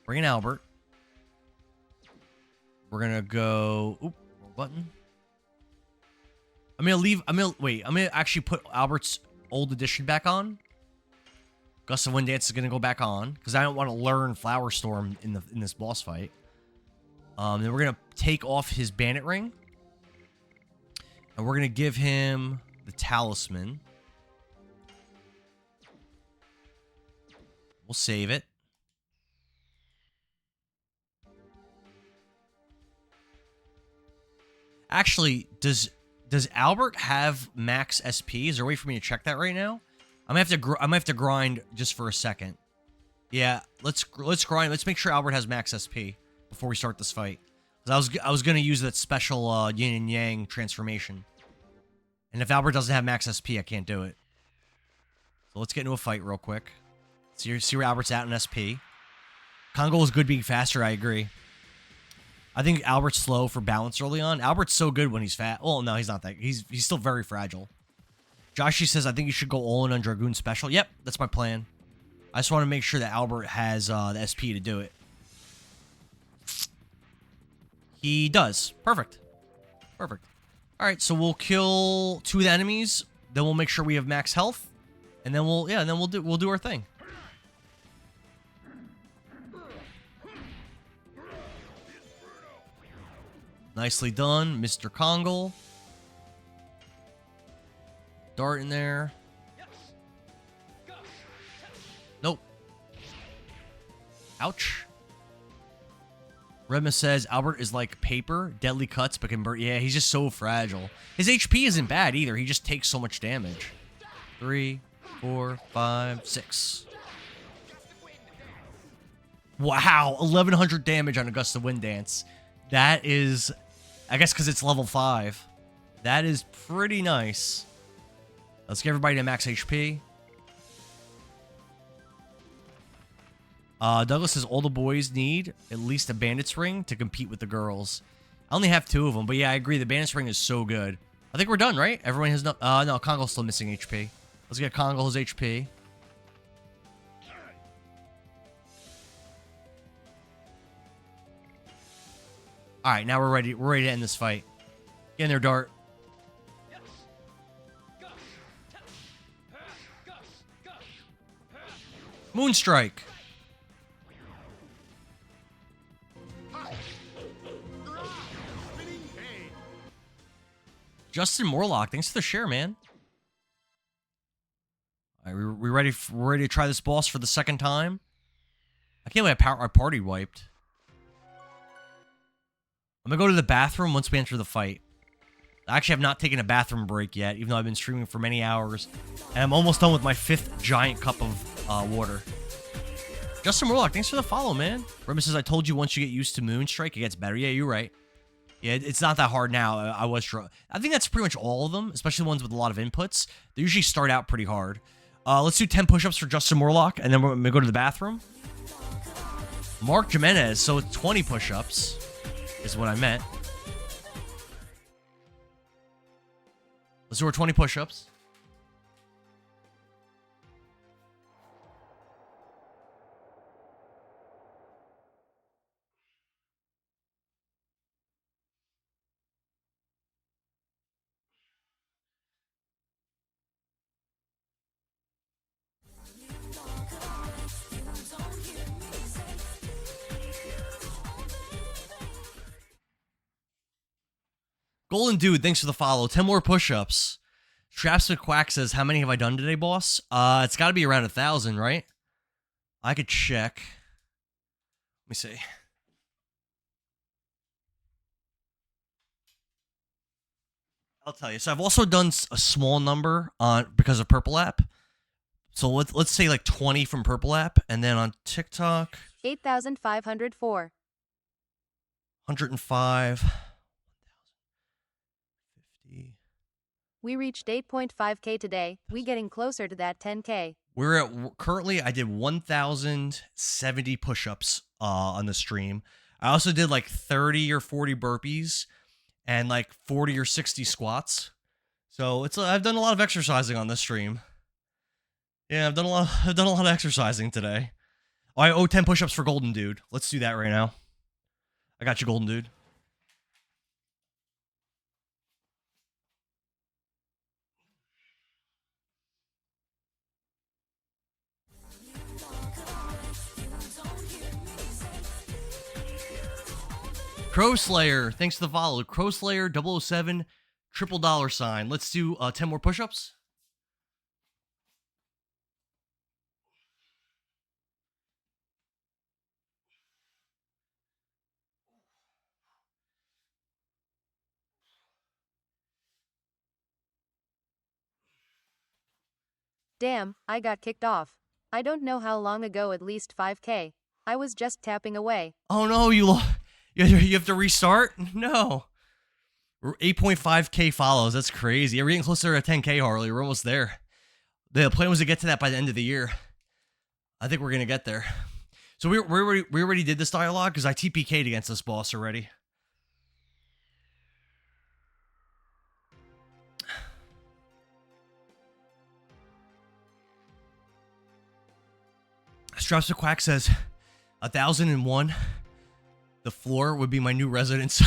Bring in Albert. We're going to go... Oop, wrong button. I'm going to leave... I'm going to actually put Albert's old edition back on. Gust of Wind Dance is going to go back on because I don't want to learn Flower Storm in this boss fight. Then we're going to take off his Bandit Ring. And we're going to give him the Talisman. We'll save it. Actually, does Albert have max SP? Is there a way for me to check that right now? I'm gonna have to grind just for a second. Yeah, let's grind. Let's make sure Albert has max SP before we start this fight. Because I was gonna use that special Yin and Yang transformation. And if Albert doesn't have max SP, I can't do it. So let's get into a fight real quick. See where Albert's at in SP. Kongo is good being faster, I agree. I think Albert's slow for balance early on. Albert's so good when he's fat. Well, no, he's not that. He's still very fragile. Joshy says, I think you should go all in on Dragoon Special. Yep, that's my plan. I just want to make sure that Albert has the SP to do it. He does. Perfect. Perfect. All right, so we'll kill 2 of the enemies. Then we'll make sure we have max health. And then we'll do our thing. Nicely done, Mr. Kongo. Dart in there. Nope. Ouch. Redma says Albert is like paper, deadly cuts, but can burn. Yeah, he's just so fragile. His HP isn't bad either. He just takes so much damage. 3, 4, 5, 6. Wow, 1100 damage on a Gust of Wind Dance. That is, I guess because it's level 5. That is pretty nice. Let's get everybody to max HP. Douglas says all the boys need at least a bandit's ring to compete with the girls. I only have 2 of them, but yeah, I agree. The bandit's ring is so good. I think we're done, right? Everyone has no... no, Congo's still missing HP. Let's get Congo his HP. All right, now we're ready. We're ready to end this fight. Get in there, Dart. Moonstrike. Justin Morlock, thanks for the share, man. All right, we're ready. We're ready to try this boss for the second time. I can't believe our party wiped. I'm gonna go to the bathroom once we enter the fight. I actually have not taken a bathroom break yet, even though I've been streaming for many hours. And I'm almost done with my 5th giant cup of water. Justin Morlock, thanks for the follow, man. Rema says, I told you once you get used to Moonstrike, it gets better. Yeah, you're right. Yeah, it's not that hard now. I think that's pretty much all of them, especially the ones with a lot of inputs. They usually start out pretty hard. Let's do 10 push-ups for Justin Morlock, and then we're going to go to the bathroom. Mark Jimenez, so it's 20 push-ups is what I meant. Let's do our 20 push-ups. Golden Dude, thanks for the follow. 10 more push-ups. Traps McQuack says, how many have I done today, boss? It's got to be around 1,000, right? I could check. Let me see. I'll tell you. So I've also done a small number because of Purple App. So let's say like 20 from Purple App, and then on TikTok, 8,504. 105. We reached 8.5K today. We getting closer to that 10K. We're at currently. I did 1,070 push-ups on the stream. I also did like 30 or 40 burpees and like 40 or 60 squats. So I've done a lot of exercising on this stream. Yeah, I've done a lot of exercising today. Oh, I owe 10 push-ups for Golden Dude. Let's do that right now. I got you, Golden Dude. Crow Slayer, thanks for the follow. Crow Slayer 007 $$. Let's do 10 more push-ups. Damn, I got kicked off. I don't know how long ago, at least 5K. I was just tapping away. Oh no, you have to restart? No. 8.5K follows. That's crazy. We're getting closer to 10K, Harley. We're almost there. The plan was to get to that by the end of the year. I think we're going to get there. So we already did this dialogue because I TPK'd against this boss already. Straps Quack says, 1,001. The floor would be my new residence.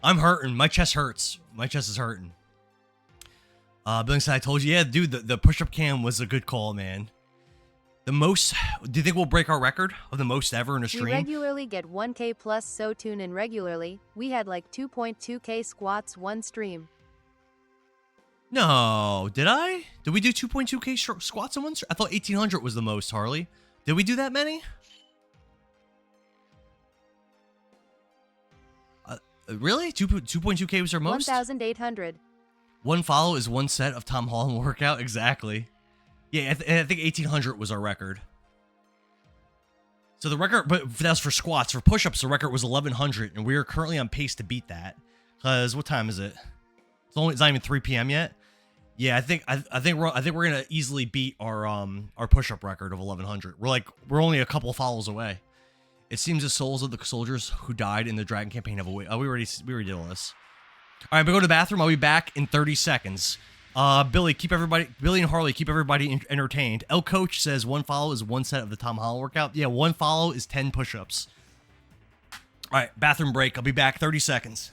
I'm hurting. My chest hurts. My chest is hurting. Billing said, I told you. Yeah, dude, the push-up cam was a good call, man. The most... Do you think we'll break our record of the most ever in a stream? We regularly get 1K plus, so tune in regularly. We had like 2.2K squats one stream. No, did I? Did we do 2.2K squats in one stream? I thought 1,800 was the most, Harley. Did we do that many? Really? 2.2K was our most? 1,800. One follow is one set of Tom Holland workout. Exactly. Yeah, I think 1,800 was our record. So the record, but that was for squats. For push-ups, the record was 1,100, and we are currently on pace to beat that. Because what time is it? It's not even 3 p.m. yet. Yeah, I think we're gonna easily beat our push-up record of 1100. We're only a couple of follows away. It seems the souls of the soldiers who died in the Dragon campaign have awaited. Oh, we already did all this. All right, but go to the bathroom. I'll be back in 30 seconds. Billy and Harley, keep everybody entertained. El Coach says 1 follow is 1 set of the Tom Holland workout. Yeah, 1 follow is 10 push-ups. All right, bathroom break. I'll be back 30 seconds.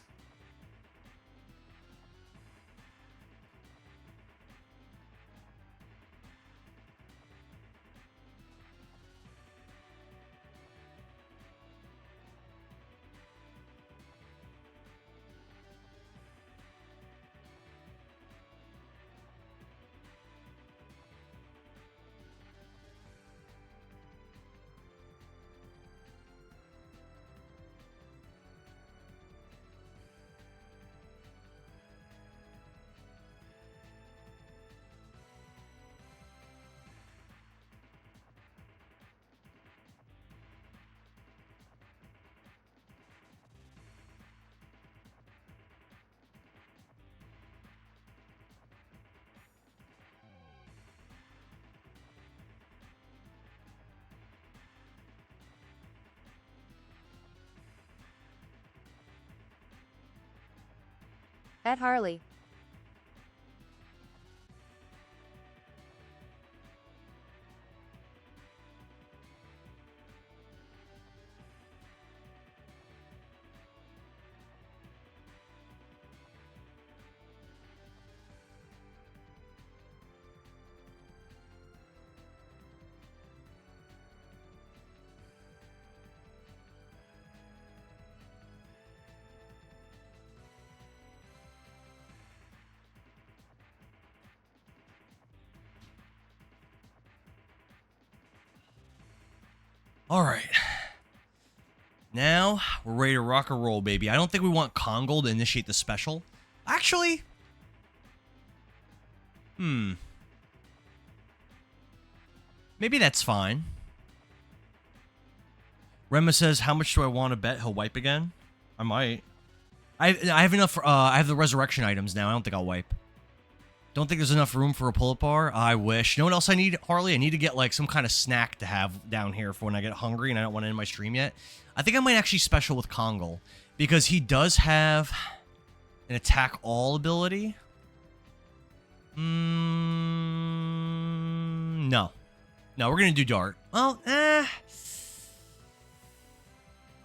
At Harley. All right. Now we're ready to rock and roll, baby. I don't think we want Kongo to initiate the special. Actually, maybe that's fine. Rema says, "How much do I want to bet he'll wipe again?" I might. I have enough. I have the resurrection items now. I don't think I'll wipe. Don't think there's enough room for a pull-up bar. I wish. You know what else I need, Harley? I need to get like some kind of snack to have down here for when I get hungry and I don't want to end my stream yet. I think I might actually special with Kongo because he does have an attack all ability. No, we're gonna do dart. Well,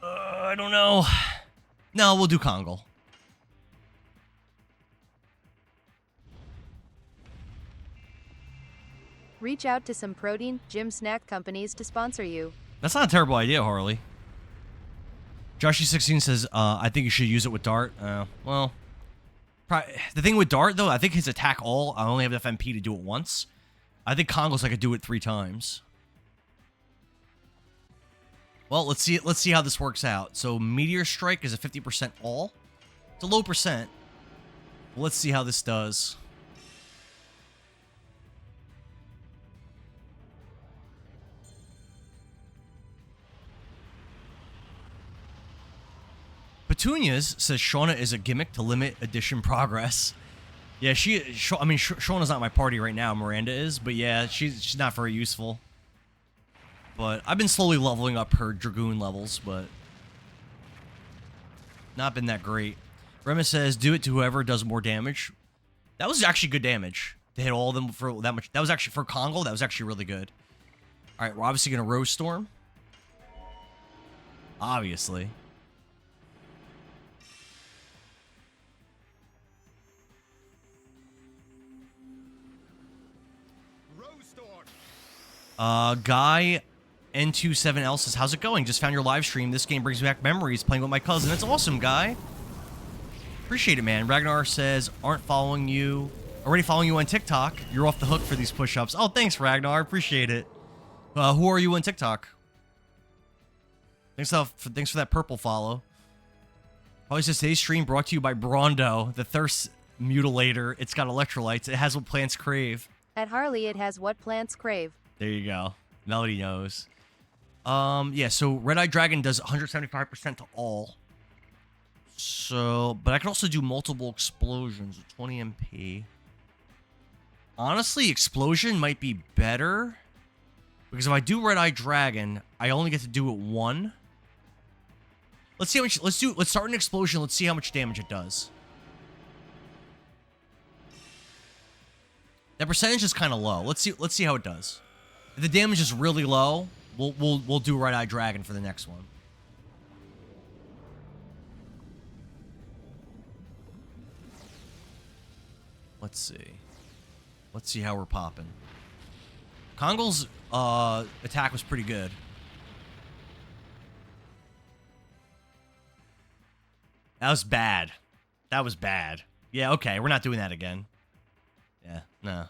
I don't know. No, we'll do Kongo. Reach out to some protein, gym snack companies to sponsor you. That's not a terrible idea, Harley. Joshy16 says, I think you should use it with Dart. Well, the thing with Dart, though, I think his attack all, I only have enough MP to do it once. I think Kongo's I could do it 3 times. Well, let's see how this works out. So, Meteor Strike is a 50% all. It's a low percent. Let's see how this does. Petunias says Shauna is a gimmick to limit edition progress. Yeah, Shauna's not my party right now. Miranda is, but yeah, she's not very useful. But I've been slowly leveling up her Dragoon levels, but not been that great. Rema says, do it to whoever does more damage. That was actually good damage to hit all of them for that much. That was actually, for Kongo, that was actually really good. All right, we're obviously going to Rose Storm. Obviously. Guy N27L says, how's it going? Just found your live stream. This game brings back memories playing with my cousin. It's awesome, Guy. Appreciate it, man. Ragnar says, already following you on TikTok. You're off the hook for these push-ups. Oh, thanks, Ragnar. Appreciate it. Who are you on TikTok? Thanks for that purple follow. Probably says, today's stream brought to you by Brondo, the thirst mutilator. It's got electrolytes. It has what plants crave. At Harley, it has what plants crave. There you go. Melody knows. Yeah, so Red-Eye Dragon does 175% to all. So, but I can also do multiple explosions with 20 MP. Honestly, explosion might be better. Because if I do Red Eye Dragon, I only get to do it one. Let's see how much. Let's start an explosion. Let's see how much damage it does. That percentage is kind of low. Let's see how it does. If the damage is really low, we'll do Red Eye Dragon for the next one. Let's see. Let's see how we're popping. Kongol's attack was pretty good. That was bad. That was bad. Yeah, okay, we're not doing that again. Yeah, no.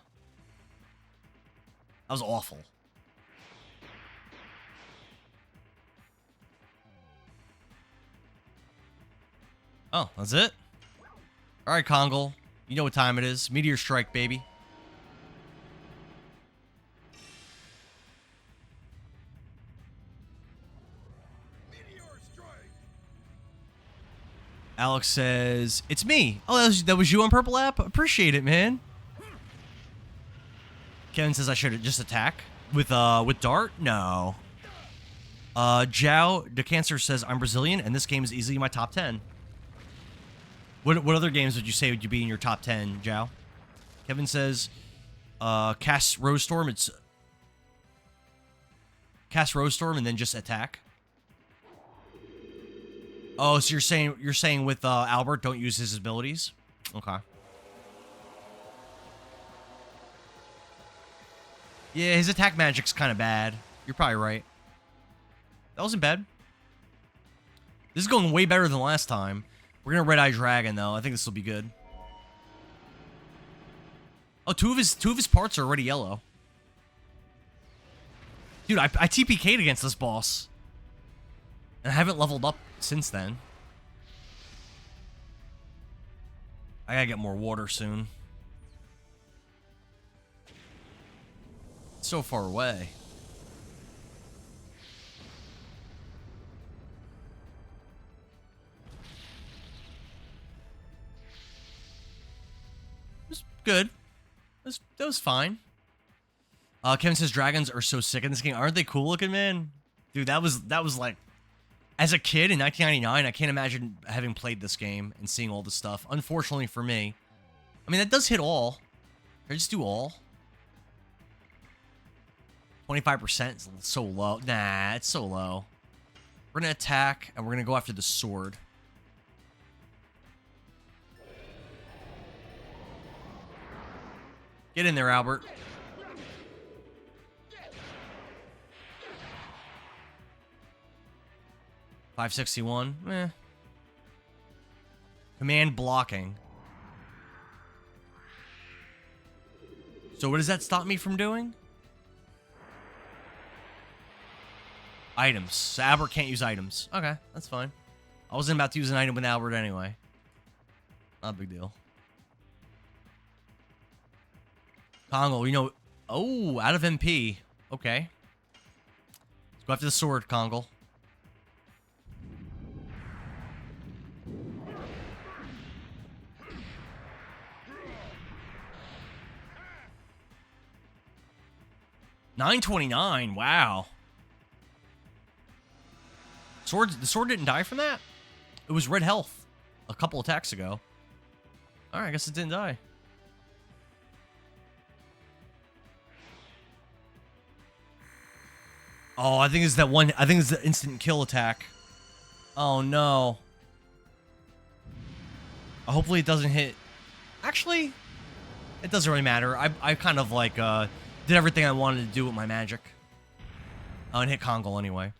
That was awful. Oh, that's it? Alright, Kongol. You know what time it is. Meteor Strike, baby. Alex says, it's me. Oh, that was you on Purple App? Appreciate it, man. Kevin says I should just attack with Dart? No. Jao de Cancer says, I'm Brazilian, and this game is easily my top 10. What other games would you say would you be in your top 10, Jao? Kevin says, cast Rose Storm. It's cast Rose Storm and then just attack. Oh, so you're saying with Albert, don't use his abilities? Okay. Yeah, his attack magic's kind of bad. You're probably right. That wasn't bad. This is going way better than last time. We're gonna Red Eye Dragon though. I think this will be good. Oh, two of his parts are already yellow. Dude, I TPK'd against this boss. And I haven't leveled up since then. I gotta get more water soon. It's so far away. It was good. That was fine. Kevin says dragons are so sick in this game. Aren't they cool looking, man? Dude, that was like, as a kid in 1999, I can't imagine having played this game and seeing all this stuff. Unfortunately for me. I mean, that does hit all. Can I just do all? 25% is so low. Nah, it's so low. We're going to attack, and we're going to go after the sword. Get in there, Albert. $561. Eh. Command blocking. So what does that stop me from doing? Items. So Albert can't use items. Okay, that's fine. I wasn't about to use an item with Albert anyway. Not a big deal. Kongol, you know... Oh, out of MP. Okay. Let's go after the sword, Kongol. $929. Wow. The sword didn't die from that? It was red health a couple attacks ago. Alright, I guess it didn't die. Oh, I think it's that one. I think it's the instant kill attack. Oh, no. Hopefully it doesn't hit. Actually, it doesn't really matter. I kind of like did everything I wanted to do with my magic. Oh, and hit Kongol anyway.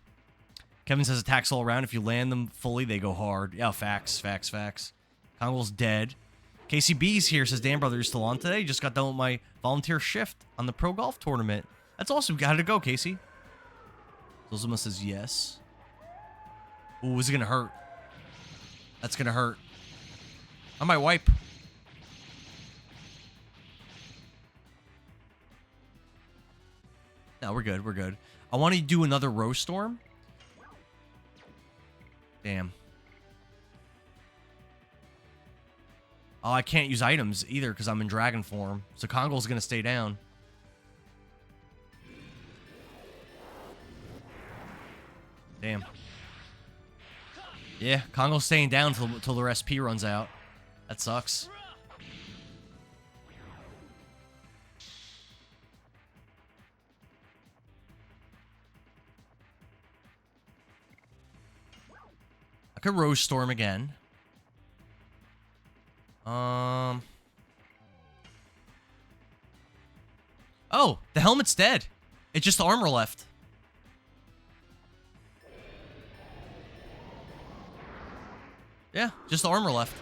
Kevin says attacks all around. If you land them fully, they go hard. Yeah, facts. Kongol's dead. KCB's here, says, Dan, brother, you're still on today? Just got done with my volunteer shift on the pro golf tournament. That's awesome. How did it go, Casey? Zozuma says yes. Ooh, is it going to hurt? That's going to hurt. I might wipe. No, we're good. We're good. I want to do another Rose Storm. Damn. Oh, I can't use items either because I'm in dragon form. So Kongol's going to stay down. Damn. Yeah, Kongol's staying down till their SP runs out. That sucks. I could Rose Storm again. Oh, the helmet's dead. It's just the armor left. Yeah, just the armor left.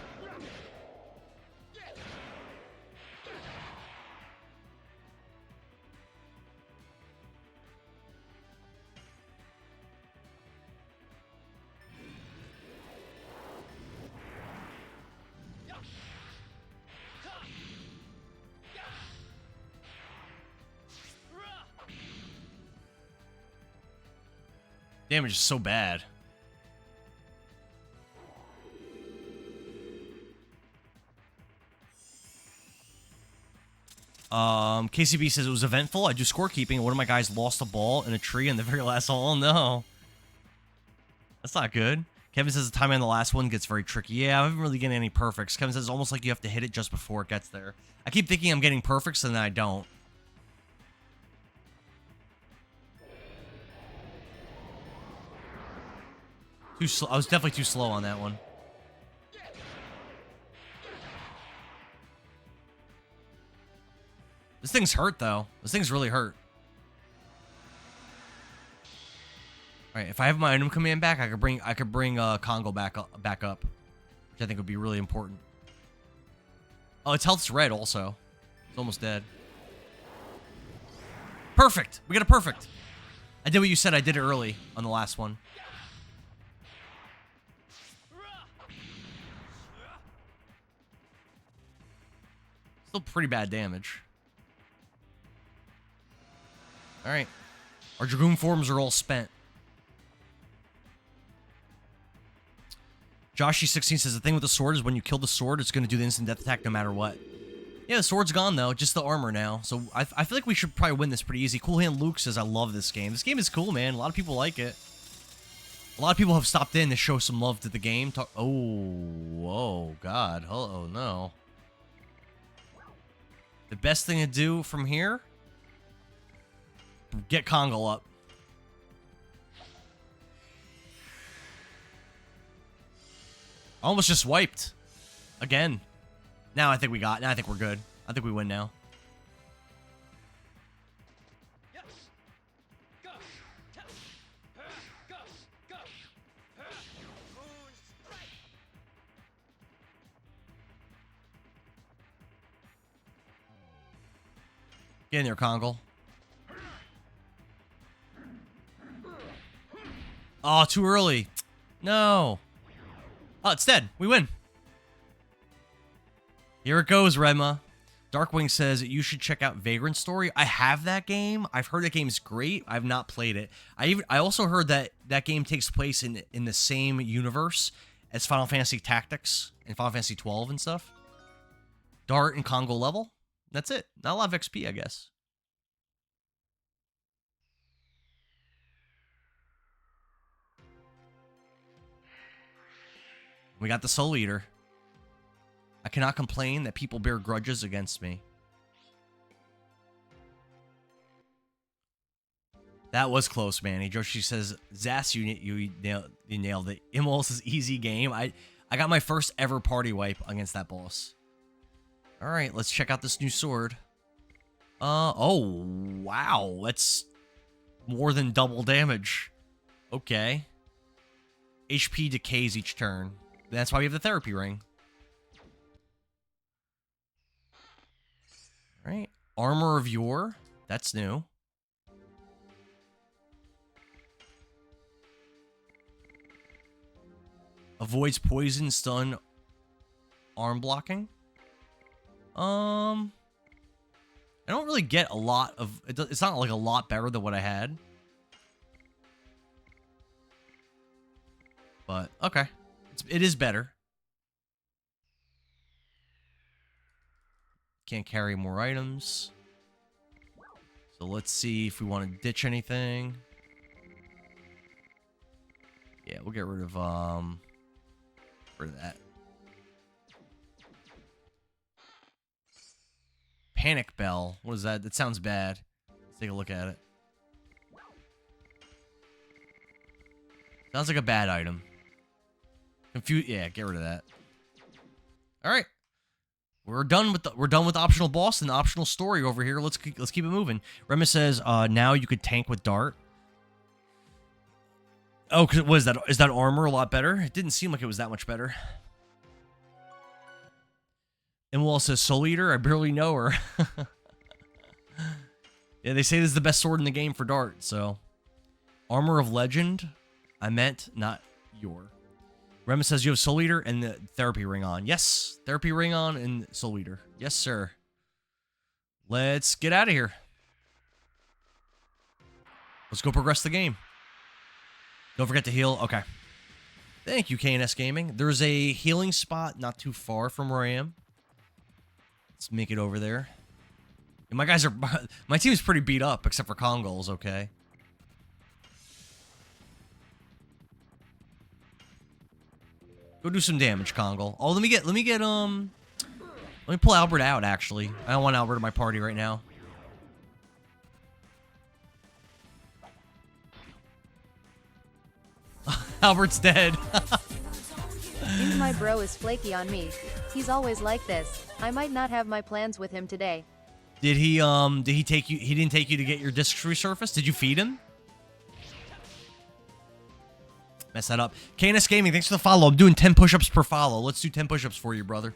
Damage is so bad. KCB says it was eventful. I do scorekeeping, and one of my guys lost a ball in a tree in the very last hole. No. That's not good. Kevin says the timing on the last one gets very tricky. Yeah, I haven't really getting any perfects. Kevin says it's almost like you have to hit it just before it gets there. I keep thinking I'm getting perfects, and then I don't. Too slow. I was definitely too slow on that one. This thing's hurt, though. This thing's really hurt. Alright, if I have my item command back, I could bring Congo back up, which I think would be really important. Oh, its health's red also. It's almost dead. Perfect! We got a perfect! I did what you said. I did it early on the last one. Still pretty bad damage. Alright. Our Dragoon forms are all spent. Joshy16 says the thing with the sword is when you kill the sword, it's going to do the instant death attack no matter what. Yeah, the sword's gone, though. Just the armor now. So I feel like we should probably win this pretty easy. Cool Hand Luke says, I love this game. This game is cool, man. A lot of people like it. A lot of people have stopped in to show some love to the game. Oh, God. Oh, no. The best thing to do from here? Get Congo up. Almost just wiped. Again. Now I think we're good. I think we win now. Get in there, Congo. Oh, too early. No. Oh, it's dead. We win. Here it goes, Redma. Darkwing says you should check out Vagrant Story. I have that game. I've heard that game is great. I've not played it. I also heard that that game takes place in the same universe as Final Fantasy Tactics and Final Fantasy 12 and stuff. Dart and Congo level. That's it. Not a lot of XP, I guess. We got the Soul Eater. I cannot complain that people bear grudges against me. That was close, Manny. Joshi says, Zas, you nailed it. Immol's easy game. I got my first ever party wipe against that boss. All right, let's check out this new sword. Oh, wow. That's more than double damage. Okay. HP decays each turn. That's why we have the therapy ring. All right. Armor of Yore. That's new. Avoids poison, stun, arm blocking. I don't really get a lot of... It's not like a lot better than what I had. But, okay. It is better. Can't carry more items. So let's see if we want to ditch anything. Yeah, we'll get rid of that. Panic bell. What is that? That sounds bad. Let's take a look at it. Sounds like a bad item. Yeah, get rid of that. All right. We're done with optional boss and the optional story over here. Let's keep it moving. Rema says, now you could tank with dart. Oh, because is that armor a lot better? It didn't seem like it was that much better. And Wall says, Soul Eater? I barely know her. Yeah, they say this is the best sword in the game for dart, so. Armor of Legend? I meant not your. Rema says you have Soul Eater and the Therapy Ring on. Yes, Therapy Ring on and Soul Eater. Yes, sir. Let's get out of here. Let's go progress the game. Don't forget to heal. Okay. Thank you, KNS Gaming. There's a healing spot not too far from where I am. Let's make it over there. And my guys are... My team's pretty beat up, except for Kongol's, okay? Go do some damage, Kongol. Oh, let me pull Albert out, actually. I don't want Albert in my party right now. Albert's dead. Dude, my bro is flaky on me. He's always like this. I might not have my plans with him today. Did he take you? He didn't take you to get your discs resurfaced? Did you feed him? Mess that up. KNS Gaming, thanks for the follow. I'm doing 10 push-ups per follow. Let's do 10 push-ups for you, brother.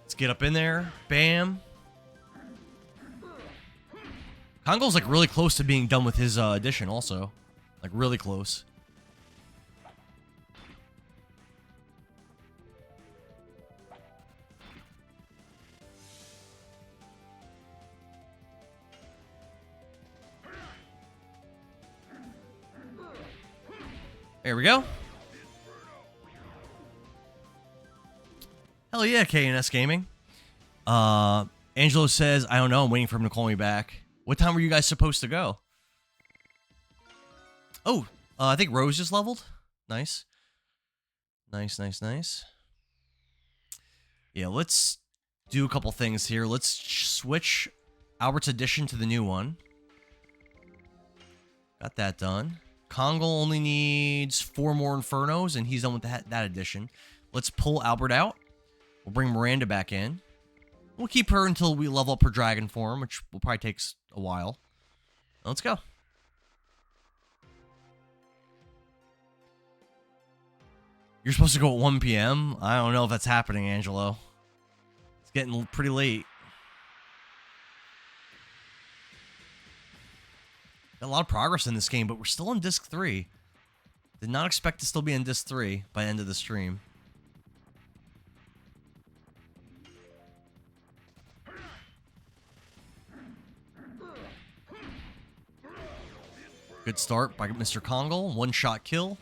Let's get up in there. Bam. Kongol's like really close to being done with his addition also. Like really close. There we go. Hell yeah, KNS Gaming. Angelo says, I don't know, I'm waiting for him to call me back. What time were you guys supposed to go? Oh, I think Rose just leveled. Nice. Nice. Yeah, let's do a couple things here. Let's switch Albert's addition to the new one. Got that done. Kongol only needs 4 more Infernos, and he's done with that addition. Let's pull Albert out. We'll bring Miranda back in. We'll keep her until we level up her dragon form, which will probably take a while. Let's go. You're supposed to go at 1 p.m.? I don't know if that's happening, Angelo. It's getting pretty late. Got a lot of progress in this game, but we're still on Disc 3. Did not expect to still be on Disc 3 by the end of the stream. Good start by Mr. Kongol. One-shot kill.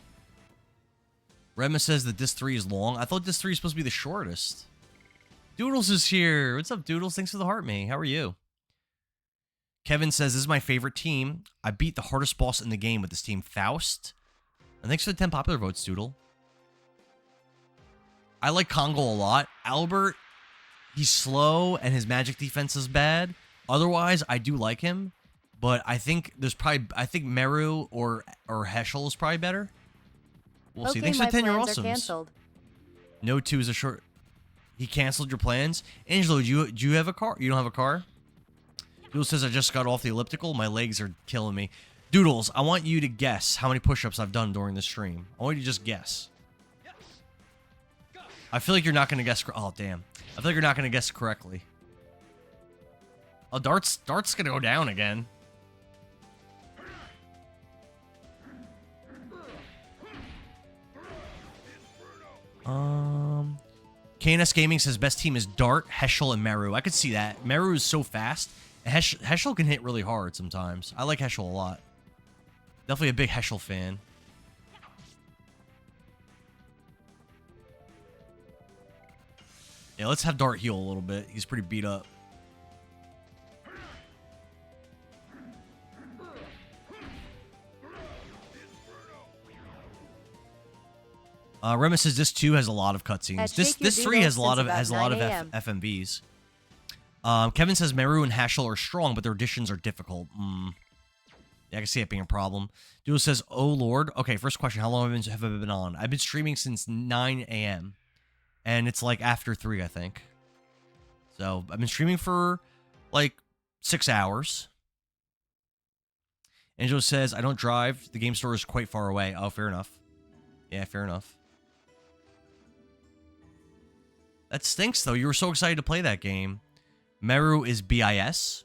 Rema says that Disc 3 is long. I thought Disc 3 is supposed to be the shortest. Doodles is here. What's up, Doodles? Thanks for the heart, me. How are you? Kevin says, this is my favorite team. I beat the hardest boss in the game with this team, Faust. And thanks for the 10 popular votes, Doodle. I like Kongol a lot. Albert, he's slow and his magic defense is bad. Otherwise, I do like him. But I think Meru or Heschel is probably better. We'll see. Thanks for the 10 year awesomes. No 2 is a short. He canceled your plans. Angelo, do you have a car? You don't have a car? Doodles says I just got off the elliptical. My legs are killing me. Doodles, I want you to guess how many push-ups I've done during the stream. I want you to just guess. I feel like you're not going to guess. Oh, damn. I feel like you're not going to guess correctly. Oh, Dart's going to go down again. KNS Gaming says best team is Dart, Heschel, and Meru. I could see that. Meru is so fast. And Heschel can hit really hard sometimes. I like Heschel a lot. Definitely a big Heschel fan. Yeah, let's have Dart heal a little bit. He's pretty beat up. Remus says this too has a lot of cutscenes. This 3 has a lot of FMVs. Kevin says Meru and Heschel are strong, but their additions are difficult. Yeah, I can see it being a problem. Duo says, "Oh Lord." Okay, first question: how long have I been on? I've been streaming since 9 a.m. and it's like after 3, I think. So I've been streaming for like 6 hours. Angelo says, "I don't drive. The game store is quite far away." Oh, fair enough. Yeah, fair enough. That stinks, though. You were so excited to play that game. Meru is BIS.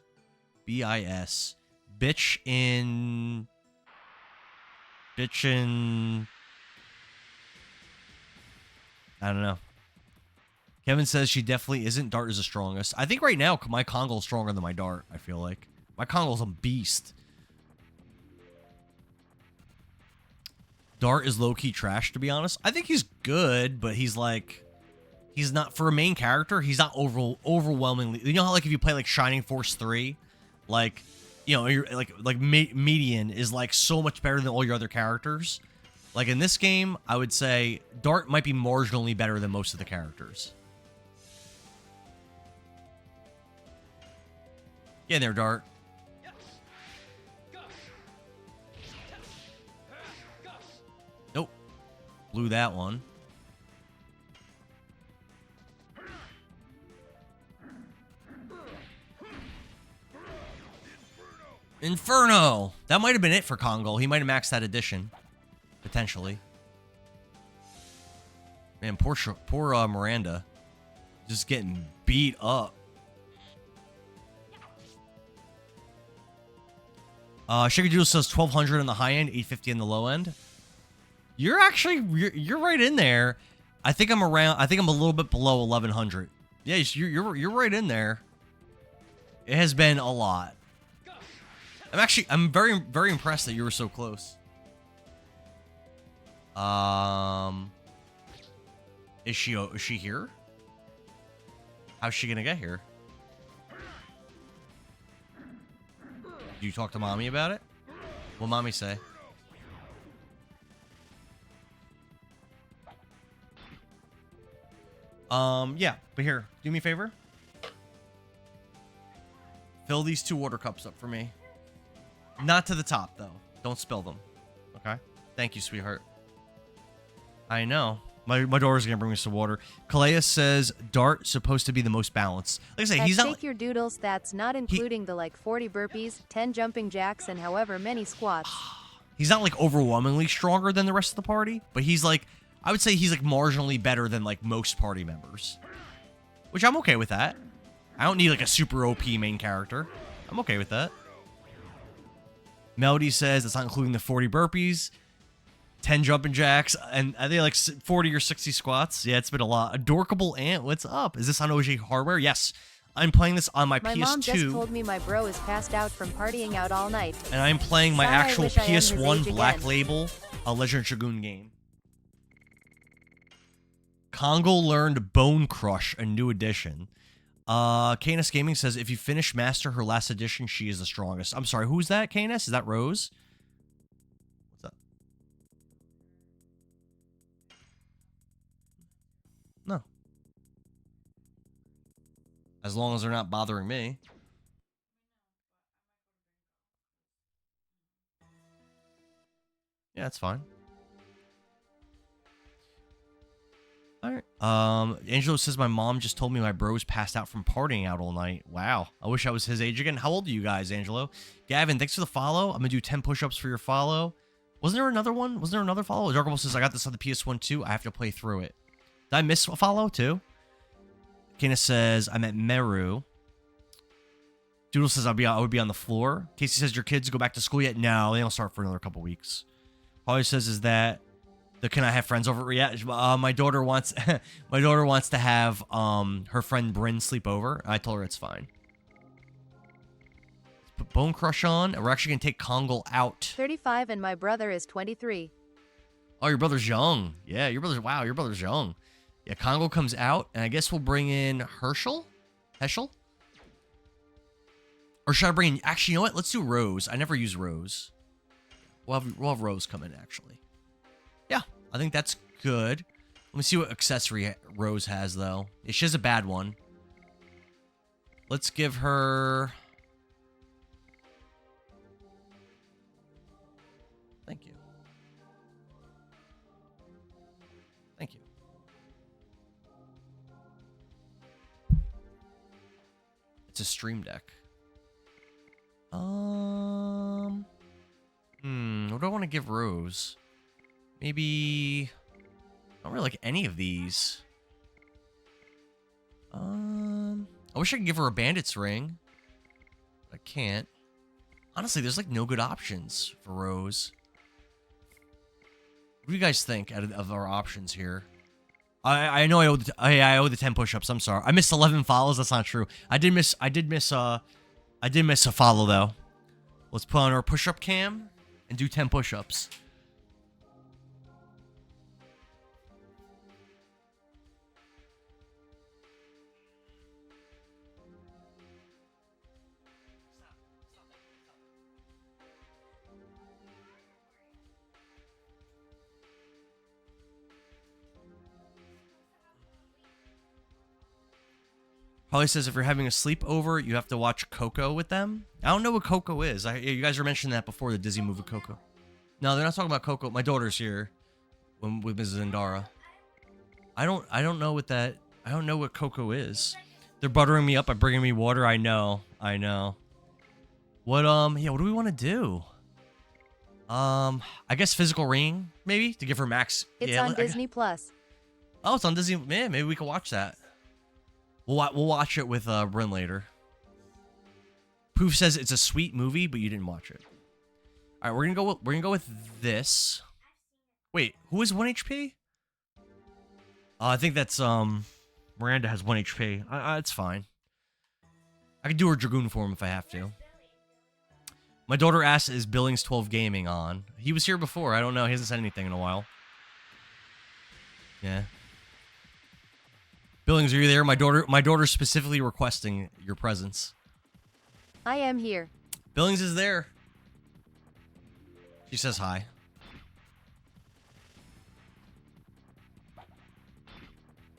BIS. Bitch in... I don't know. Kevin says she definitely isn't. Dart is the strongest. I think right now my Kongol is stronger than my Dart, I feel like. My Kongol's a beast. Dart is low-key trash, to be honest. I think he's good, but he's like... He's not... For a main character, he's not overwhelmingly... You know how, like, if you play, like, Shining Force 3? Like, you know, you're, like Median is, like, so much better than all your other characters. Like, in this game, I would say Dart might be marginally better than most of the characters. Get in there, Dart. Nope. Blew that one. Inferno! That might have been it for Kongol. He might have maxed that edition. Potentially. Man, poor Miranda. Just getting beat up. Shikadoodle says 1200 on the high end, 850 on the low end. You're actually, you're right in there. I think I'm a little bit below 1100. Yeah, you're right in there. It has been a lot. I'm very, very impressed that you were so close. Is she here? How's she gonna get here? Do you talk to mommy about it? What'll mommy say? Yeah, but here, do me a favor. Fill these 2 water cups up for me. Not to the top, though. Don't spill them. Okay? Thank you, sweetheart. I know. My daughter's gonna bring me some water. Kalea says Dart supposed to be the most balanced. Like I say, he's not. Shake your doodles. That's not including the like 40 burpees, 10 jumping jacks, and however many squats. He's not like overwhelmingly stronger than the rest of the party, but he's like, I would say he's like marginally better than like most party members, which I'm okay with that. I don't need like a super OP main character. I'm okay with that. Melody says it's not including the 40 burpees, 10 jumping jacks, and are they like 40 or 60 squats? Yeah, it's been a lot. Adorkable Ant, what's up? Is this on OG hardware? Yes. I'm playing this on my PS2. My mom just told me my bro is passed out from partying out all night. And I'm playing my actual PS1 Black Label, a Legend of Dragoon game. Congo learned Bone Crush, a new edition. KNS Gaming says, if you finish Master her last edition, she is the strongest. I'm sorry, who's that, KNS? Is that Rose? What's up? No. As long as they're not bothering me. Yeah, that's fine. Alright. Angelo says my mom just told me my bro's passed out from partying out all night. Wow. I wish I was his age again. How old are you guys, Angelo? Gavin, thanks for the follow. I'm gonna do 10 push-ups for your follow. Wasn't there another one? Wasn't there another follow? Darkable says I got this on the PS1 too. I have to play through it. Did I miss a follow too? Kena says I'm at Meru. Doodle says I would be on the floor. Casey says your kids go back to school yet? No, they don't start for another couple weeks. All he says is that The can I have friends over? Yeah, my daughter wants my daughter wants to have her friend Bryn sleep over. I told her it's fine. Let's put Bone Crush on. And we're actually gonna take Kongal out. 35 and my brother is 23. Oh, your brother's young. Yeah, your brother's young. Yeah, Kongal comes out, and I guess we'll bring in Heschel? Or should I bring in... Actually, you know what? Let's do Rose. I never use Rose. We'll have Rose come in, actually. Yeah, I think that's good. Let me see what accessory Rose has, though. Yeah, she has a bad one. Let's give her... Thank you. Thank you. It's a stream deck. What do I want to give Rose? Maybe... I don't really like any of these. I wish I could give her a bandit's ring. But I can't. Honestly, there's like no good options for Rose. What do you guys think of our options here? I know I owe the 10 push-ups. I'm sorry. I missed 11 follows. That's not true. I did miss a follow though. Let's put on our push-up cam and do 10 push-ups. Probably says if you're having a sleepover, you have to watch Coco with them. I don't know what Coco is. You guys were mentioning that before, the Disney movie Coco. No, they're not talking about Coco. My daughter's here with Mrs. Zendara. I don't know what that... I don't know what Coco is. They're buttering me up by bringing me water. I know. What, yeah, what do we want to do? I guess physical ring, maybe? To give her max... It's yeah, on Disney Plus. Oh, it's on Disney... Man, maybe we can watch that. We'll watch it with Bryn later. Poof says it's a sweet movie, but you didn't watch it. All right, we're gonna go with this. Wait, who is 1 HP? I think that's Miranda has 1 HP. It's fine. I can do her Dragoon form if I have to. My daughter asked, "Is Billings 12 Gaming on?" He was here before. I don't know. He hasn't said anything in a while. Yeah. Billings, are you there? My daughter's specifically requesting your presence. I am here. Billings is there. She says hi.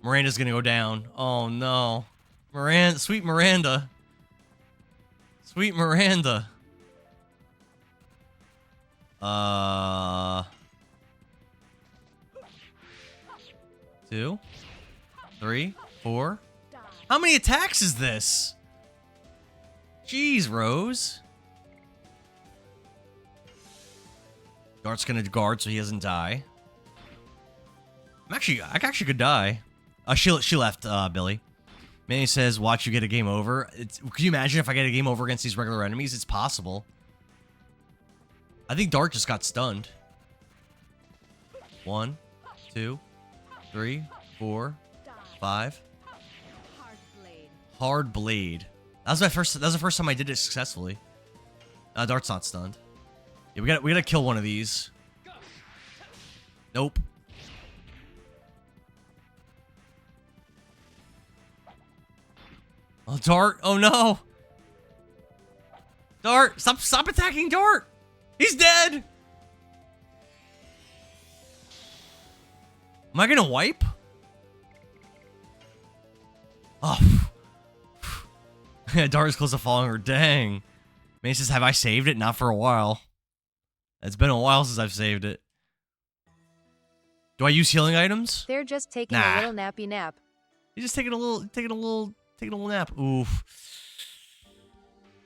Miranda's gonna go down. Oh no. Sweet Miranda. Sweet Miranda. 2, 3, 4. How many attacks is this? Jeez, Rose. Dart's gonna guard so he doesn't die. I actually could die. She left, Billy. Manny says, watch you get a game over. Could you imagine if I get a game over against these regular enemies? It's possible. I think Dart just got stunned. 1, 2, 3, 4, 5. Hard blade. That was the first time I did it successfully. Dart's not stunned. Yeah, we gotta kill one of these. Nope. Oh, Dart! Oh no! Dart! Stop attacking Dart! He's dead! Am I gonna wipe? Oh. Dart is close to falling her. Dang. Man says, have I saved it? Not for a while. It's been a while since I've saved it. Do I use healing items? They're just taking a little nappy nap. You're just taking a little nap. Oof.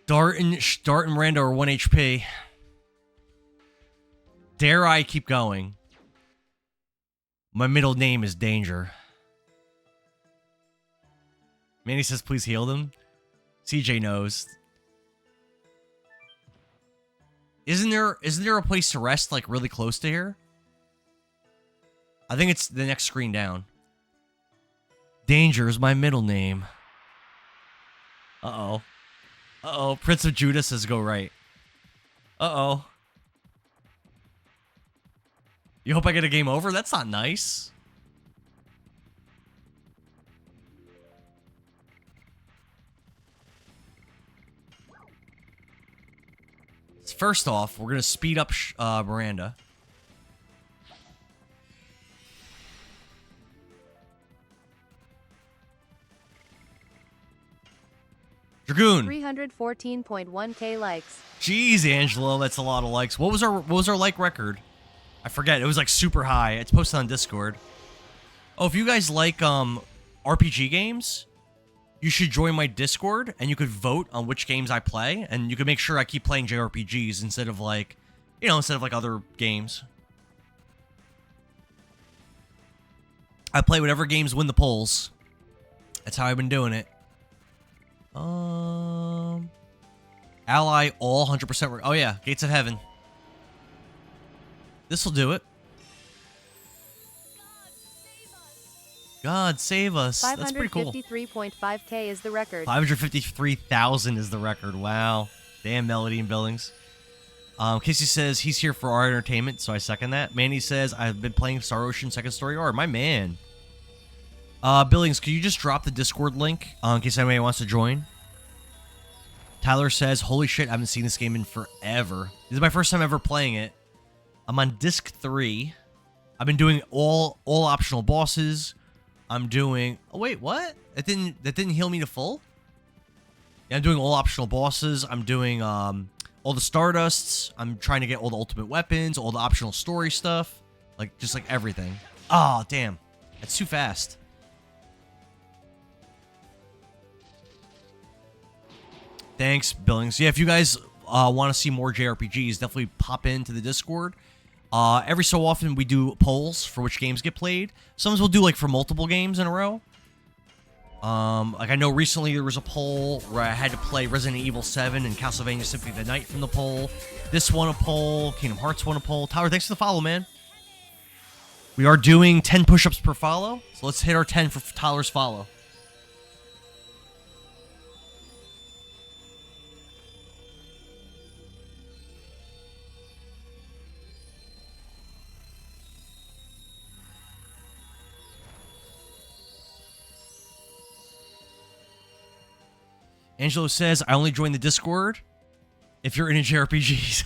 Dart and Miranda are 1 HP. Dare I keep going? My middle name is Danger. Manny says, please heal them. CJ knows. Isn't there a place to rest like really close to here? I think it's the next screen down. Danger is my middle name. Uh-oh. Uh-oh. Prince of Judah says go right. Uh-oh. You hope I get a game over? That's not nice. First off, we're going to speed up Miranda. Dragoon. 314.1k likes. Jeez, Angelo, that's a lot of likes. What was our like record? I forget. It was like super high. It's posted on Discord. Oh, if you guys like RPG games, you should join my Discord and you could vote on which games I play, and you can make sure I keep playing JRPGs instead of like, instead of like other games. I play whatever games win the polls. That's how I've been doing it. Ally all 100%. Oh yeah, Gates of Heaven. This'll do it. God save us. That's pretty cool. 553.5k is the record. 553,000 is the record. Wow. Damn, Melody and Billings. Casey says he's here for our entertainment, so I second that. Manny says I've been playing Star Ocean Second Story R. My man. Billings, could you just drop the Discord link in case anybody wants to join? Tyler says, holy shit, I haven't seen this game in forever. This is my first time ever playing it. I'm on disc 3. I've been doing all optional bosses. I'm doing... Oh, wait, what? That didn't heal me to full? Yeah, I'm doing all optional bosses. I'm doing all the Stardusts. I'm trying to get all the ultimate weapons, all the optional story stuff. Like, just like everything. Oh, damn. That's too fast. Thanks, Billings. Yeah, if you guys want to see more JRPGs, definitely pop into the Discord. Every so often, we do polls for which games get played. Sometimes we'll do, like, for multiple games in a row. Like, I know recently there was a poll where I had to play Resident Evil 7 and Castlevania Symphony of the Night from the poll. This won a poll. Kingdom Hearts won a poll. Tyler, thanks for the follow, man. We are doing 10 push-ups per follow, so let's hit our 10 for Tyler's follow. Angelo says, I only joined the Discord if you're into JRPGs.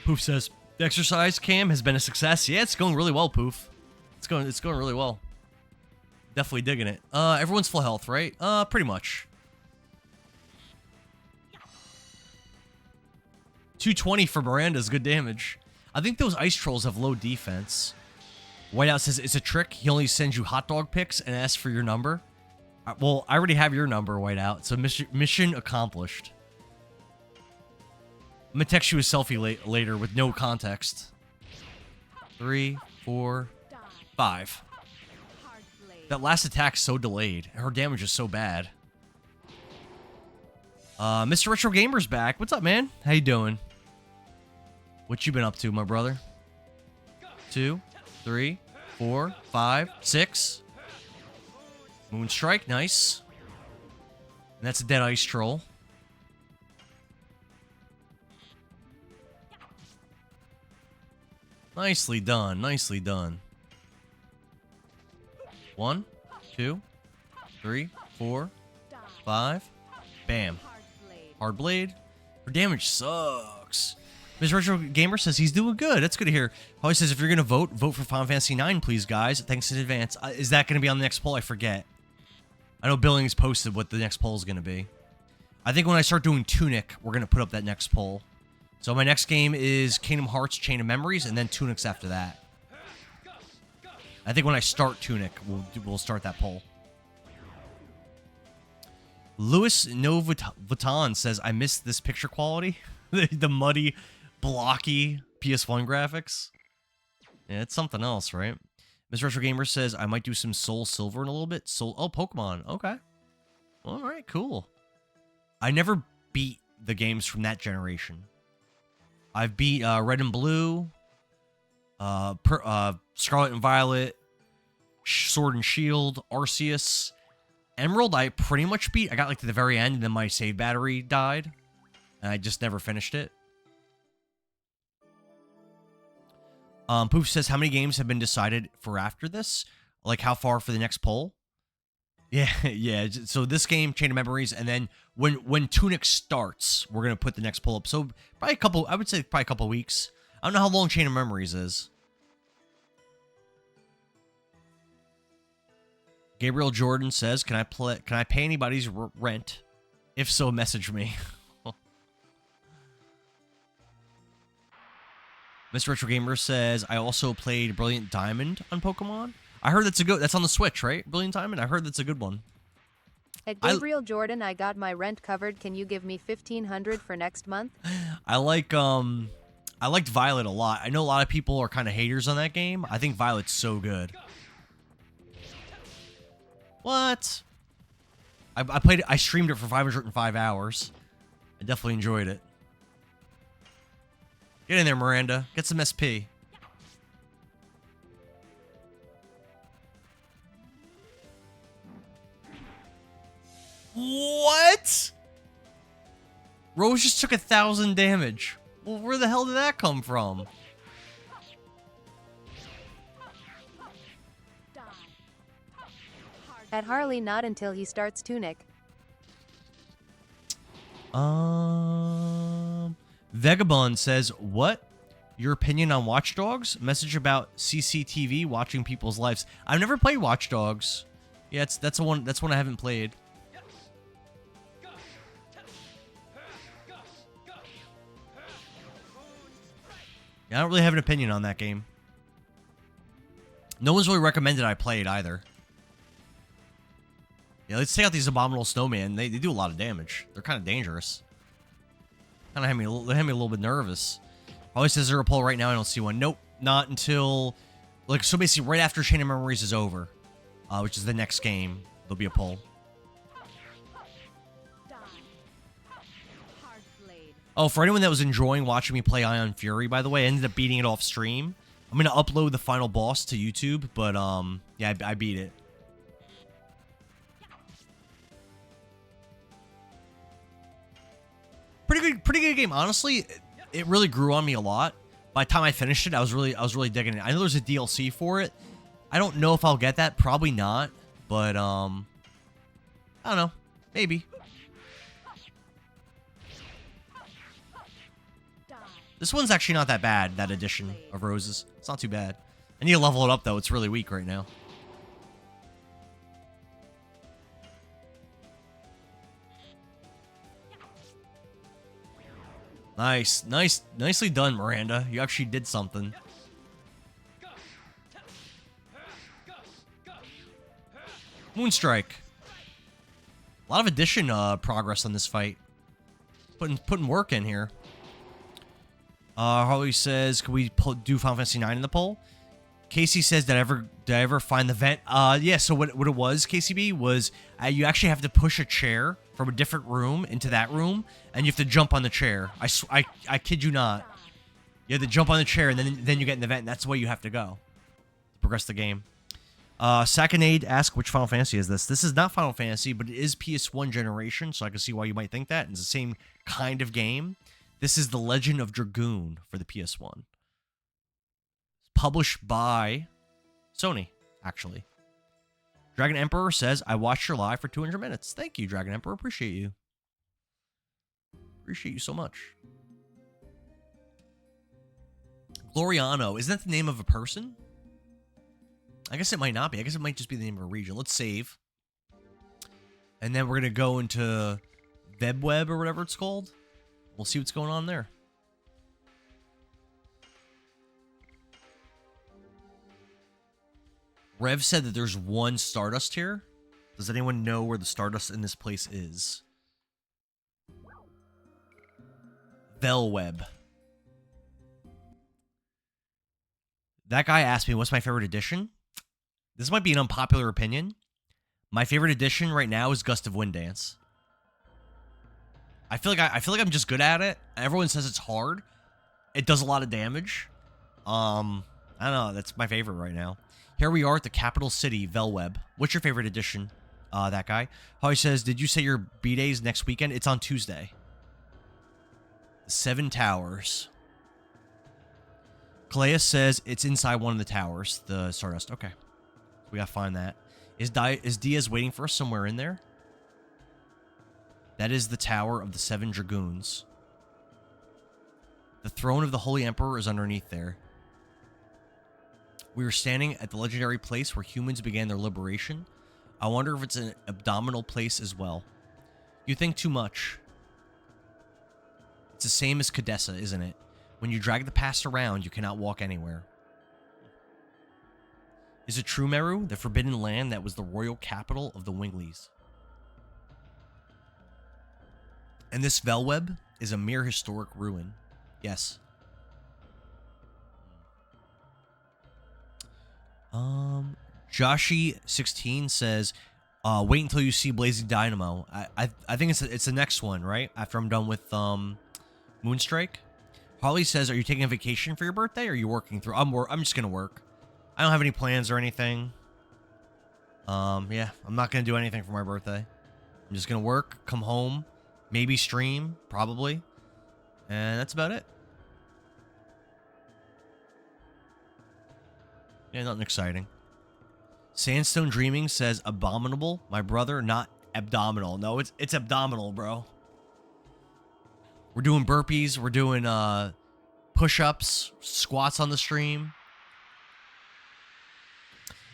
Poof says, the exercise cam has been a success. Yeah, it's going really well, Poof. It's going really well. Definitely digging it. Everyone's full health, right? Pretty much. 220 for Miranda's good damage. I think those ice trolls have low defense. Whiteout says, it's a trick. He only sends you hot dog pics and asks for your number. Well, I already have your number, Whiteout, so mission accomplished. I'm gonna text you a selfie later with no context. 3, 4, 5. That last attack's so delayed. Her damage is so bad. Mr. Retro Gamer's back. What's up, man? How you doing? What you been up to, my brother? 2, 3, 4, 5, 6. Moonstrike, nice. And that's a dead ice troll. Nicely done, nicely done. 1, 2, 3, 4, 5. Bam. Hard blade. Her damage sucks. Ms. Retro Gamer says he's doing good. That's good to hear. Holly says if you're going to vote for Final Fantasy 9, please, guys. Thanks in advance. Is that going to be on the next poll? I forget. I know Billings posted what the next poll is going to be. I think when I start doing Tunic, we're going to put up that next poll. So my next game is Kingdom Hearts Chain of Memories, and then Tunic's after that. I think when I start Tunic, we'll start that poll. Louis Novutan says, I missed this picture quality. The muddy, blocky PS1 graphics. Yeah, it's something else, right? Mr. Retro Gamer says, I might do some Soul Silver in a little bit. Oh, Pokemon. Okay. All right, cool. I never beat the games from that generation. I've beat Red and Blue, Scarlet and Violet, Sword and Shield, Arceus, Emerald. I pretty much beat. I got like to the very end, and then my save battery died, and I just never finished it. Poof says, how many games have been decided for after this? Like, how far for the next poll? Yeah, yeah. So this game, Chain of Memories, and then when Tunic starts, we're going to put the next poll up. So probably a couple, I would say probably a couple weeks. I don't know how long Chain of Memories is. Gabriel Jordan says, can I pay anybody's rent? If so, message me. Mr. Retro Gamer says, I also played Brilliant Diamond on Pokemon. I heard that's on the Switch, right? Brilliant Diamond? I heard that's a good one. At Gabriel Jordan, I got my rent covered. Can you give me $1,500 for next month? I liked Violet a lot. I know a lot of people are kind of haters on that game. I think Violet's so good. What? I streamed it for 505 hours. I definitely enjoyed it. Get in there, Miranda. Get some SP. What? Rose just took 1,000 damage. Well, where the hell did that come from? At Harley, not until he starts Tunic. Vagabond says, what? Your opinion on Watch Dogs? Message about CCTV watching people's lives. I've never played Watch Dogs. Yeah, that's one I haven't played. Yeah, I don't really have an opinion on that game. No one's really recommended I play it either. Yeah, let's take out these abominable snowmen. They do a lot of damage. They're kind of dangerous. Kind of had me a little bit nervous. Probably says there a poll right now. I don't see one. Nope, not until so basically right after Chain of Memories is over, which is the next game. There'll be a poll. Oh, for anyone that was enjoying watching me play Ion Fury, by the way, I ended up beating it off stream. I'm gonna upload the final boss to YouTube, but yeah, I beat it. Pretty good game. Honestly, it really grew on me a lot. By the time I finished it, I was really digging it. I know there's a DLC for it. I don't know if I'll get that. Probably not. But I don't know. Maybe. This one's actually not that bad, that edition of Roses. It's not too bad. I need to level it up, though. It's really weak right now. Nice. Nicely done, Miranda. You actually did something. Moonstrike. A lot of addition progress on this fight. Putting work in here. Harley says, "Can we do Final Fantasy IX in the poll?" Casey says, "Did I ever find the vent?" Yeah. So what it was, KCB, was you actually have to push a chair from a different room into that room, and you have to jump on the chair. I kid you not. You have to jump on the chair, and then you get in the vent. And that's the way you have to go to progress the game. Sakinade asks, which Final Fantasy is this? This is not Final Fantasy, but it is PS1 generation, so I can see why you might think that. It's the same kind of game. This is The Legend of Dragoon for the PS1. Published by Sony, actually. Dragon Emperor says, I watched your live for 200 minutes. Thank you, Dragon Emperor. Appreciate you. Appreciate you so much. Gloriano. Isn't that the name of a person? I guess it might not be. I guess it might just be the name of a region. Let's save. And then we're going to go into VebWeb or whatever it's called. We'll see what's going on there. Rev said that there's one Stardust here. Does anyone know where the Stardust in this place is? VelWeb. That guy asked me, what's my favorite edition? This might be an unpopular opinion. My favorite edition right now is Gust of Wind Dance. I feel like I'm just good at it. Everyone says it's hard. It does a lot of damage. I I don't know. That's my favorite right now. Here we are at the capital city, Velweb. What's your favorite edition? That guy. Holly says, did you say your B-Day's next weekend? It's on Tuesday. 7 Towers. Kalea says it's inside one of the towers, the Stardust. Okay. We gotta find that. Is Diaz waiting for us somewhere in there? That is the Tower of the 7 Dragoons. The throne of the Holy Emperor is underneath there. We are standing at the legendary place where humans began their liberation. I wonder if it's an abdominal place as well. You think too much. It's the same as Cadessa, isn't it? When you drag the past around, you cannot walk anywhere. Is it true, Meru? The forbidden land that was the royal capital of the Wingleys. And this Velweb is a mere historic ruin. Yes. Joshi16 says, wait until you see Blazing Dynamo. I think it's the next one, right? After I'm done with Moonstrike. Holly says, are you taking a vacation for your birthday or are you working through? I'm just gonna work. I don't have any plans or anything. Yeah, I'm not gonna do anything for my birthday. I'm just gonna work, come home, maybe stream, probably. And that's about it. Yeah, nothing exciting. Sandstone Dreaming says abominable. My brother, not abdominal. No, it's abdominal, bro. We're doing burpees. We're doing push-ups, squats on the stream.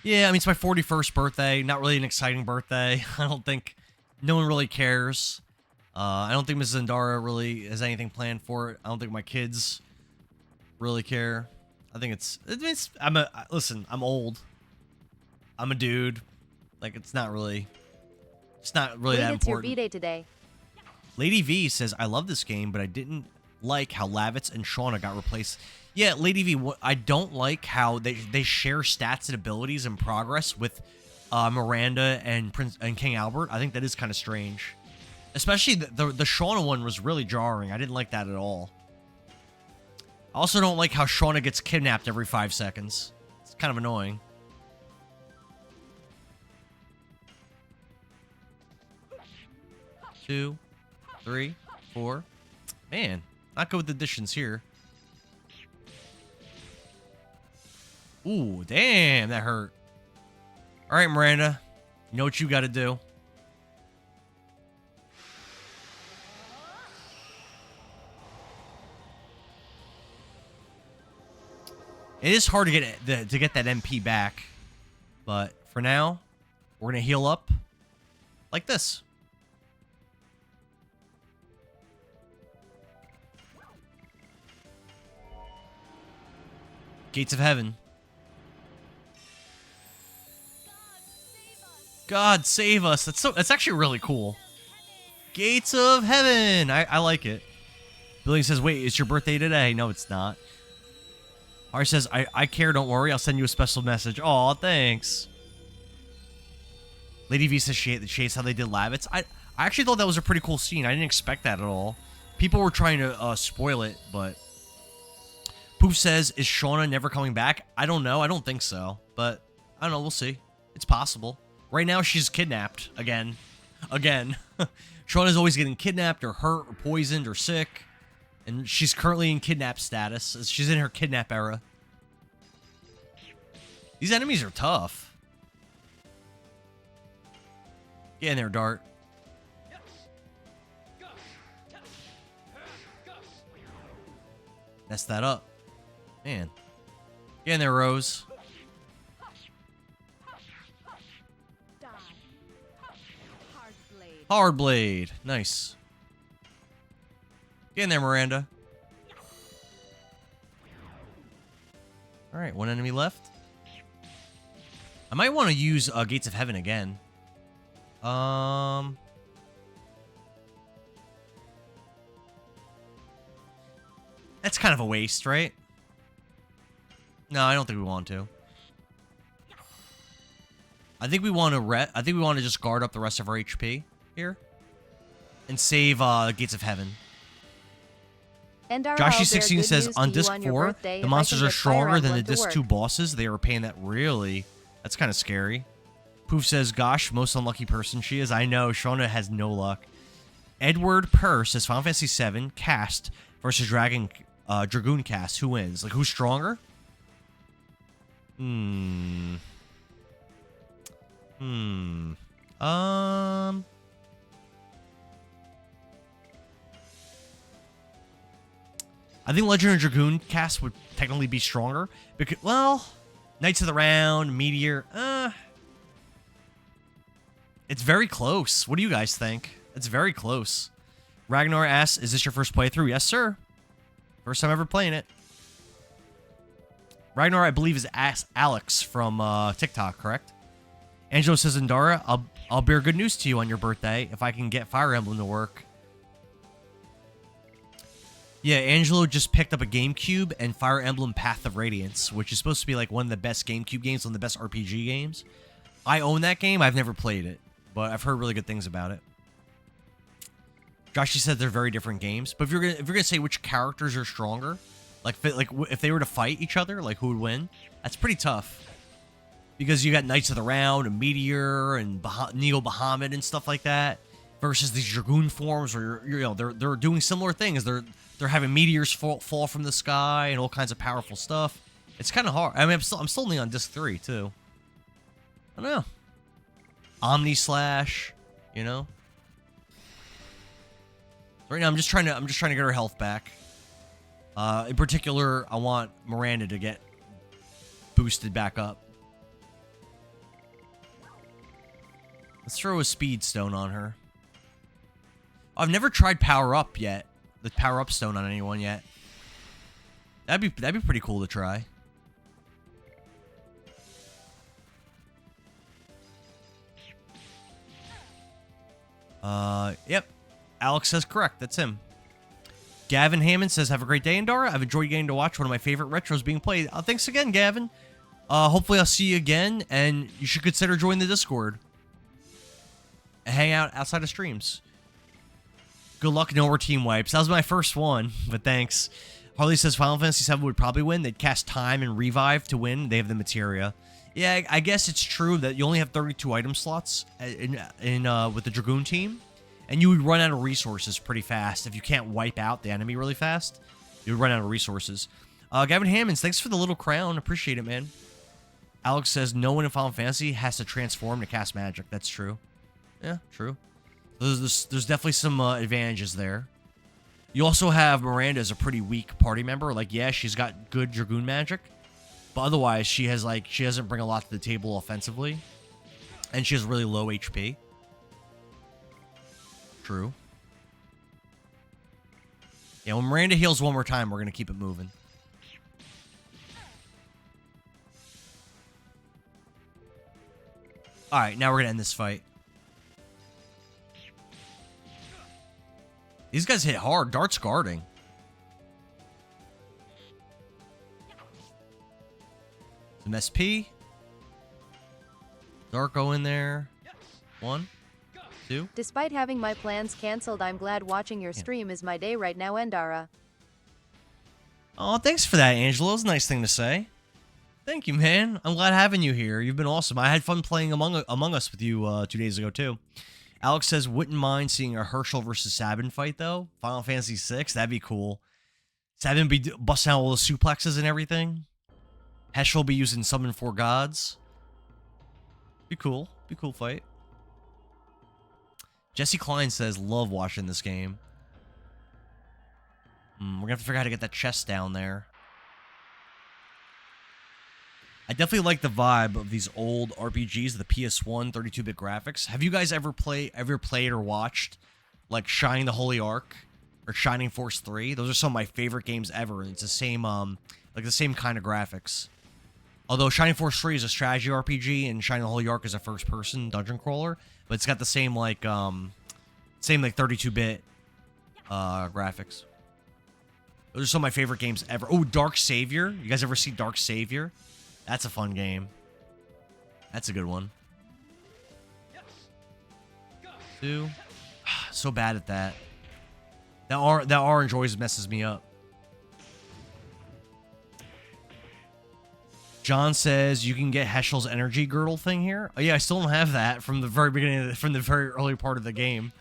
Yeah, I mean, it's my 41st birthday. Not really an exciting birthday. I don't think no one really cares. I don't think Mrs. Zendara really has anything planned for it. I don't think my kids really care. I think listen, I'm old. I'm a dude. Like, it's not really that Wait, important. it's your B-Day today. Lady V says, I love this game, but I didn't like how Lavitz and Shauna got replaced. Yeah, Lady V, I don't like how they share stats and abilities and progress with Miranda and King Albert. I think that is kind of strange. Especially the Shauna one was really jarring. I didn't like that at all. I also don't like how Shauna gets kidnapped every 5 seconds. It's kind of annoying. Two, 3, 4. Man, not good with additions here. Ooh, damn, that hurt. All right, Miranda. You know what you got to do. It is hard to get that MP back, but for now, we're gonna heal up like this. Gates of Heaven. God save us. That's actually really cool. Gates of Heaven. I like it. Billy says, wait, it's your birthday today. No, it's not. Ari says, I care, don't worry. I'll send you a special message. Aw, thanks. Lady V says she hates how they did Lavitz. I actually thought that was a pretty cool scene. I didn't expect that at all. People were trying to spoil it, but... Poof says, is Shauna never coming back? I don't know. I don't think so. But, I don't know. We'll see. It's possible. Right now, she's kidnapped. Again. Shauna's always getting kidnapped or hurt or poisoned or sick. And she's currently in kidnap status. She's in her kidnap era. These enemies are tough. Get in there, Dart. Mess that up. Man. Get in there, Rose. Hard blade. Nice. Get in there, Miranda. Alright, one enemy left. I might want to use Gates of Heaven again. That's kind of a waste, right? No, I don't think we want to. I think we want to just guard up the rest of our HP here and save Gates of Heaven. Endara, I'll bear Joshy16 good says, news on to you disc on your 4, birthday the if I monsters can are get Fire stronger than the Emblem to disc work. 2 bosses. They are paying that really. That's kind of scary. Poof says, gosh, most unlucky person she is. I know, Shauna has no luck. Edward Purr says, Final Fantasy 7 cast versus Dragoon cast. Who wins? Like, who's stronger? I think Legend of Dragoon cast would technically be stronger. Because, well, Knights of the Round, Meteor, it's very close. What do you guys think? It's very close. Ragnar asks, is this your first playthrough? Yes, sir. First time ever playing it. Ragnar, I believe, is Alex from TikTok, correct? Angelo says, Endara, I'll bear good news to you on your birthday if I can get Fire Emblem to work. Yeah, Angelo just picked up a GameCube and Fire Emblem Path of Radiance, which is supposed to be like one of the best GameCube games, one of the best RPG games. I own that game. I've never played it, but I've heard really good things about it. Joshy said they're very different games, but if you're gonna say which characters are stronger, like if they were to fight each other, like who would win? That's pretty tough. Because you got Knights of the Round and Meteor and Neo Bahamut and stuff like that, versus these Dragoon forms where they're doing similar things. They're having meteors fall from the sky and all kinds of powerful stuff. It's kind of hard. I mean, I'm still only on disc 3 too. I don't know. Omni Slash, you know. Right now, I'm just trying to get her health back. In particular, I want Miranda to get boosted back up. Let's throw a speed stone on her. I've never tried power up yet. The power up stone on anyone yet. That'd be pretty cool to try. Yep. Alex says correct. That's him. Gavin Hammond says, have a great day, Endara. I've enjoyed getting to watch one of my favorite retros being played. Thanks again, Gavin. Hopefully I'll see you again, and you should consider joining the Discord. Hang out outside of streams. Good luck, no more team wipes. That was my first one, but thanks. Harley says Final Fantasy VII would probably win. They'd cast Time and Revive to win. They have the materia. Yeah, I guess it's true that you only have 32 item slots with the Dragoon team, and you would run out of resources pretty fast. If you can't wipe out the enemy really fast, you would run out of resources. Gavin Hammonds, thanks for the little crown. Appreciate it, man. Alex says no one in Final Fantasy has to transform to cast magic. That's true. Yeah, true. There's definitely some advantages there. You also have Miranda as a pretty weak party member. Like, yeah, she's got good Dragoon magic, but otherwise she doesn't bring a lot to the table offensively, and she has really low HP. True. Yeah, when Miranda heals one more time, we're gonna keep it moving. All right, now we're gonna end this fight. These guys hit hard. Dart's guarding. Some SP. Dart go in there. 1, 2. Despite having my plans cancelled, I'm glad watching your stream is my day right now, Endara. Oh, thanks for that, Angelo. It's a nice thing to say. Thank you, man. I'm glad having you here. You've been awesome. I had fun playing Among Us with you 2 days ago, too. Alex says, wouldn't mind seeing a Herschel versus Sabin fight, though. Final Fantasy VI, that'd be cool. Sabin be busting out all the suplexes and everything. Heschel be using Summon 4 Gods. Be cool. Be a cool fight. Jesse Klein says, love watching this game. We're gonna have to figure out how to get that chest down there. I definitely like the vibe of these old RPGs, the PS1 32-bit graphics. Have you guys ever played or watched like Shining the Holy Ark or Shining Force 3? Those are some of my favorite games ever. It's the same the same kind of graphics. Although Shining Force 3 is a strategy RPG and Shining the Holy Ark is a first-person dungeon crawler, but it's got the same 32-bit graphics. Those are some of my favorite games ever. Oh, Dark Savior. You guys ever see Dark Savior? That's a fun game. That's a good one. 2. So bad at that. That orange always messes me up. John says you can get Heschel's energy girdle thing here. Oh yeah, I still don't have that from the very beginning, from the very early part of the game.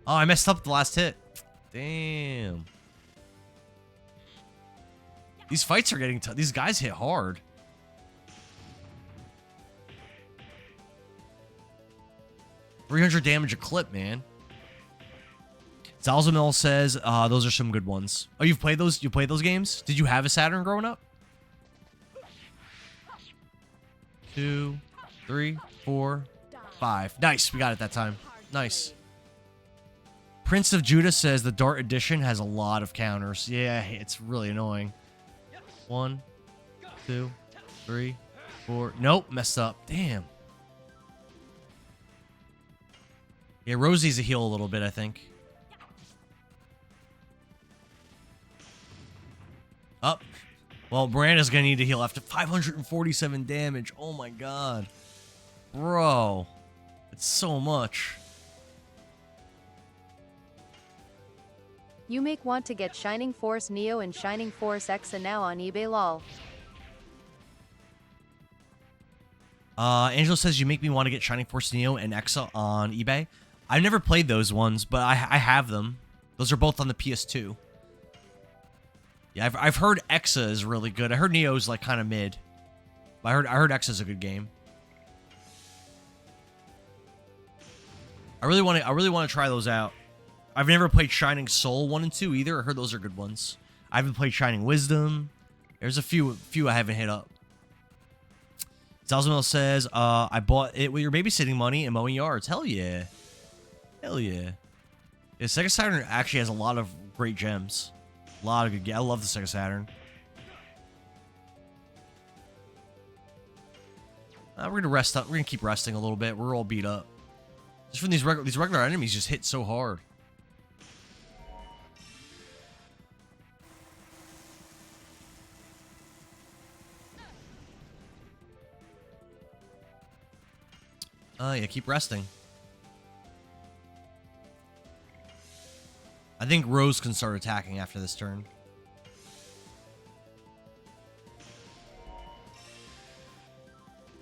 Oh, I messed up the last hit. Damn. These fights are getting tough. These guys hit hard. $300 damage a clip, man. Zalzamil says, those are some good ones. Oh, you've played those? You played those games? Did you have a Saturn growing up? 2, 3, 4, 5. Nice, we got it that time. Nice. Prince of Judah says the Dart Edition has a lot of counters. Yeah, it's really annoying. 1, 2, 3, 4. Nope, messed up. Damn. Yeah, Rosie's a heal a little bit, I think. Up. Well, Miranda's gonna need to heal after 547 damage. Oh my god. Bro. It's so much. You make want to get Shining Force Neo and Shining Force Exa now on eBay lol. Angelo says you make me want to get Shining Force Neo and Exa on eBay. I've never played those ones, but I have them. Those are both on the PS2. Yeah, I've heard Exa is really good. I heard Neo's like kind of mid. But I heard Exa's a good game. I really want to try those out. I've never played Shining Soul 1 and 2 either. I heard those are good ones. I haven't played Shining Wisdom. There's a few I haven't hit up. Zalzamil says, I bought it with your babysitting money and mowing yards. Hell yeah. Hell yeah. Yeah, Sega Saturn actually has a lot of great gems. A lot of good games. I love the Sega Saturn. We're gonna rest up. We're gonna keep resting a little bit. We're all beat up. Just from these regular enemies just hit so hard. Yeah, keep resting. I think Rose can start attacking after this turn.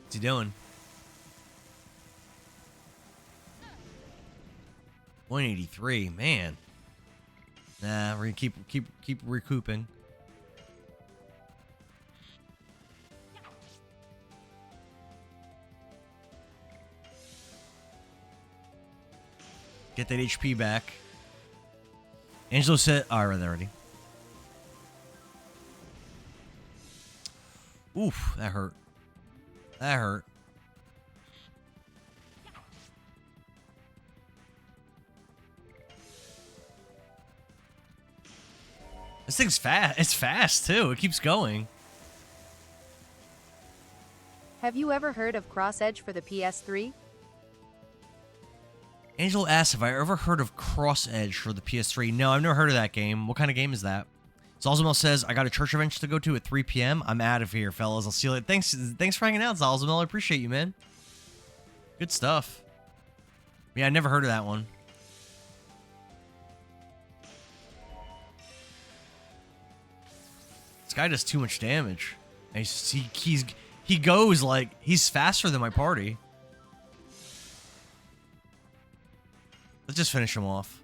What's he doing? 183, man. Nah, we're gonna keep recouping. Get that HP back. Angelo said, oh, I read that already. Oof, that hurt. That hurt. This thing's fast. It's fast, too. It keeps going. Have you ever heard of Cross Edge for the PS3? Angel asks if I ever heard of Cross Edge for the PS3. No, I've never heard of that game. What kind of game is that? Zalzamil says, I got a church event to go to at 3 p.m. I'm out of here, fellas. I'll see you later. Thanks for hanging out, Zalzamil. I appreciate you, man. Good stuff. Yeah, I never heard of that one. This guy does too much damage. And he goes like, he's faster than my party. Let's just finish him off.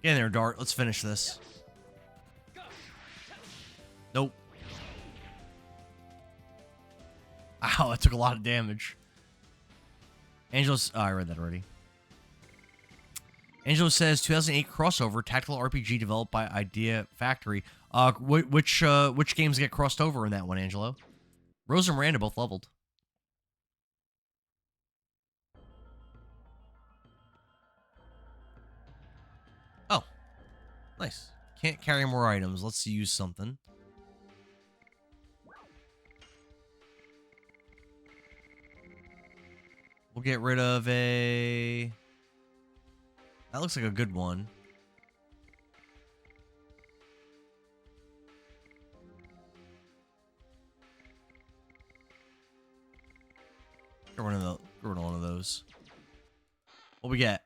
Get in there, Dart. Let's finish this. Nope. Ow, that took a lot of damage. Angelos... Oh, I read that already. Angelo says 2008 crossover tactical RPG developed by Idea Factory. Which games get crossed over in that one, Angelo? Rose and Miranda both leveled. Oh, nice. Can't carry more items. Let's use something. We'll get rid of a... That looks like a good one. Get rid of one of those. What we get?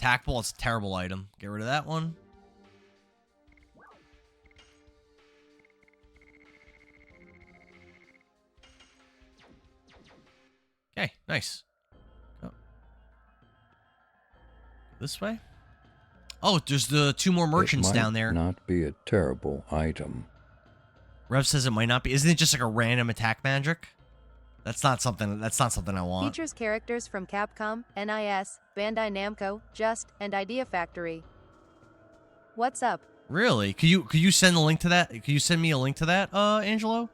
attack ball. It's a terrible item. Get rid of that one. Okay, nice. Oh. This way? Oh, there's the 2 more merchants down there. It might not be a terrible item. Rev says it might not be. Isn't it just like a random attack magic? That's not something I want. Features characters from Capcom, NIS, Bandai Namco, Just, and Idea Factory. What's up? Really? Could you send a link to that? Could you send me a link to that, Angelo?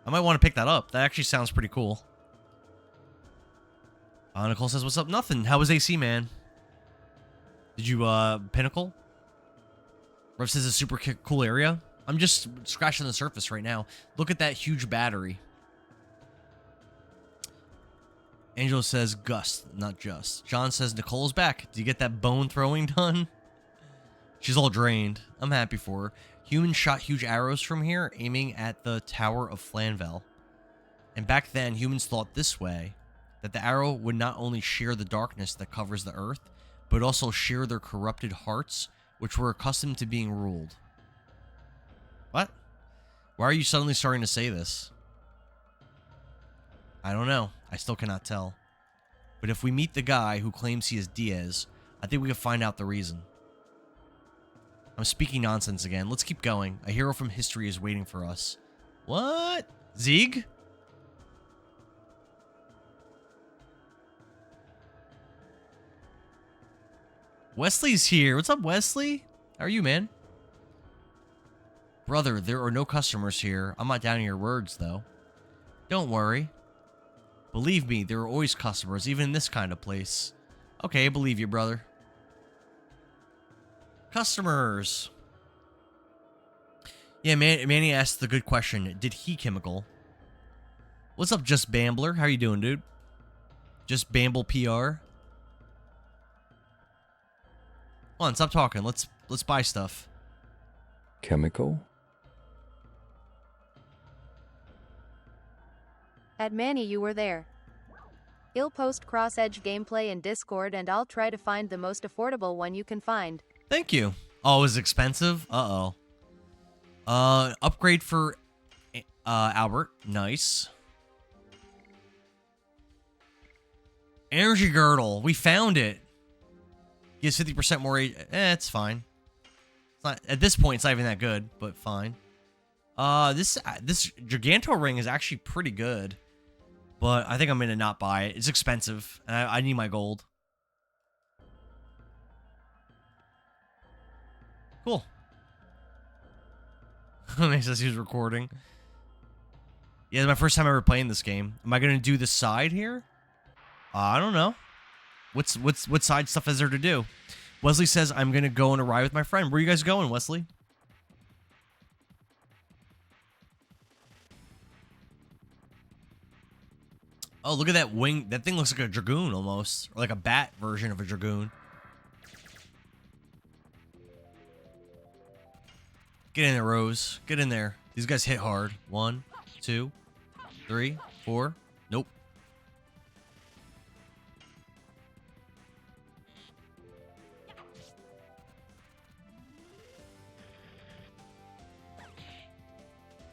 I might want to pick that up. That actually sounds pretty cool. Nicole says, "What's up? Nothing. How was AC, man? Did you Pinnacle?" Rev says, "A super cool area." I'm just scratching the surface right now. Look at that huge battery. Angelo says, "Gus, not just." John says, "Nicole's back. Did you get that bone throwing done?" She's all drained. I'm happy for her. Humans shot huge arrows from here, aiming at the Tower of Flanvel. And back then, humans thought this way, that the arrow would not only shear the darkness that covers the earth, but also shear their corrupted hearts, which were accustomed to being ruled. What? Why are you suddenly starting to say this? I don't know. I still cannot tell. But if we meet the guy who claims he is Diaz, I think we can find out the reason. I'm speaking nonsense again. Let's keep going. A hero from history is waiting for us. What? Zieg? Wesley's here. What's up, Wesley? How are you, man? Brother, there are no customers here. I'm not doubting your words, though. Don't worry. Believe me, there are always customers, even in this kind of place. Okay, I believe you, brother. Customers. Yeah, Manny asked the good question. Did he chemical? What's up, Just Bambler? How you doing, dude? Just Bamble PR. Hold on, stop talking. Let's buy stuff. Chemical? At Manny, you were there. I'll post cross-edge gameplay in Discord and I'll try to find the most affordable one you can find. Thank you. Oh, it was expensive? Uh-oh. Upgrade for Albert. Nice. Energy Girdle. We found it. Gives 50% more... it's fine. It's not, at this point, it's not even that good, but fine. This Giganto ring is actually pretty good. But I think I'm going to not buy it. It's expensive, and I need my gold. Cool. He says he was recording. Yeah, it's my first time ever playing this game. Am I going to do the side here? I don't know. What side stuff is there to do? Wesley says I'm going to go on a ride with my friend. Where are you guys going, Wesley? Oh, look at that wing. That thing looks like a Dragoon almost. Or like a bat version of a Dragoon. Get in there, Rose. Get in there. These guys hit hard. 1, 2, 3, 4. Nope.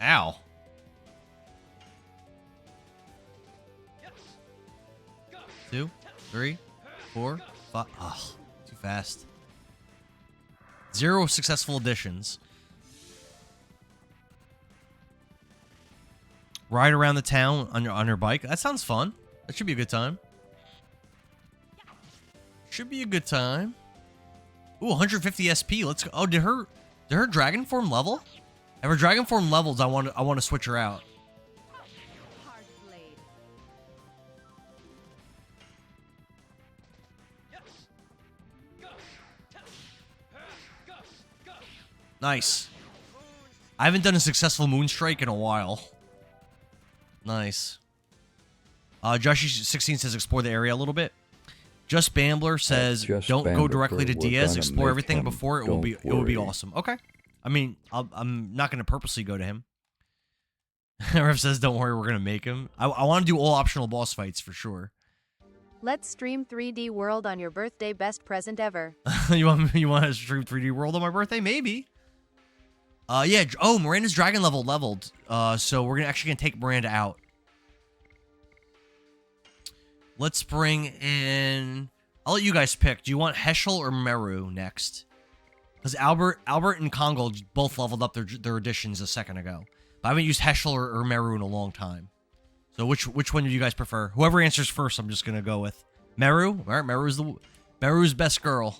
Ow. Two, 3, 4, 5. Ugh, too fast. 0 successful additions. Ride around the town on your bike. That sounds fun. That should be a good time. Should be a good time. Ooh, 150 SP. Let's go. Oh, did her dragon form level? If her dragon form levels, I want to switch her out. Nice. I haven't done a successful Moonstrike in a while. Nice. Joshy16 says explore the area a little bit. Just Bambler says don't go directly to Diaz. Explore everything before it will be awesome. Okay. I mean, I'm not going to purposely go to him. Rev says don't worry, we're going to make him. I want to do all optional boss fights for sure. Let's stream 3D World on your birthday. Best present ever. you want to stream 3D World on my birthday? Maybe. Yeah. Oh, Miranda's dragon leveled. So we're actually gonna take Miranda out. Let's bring in. I'll let you guys pick. Do you want Heschel or Meru next? Because Albert and Congo both leveled up their additions a second ago. But I haven't used Heschel or Meru in a long time. So which one do you guys prefer? Whoever answers first, I'm just gonna go with Meru. All right, Meru's best girl.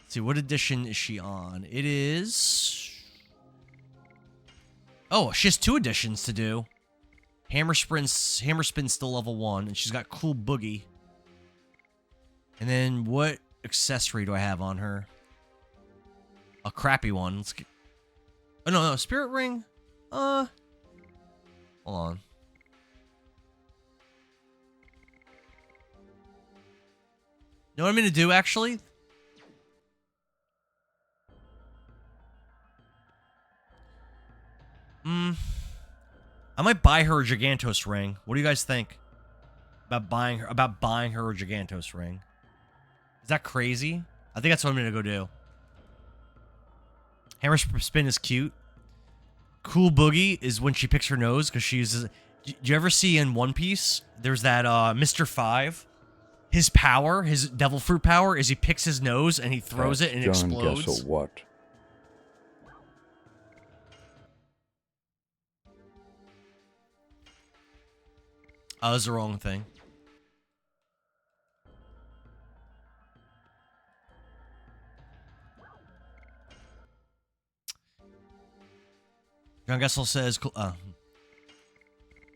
Let's see, what edition is she on? It is. Oh, she has 2 editions to do. Hammer Spin's still level 1, and she's got Cool Boogie. And then what accessory do I have on her? A crappy one. Let's get. Oh no, Spirit Ring. Hold on. Know what I'm gonna do actually? I might buy her a Gigantos ring. What do you guys think about buying her a Gigantos ring? Is that crazy? I think that's what I'm gonna go do. Hammer Spin is cute. Cool Boogie is when she picks her nose because she uses. Do you ever see in One Piece? There's that Mr. 5. His power, his devil fruit power, is he picks his nose and he throws it and it explodes. Guess what? Oh, that's the wrong thing. John Gessel says,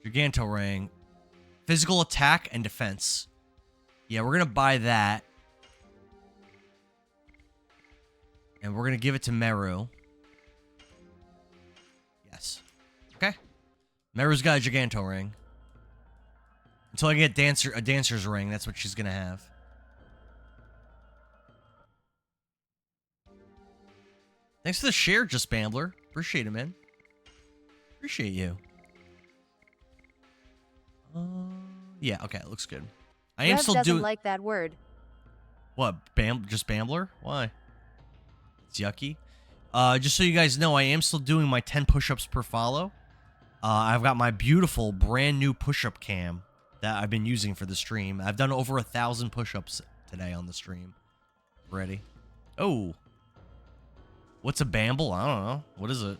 Giganto ring. Physical attack and defense. Yeah, we're going to buy that. And we're going to give it to Meru. Yes. Okay. Meru's got a Giganto ring. Until I get a dancer's ring, that's what she's going to have. Thanks for the share, Just Bambler. Appreciate it, man. Appreciate you. Yeah, okay, it looks good. I am Rev still doesn't doing. like that word. What? Just Bambler? Why? It's yucky. Just so you guys know, I am still doing my 10 push-ups per follow. I've got my beautiful brand new push-up cam that I've been using for the stream. I've done over 1,000 push-ups today on the stream. Ready? Oh. What's a bamble? I don't know. What is it?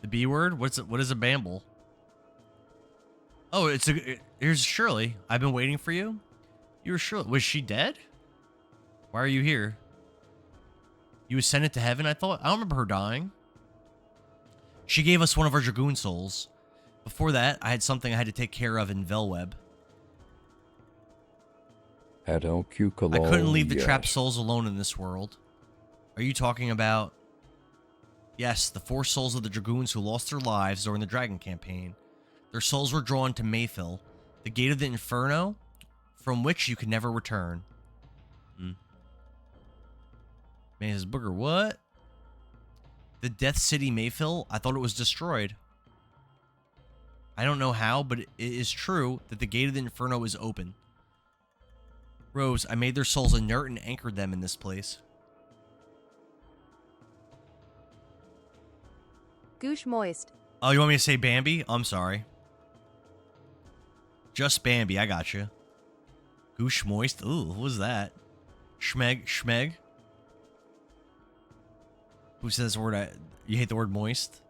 The B word? What is a bamble? Oh, here's Shirley. I've been waiting for you. You were Shirley. Was she dead? Why are you here? You ascended to heaven, I thought? I don't remember her dying. She gave us one of our Dragoon souls. Before that, I had something I had to take care of in Velweb. At Elcucalol, I couldn't leave the yes. trapped souls alone in this world. Are you talking about... Yes, the 4 souls of the Dragoons who lost their lives during the Dragon campaign. Their souls were drawn to Mayfill, the gate of the Inferno, from which you could never return. Man says, Booger, what? The Death City Mayfill? I thought it was destroyed. I don't know how, but it is true that the gate of the Inferno is open. Rose, I made their souls inert and anchored them in this place. Goosh moist. Oh, you want me to say Bambi? I'm sorry. Just Bambi, I got you. Goosh moist. Ooh, what was that? Schmeg. Who says the word? You hate the word moist?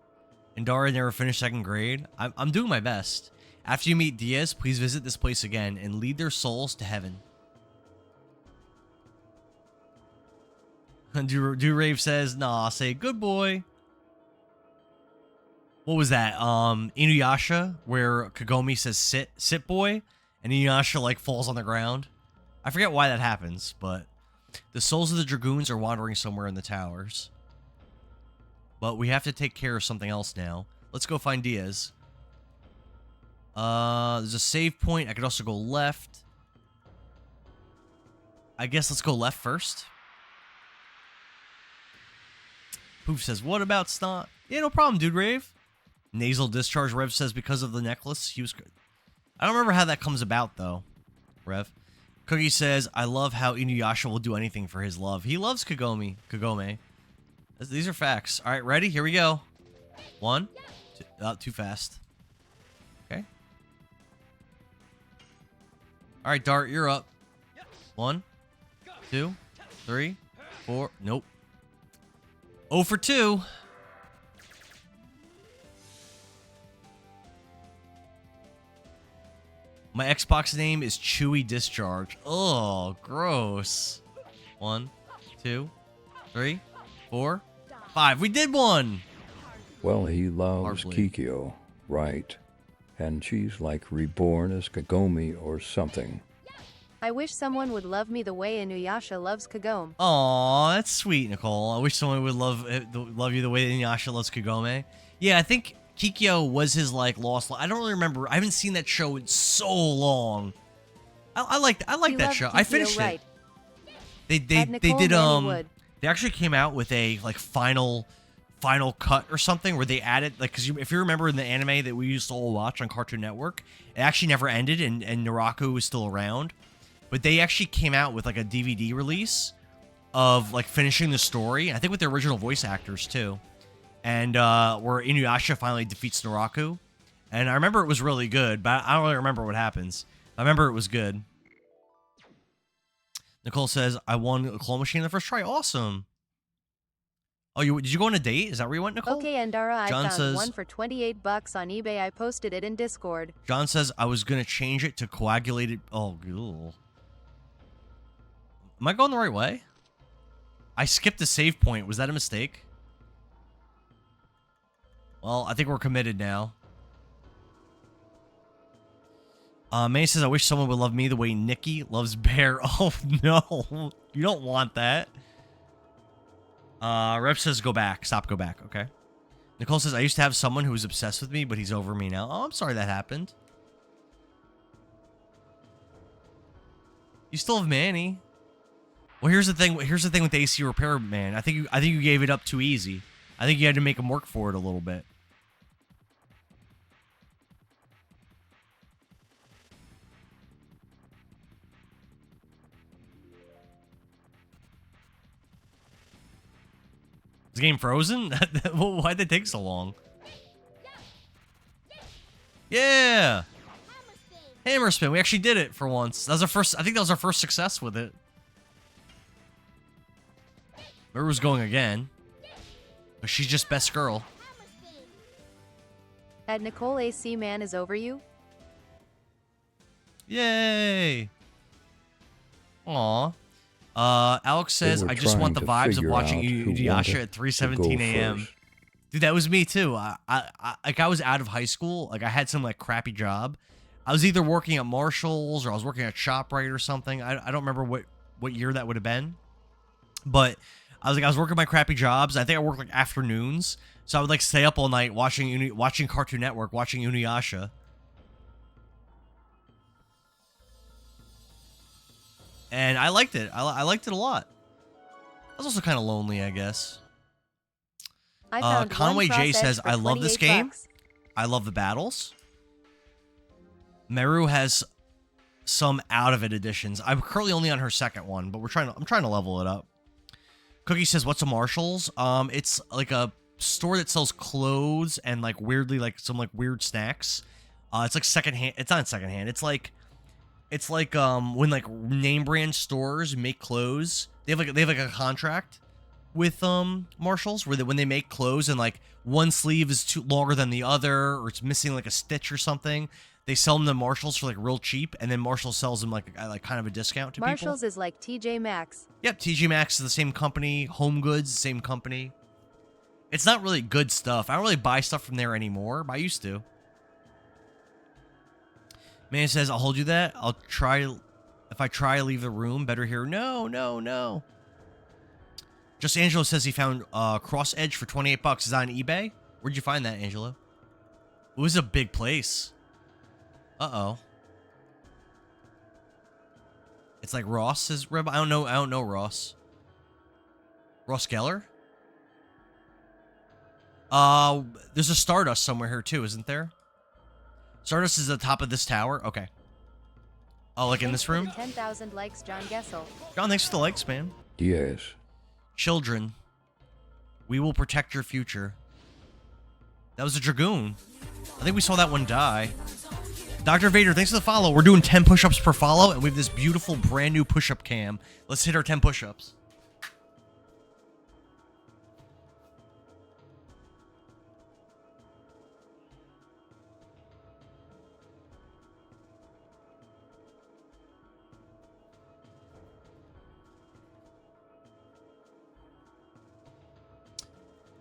Indara never finished 2nd grade. I'm doing my best. After you meet Diaz, please visit this place again and lead their souls to heaven. Do Rave says, nah, say good boy. What was that? Inuyasha, where Kagome says sit boy, and Inuyasha like falls on the ground. I forget why that happens, but the souls of the Dragoons are wandering somewhere in the towers. But we have to take care of something else now. Let's go find Diaz. There's a save point. I could also go left. I guess let's go left first. Poof says, what about Snot? Yeah, no problem, dude, Rave. Nasal discharge. Rev says because of the necklace. He was good. I don't remember how that comes about, though, Rev. Cookie says, I love how Inuyasha will do anything for his love. He loves Kagome. These are facts. All right, ready? Here we go. 1. Too fast. Okay. All right, Dart, you're up. 1, 2, 3, 4. Nope. 0 for 2. My Xbox name is Chewy Discharge. Oh, gross. 1, 2, 3, 4, 5. We did one. Well, he loves Hardly. Kikyo, right? And she's like reborn as Kagome or something. I wish someone would love me the way Inuyasha loves Kagome. Aw, that's sweet, Nicole. I wish someone would love you the way that Inuyasha loves Kagome. Yeah, I think Kikyo was his like lost. I don't really remember. I haven't seen that show in so long. I like You that love show. I Kikyo, finished right? it. At They Nicole did Mannywood. they actually came out with a like final cut or something where they added like because if you remember in the anime that we used to all watch on Cartoon Network, it actually never ended and Naraku was still around. But they actually came out with like a DVD release of like finishing the story. I think with the original voice actors too, and where Inuyasha finally defeats Naraku. And I remember it was really good, but I don't really remember what happens. I remember it was good. Nicole says, "I won a claw machine in the first try. Awesome." Oh, did you go on a date? Is that where you went, Nicole? Okay, Andara, I John found says, one for 28 bucks on eBay. I posted it in Discord. John says, I was going to change it to coagulated. Oh, cool. Am I going the right way? I skipped a save point. Was that a mistake? Well, I think we're committed now. May says, I wish someone would love me the way Nikki loves Bear. Oh, no. You don't want that. Rep says, go back. Stop, go back. Okay. Nicole says, I used to have someone who was obsessed with me, but he's over me now. Oh, I'm sorry that happened. You still have Manny. Well, here's the thing. Here's the thing with the AC Repair Man. I think you gave it up too easy. I think you had to make him work for it a little bit. Is the game frozen? Why'd it take so long? Yeah! Hammer spin. We actually did it for once. That was our first. I think that was our first success with it. Maru's going again. But she's just best girl. At Nicole AC Man is over you? Yay! Aw. Alex says, They were I just want the trying to vibes of figure watching out who Inuyasha wanted at to 3:17 go a.m. first. Dude, that was me too. I was out of high school. Like I had some like crappy job. I was either working at Marshall's or I was working at ShopRite or something. I don't remember what year that would have been. But I was working my crappy jobs. I think I worked like afternoons. So I would like stay up all night watching Cartoon Network, watching Inuyasha. And I liked it. I liked it a lot. I was also kind of lonely, I guess. I found Conway one J cross says, edge for I love this 28 game. bucks. I love the battles. Meru has some out of it editions. I'm currently only on her second one, but I'm trying to level it up. Cookie says, what's a Marshall's? It's like a store that sells clothes and like weirdly like some like weird snacks. It's like secondhand. It's not secondhand. It's like when like name brand stores make clothes, they have like a contract with Marshalls where when they make clothes and like one sleeve is too longer than the other or it's missing like a stitch or something, they sell them to Marshalls for like real cheap, and then Marshalls sells them like at like kind of a discount to Marshalls people. is like TJ Maxx. Yep, TJ Maxx is the same company. Home Goods, the same company. It's not really good stuff. I don't really buy stuff from there anymore, but I used to. Man says, I'll hold you that. I'll try. If I try to leave the room, better here. No, no, no. Just Angelo says he found Cross Edge for 28 bucks. Is that on eBay? Where'd you find that, Angelo? It was a big place. Uh-oh. It's like Ross's rib. I don't know Ross. Ross Geller? There's a Stardust somewhere here too, isn't there? Stardust is at the top of this tower. Okay. Oh, like in this room? 10,000 likes, John Gessel. John, thanks for the likes, man. Yes. Children, we will protect your future. That was a Dragoon. I think we saw that one die. Dr. Vader, thanks for the follow. We're doing 10 push-ups per follow, and we have this beautiful brand new push-up cam. Let's hit our 10 push-ups.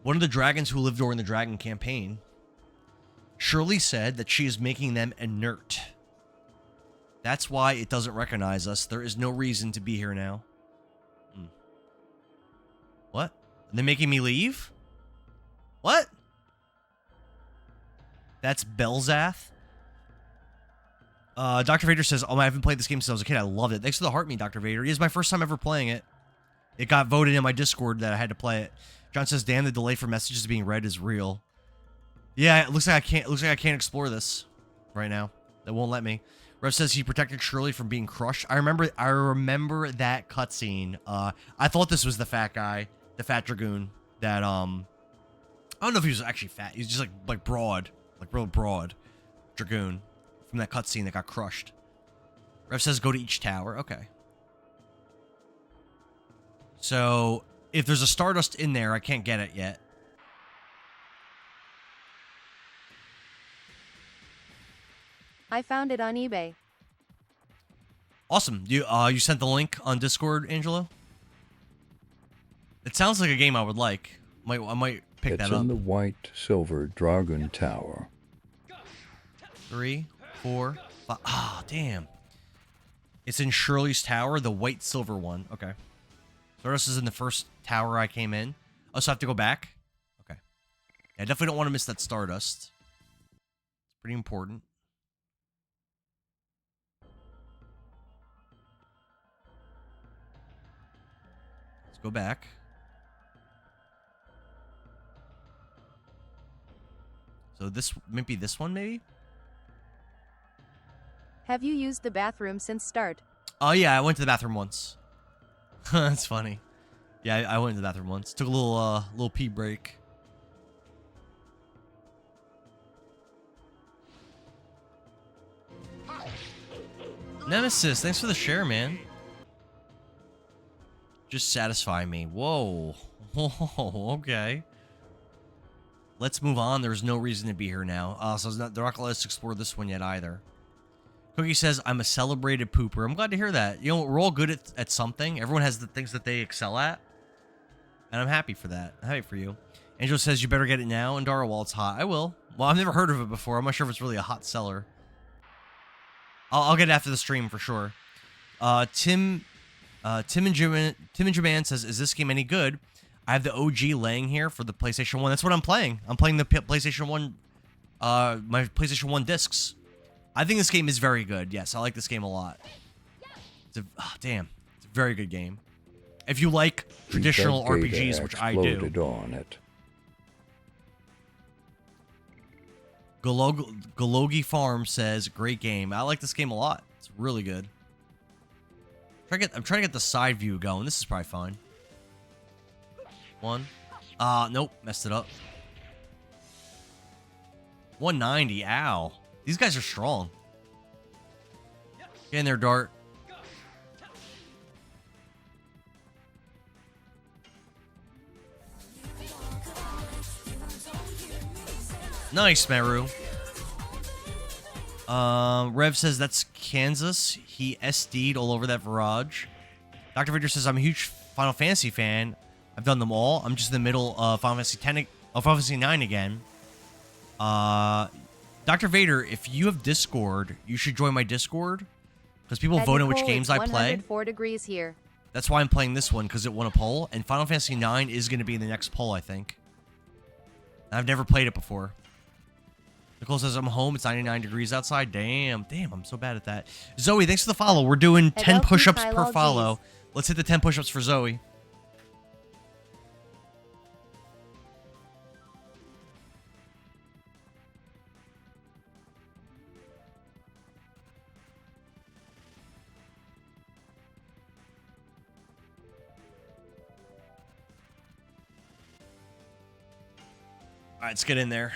One of the dragons who lived during the Dragon campaign, Shirley said that she is making them inert. That's why it doesn't recognize us. There is no reason to be here now. What? They're making me leave? What? That's Belzath? Dr. Vader says, oh, I haven't played this game since I was a kid. I loved it. Thanks for the heart me, Dr. Vader. It is my first time ever playing it. It got voted in my Discord that I had to play it. John says, damn, the delay for messages being read is real. Yeah, it looks like I can't explore this right now. It won't let me. Rev says he protected Shirley from being crushed. I remember that cutscene. I thought this was the fat guy, the fat Dragoon that I don't know if he was actually fat. He's just like broad, like real broad Dragoon from that cutscene that got crushed. Rev says go to each tower. Okay. So if there's a Stardust in there, I can't get it yet. I found it on eBay. Awesome. You sent the link on Discord, Angelo? It sounds like a game I would like. I might pick that up. It's in the white silver Dragon Tower. 3, 4, 5. Ah, damn. It's in Shirley's Tower, the white silver one. Okay. Stardust is in the first tower I came in. Oh, so I have to go back? Okay. Yeah, I definitely don't want to miss that Stardust. It's pretty important. Let's go back. So this might be this one, maybe? Have you used the bathroom since start? Oh, yeah, I went to the bathroom once. That's funny. Yeah, I went to the bathroom once. Took a little pee break. Nemesis, thanks for the share, man. Just satisfy me. Whoa. Whoa, okay. Let's move on. There's no reason to be here now. So they're not going to let us explore this one yet either. Cookie says, I'm a celebrated pooper. I'm glad to hear that. You know, we're all good at something. Everyone has the things that they excel at. And I'm happy for that. I'm happy for you. Angel says, you better get it now. And Dara, while it's hot. I will. Well, I've never heard of it before. I'm not sure if it's really a hot seller. I'll get it after the stream for sure. Tim and Jaman says, is this game any good? I have the OG laying here for the PlayStation 1. That's what I'm playing. I'm playing the PlayStation 1, my PlayStation 1 discs. I think this game is very good. Yes, I like this game a lot. Damn. It's a very good game. If you like traditional RPGs, which I do. On it. Galogi Farm says, great game. I like this game a lot. It's really good. I'm trying to get the side view going. This is probably fine. One. Nope. Messed it up. 190. Ow. These guys are strong. Get in there, Dart. Nice, Meru. Rev says that's Kansas. He SD'd all over that Virage. Dr. Vader says, I'm a huge Final Fantasy fan. I've done them all. I'm just in the middle of Final Fantasy 10, Final Fantasy 9 again. Dr. Vader, if you have Discord, you should join my Discord. Because people vote on which games I play. 104 degrees here. That's why I'm playing this one, because it won a poll. And Final Fantasy 9 is going to be in the next poll, I think. I've never played it before. Nicole says, I'm home. It's 99 degrees outside. Damn, I'm so bad at that. Zoe, thanks for the follow. We're doing 10 push-ups per follow. Let's hit the 10 push-ups for Zoe. All right, let's get in there.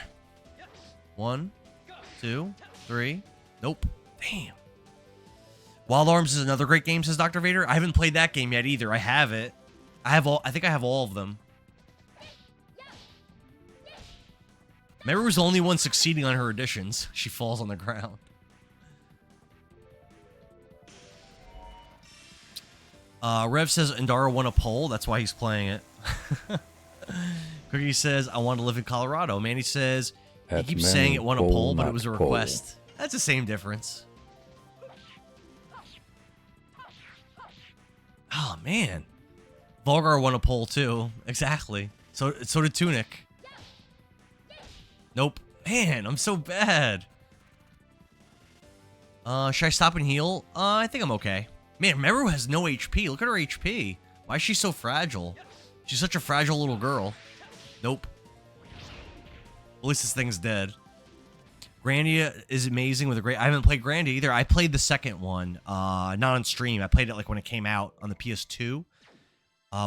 1, 2, 3. Nope. Damn. Wild Arms is another great game, says Dr. Vader. I haven't played that game yet either. I have it. I think I have all of them. Mary was the only one succeeding on her additions. She falls on the ground. Rev says Endara won a poll. That's why he's playing it. Cookie says, I want to live in Colorado. Manny says, he keeps saying it won a poll, but it was a request. That's the same difference. Oh, man. Volgar won a poll, too. Exactly. So did Tunic. Nope. Man, I'm so bad. Should I stop and heal? I think I'm okay. Man, Meru has no HP. Look at her HP. Why is she so fragile? She's such a fragile little girl. Nope. At least this thing's dead. Grandia is amazing with a great... I haven't played Grandia either. I played the second one. Not on stream. I played it like when it came out on the PS2.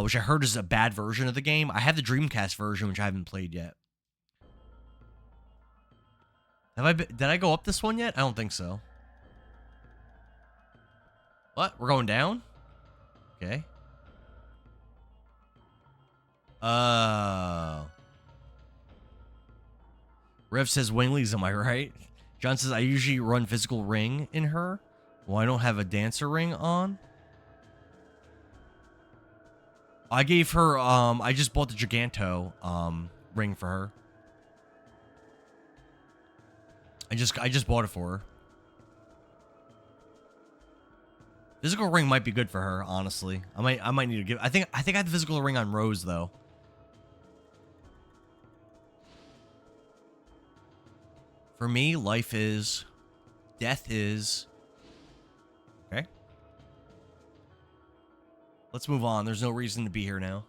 Which I heard is a bad version of the game. I have the Dreamcast version, which I haven't played yet. Did I go up this one yet? I don't think so. What? We're going down? Okay. Rev says Wingley's, am I right? John says, I usually run physical ring in her. Well, I don't have a dancer ring on. I gave her, I just bought the Giganto, ring for her. I just bought it for her. Physical ring might be good for her, honestly. I might need to give... I think I have the physical ring on Rose, though. For me, life is... Death is... Okay. Let's move on. There's no reason to be here now.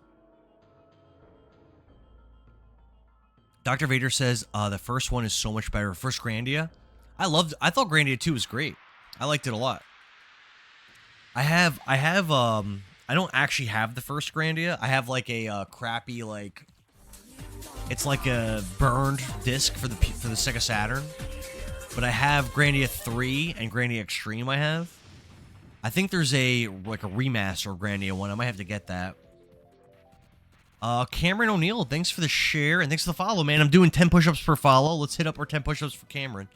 Dr. Vader says, the first one is so much better. First Grandia. I thought Grandia 2 was great. I liked it a lot. I don't actually have the first Grandia. I have like a crappy, like, it's like a burned disc for the Sega Saturn. But I have Grandia 3 and Grandia Extreme I have. I think there's a remaster of Grandia 1. I might have to get that. Cameron O'Neill, thanks for the share and thanks for the follow, man. I'm doing 10 push-ups per follow. Let's hit up our 10 push-ups for Cameron.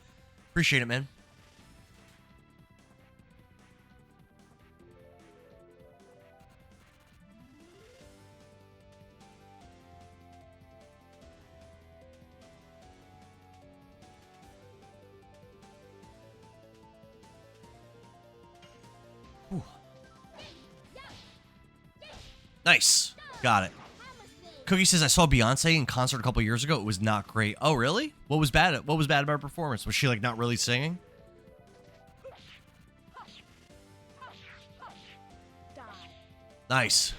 Appreciate it, man. Whew. Nice. Got it. Cookie says, I saw Beyonce in concert a couple years ago. It was not great. Oh, really? What was bad about her performance? Was she, like, not really singing? Nice.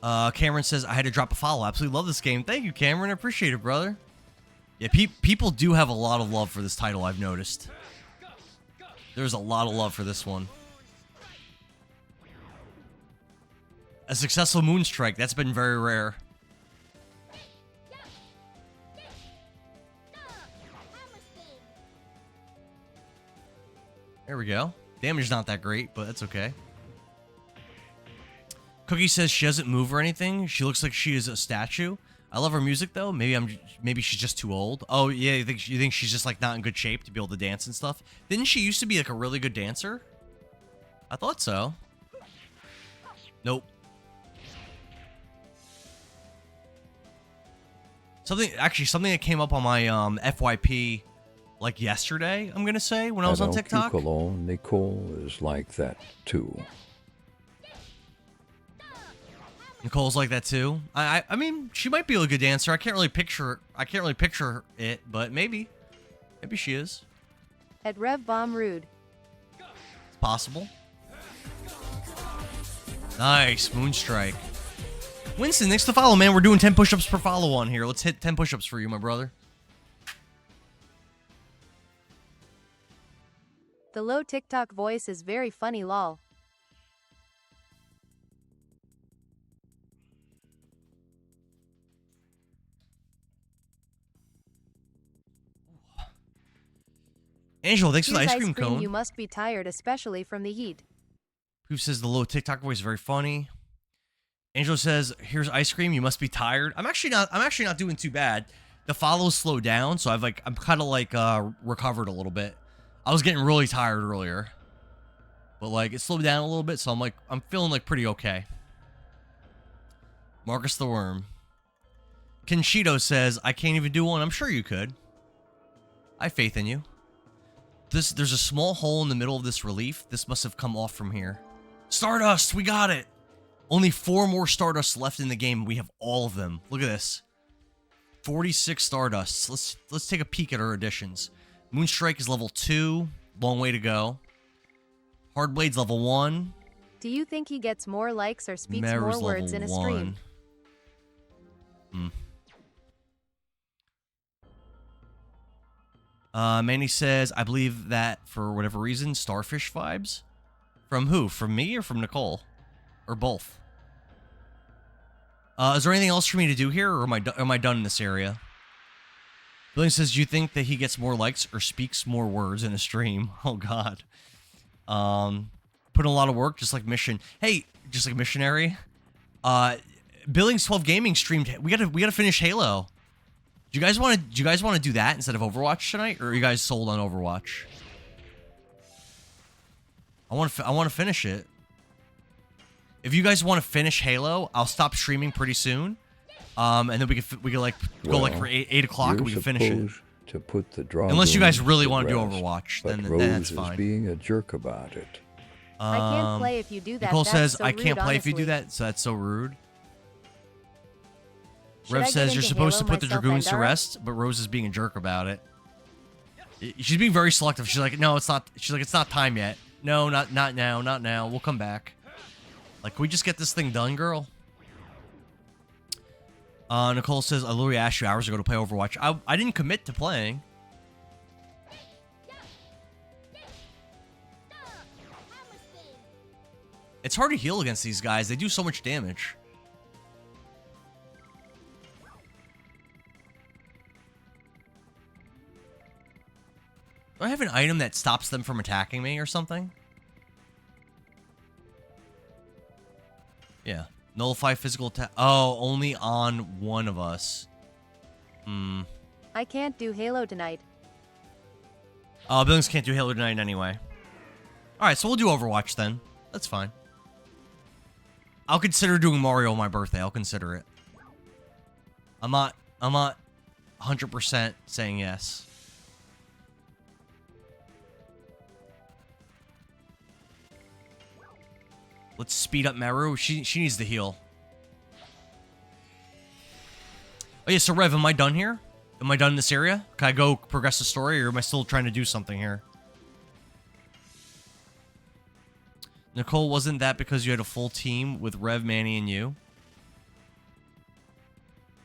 Cameron says, I had to drop a follow. Absolutely love this game. Thank you, Cameron. I appreciate it, brother. Yeah, people do have a lot of love for this title, I've noticed. There's a lot of love for this one. A successful Moonstrike. That's been very rare. There we go. Damage is not that great, but that's okay. Cookie says she doesn't move or anything. She looks like she is a statue. I love her music though. Maybe she's just too old. Oh yeah, you think she's just like not in good shape to be able to dance and stuff? Didn't she used to be like a really good dancer? I thought so. Nope. Something that came up on my FYP like yesterday, I'm gonna say, when I was on TikTok. Nicole is like that too. Nicole's like that too. I mean, she might be a good dancer. I can't really picture it, but maybe she is. At Rev Bomb Rude. It's possible. Nice Moonstrike. Winston, thanks to follow, man. We're doing 10 push-ups per follow on here. Let's hit 10 push-ups for you, my brother. The low TikTok voice is very funny, lol. Angelo, thanks for the Here's ice cream cone. You must be tired, especially from the heat. Who says the low TikTok voice is very funny? Angelo says, "Here's ice cream. You must be tired." I'm actually not doing too bad. The follows slowed down, so I'm kind of like recovered a little bit. I was getting really tired earlier, but like it slowed down a little bit, so I'm feeling like pretty okay. Marcus the Worm. Kenshito says, "I can't even do one." I'm sure you could. I have faith in you. There's a small hole in the middle of this relief. This must have come off from here. Stardust, we got it. Only 4 more Stardust left in the game. We have all of them. Look at this. 46 Stardusts. Let's take a peek at our additions. Moonstrike is level 2. Long way to go. Hardblade's level 1. Do you think he gets more likes or speaks Mera's more words in a stream? Manny says, "I believe that for whatever reason, starfish vibes." From who? From me or from Nicole? Or both? Is there anything else for me to do here, or am I done in this area? Billing says, "Do you think that he gets more likes or speaks more words in a stream?" Oh God. Put in a lot of work, just like Mission. Hey, just like Missionary. Billings 12 Gaming streamed. We gotta finish Halo. Do you guys want to do that instead of Overwatch tonight, or are you guys sold on Overwatch? I want to finish it. If you guys want to finish Halo, I'll stop streaming pretty soon, and then we can like go like for 8 o'clock and we can finish it. To put the draw. Unless you guys really want to do Overwatch, then that's fine. Is being a jerk about it. I can't play if you do that. Nicole says, so "I rude, can't play honestly. if you do that." So that's so rude. Should Rev I get says you're into supposed to Halo put the myself, Dragoons to Endara? rest, but Rose is being a jerk about it. She's being very selective. She's like, "No, it's not." She's like, "It's not time yet." No, not now, not now. We'll come back. Like, can we just get this thing done, girl? Nicole says, "I literally asked you hours ago to play Overwatch." I didn't commit to playing. It's hard to heal against these guys. They do so much damage. Do I have an item that stops them from attacking me or something? Yeah. Nullify physical attack. Oh, only on one of us. I can't do Halo tonight. Billings can't do Halo tonight anyway. Alright, so we'll do Overwatch then. That's fine. I'll consider doing Mario on my birthday. I'll consider it. I'm not 100% saying yes. Let's speed up Meru. She needs to heal. Oh yeah, so Rev, am I done here? Am I done in this area? Can I go progress the story, or am I still trying to do something here? Nicole, wasn't that because you had a full team with Rev, Manny, and you?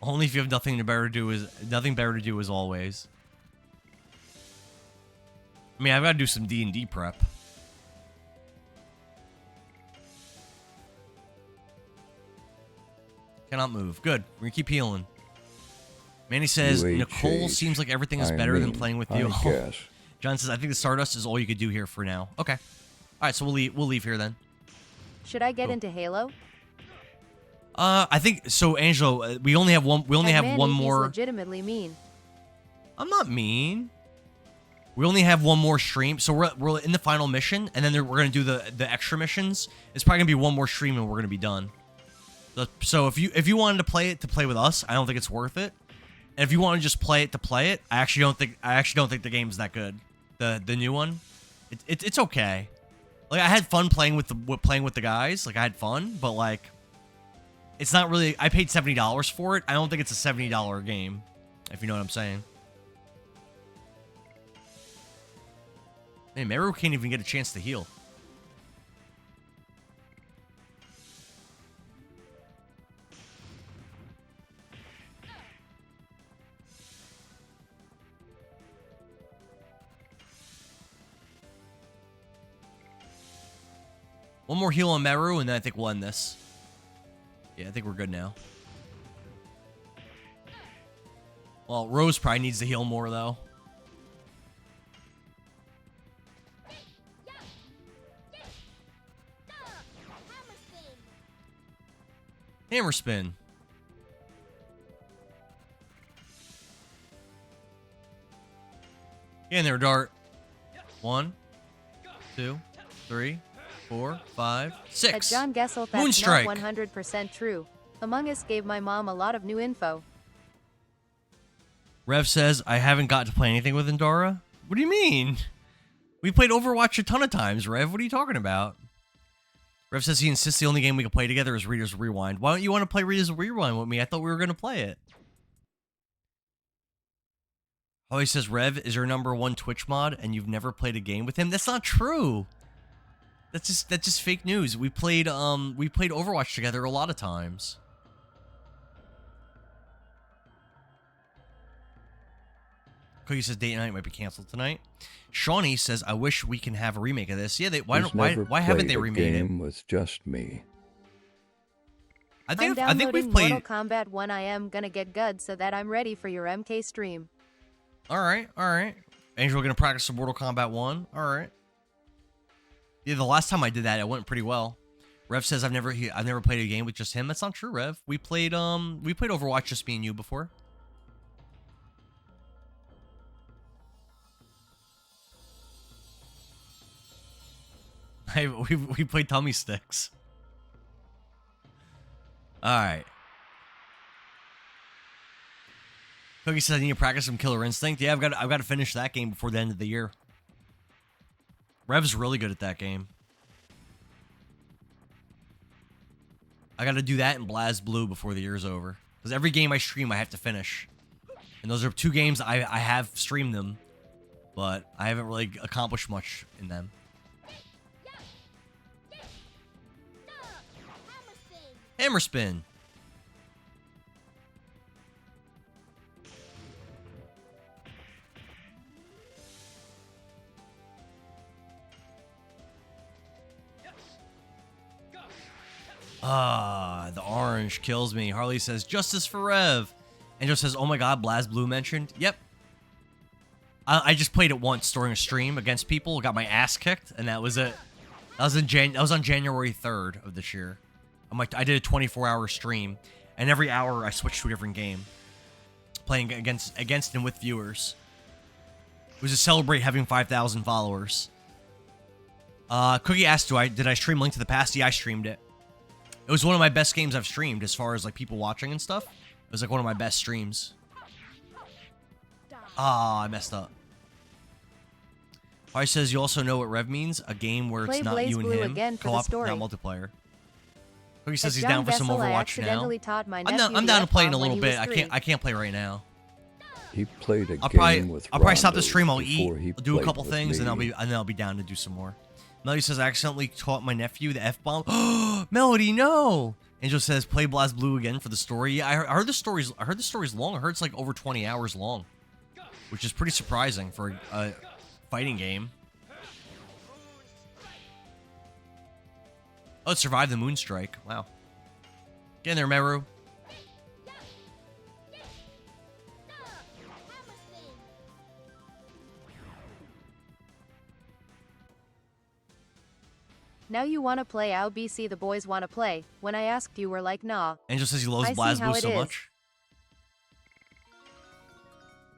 Only if you have nothing better to do as always. I mean, I've got to do some D&D prep. Cannot move. Good. We're gonna keep healing. Manny says, "Nicole seems like everything is better than playing with you." John says, "I think the Stardust is all you could do here for now." Okay. All right, so we'll leave here then. Should I get into Halo? I think so, Angelo. We only have one. We only have one more. He's legitimately mean. I'm not mean. We only have one more stream, so we're in the final mission, and then we're gonna do the extra missions. It's probably gonna be one more stream, and we're gonna be done. So if you wanted to play with us, I don't think it's worth it. And if you want to just play it to play it, I actually don't think the game's that good. The new one, it's okay. Like, I had fun playing with the guys. Like, I had fun, but like, it's not really. I paid $70 for it. I don't think it's a $70 game, if you know what I'm saying. Man, Meru can't even get a chance to heal. One more heal on Meru, and then I think we'll end this. Yeah, I think we're good now. Well, Rose probably needs to heal more, though. Hammer spin. Get in there, Dart. 1, 2, 3, 4, 5, 6. John Gessel, that's not 100% true. Among Us gave my mom a lot of new info. Rev says, I haven't got to play anything with Endora. What do you mean? We played Overwatch a ton of times, Rev. What are you talking about? Rev says he insists the only game we can play together is Reader's Rewind. Why don't you want to play Reader's Rewind with me? I thought we were going to play it. Oh, he says, Rev is your #1 Twitch mod and you've never played a game with him? That's not true. That's just fake news. We played Overwatch together a lot of times. Cookie says date night might be canceled tonight. Shawnee says, I wish we can have a remake of this. Yeah, why haven't they remade it? Game was just me. I think we've played Mortal Kombat 1. I am gonna get good so that I'm ready for your MK stream. All right. Angel gonna practice some Mortal Kombat 1. All right. Yeah, the last time I did that, it went pretty well. Rev says I've never played a game with just him. That's not true, Rev. We played Overwatch just me and you before. We played Tummy Sticks. All right. Cookie says I need to practice some Killer Instinct. Yeah, I've got to finish that game before the end of the year. Rev's really good at that game. I got to do that in BlazBlue before the year's over. Because every game I stream, I have to finish. And those are 2 games I have streamed them, but I haven't really accomplished much in them. Hammer spin. The orange kills me. Harley says, justice for Rev. Angel says, oh my god, BlazBlue mentioned. Yep. I just played it once during a stream against people, got my ass kicked, and that was it. That was on January 3rd of this year. I did a 24-hour stream, and every hour I switched to a different game, playing against and with viewers. It was to celebrate having 5,000 followers. Cookie asked, did I stream Link to the Past? Yeah, I streamed it. It was one of my best games I've streamed as far as like people watching and stuff. It was like one of my best streams. I messed up. Harry says you also know what Rev means, a game where it's not you and him, co-op, not multiplier. Cookie says he's down for some Overwatch now. I'm down to play in a little bit. I can't play right now. He played a game with I'll probably stop the stream. I'll eat, I'll do a couple things, and I'll be down to do some more. Melody says I accidentally taught my nephew the F-bomb. Oh, Melody, no. Angel says play BlazBlue again for the story. Yeah, I heard the story's long. I heard it's like over 20 hours long, which is pretty surprising for a fighting game. Oh, it survived the Moonstrike. Wow. Get in there, Meru. Now you wanna play LBC the boys wanna play. When I asked you were like nah. Angel says he loves BlazBlue so much.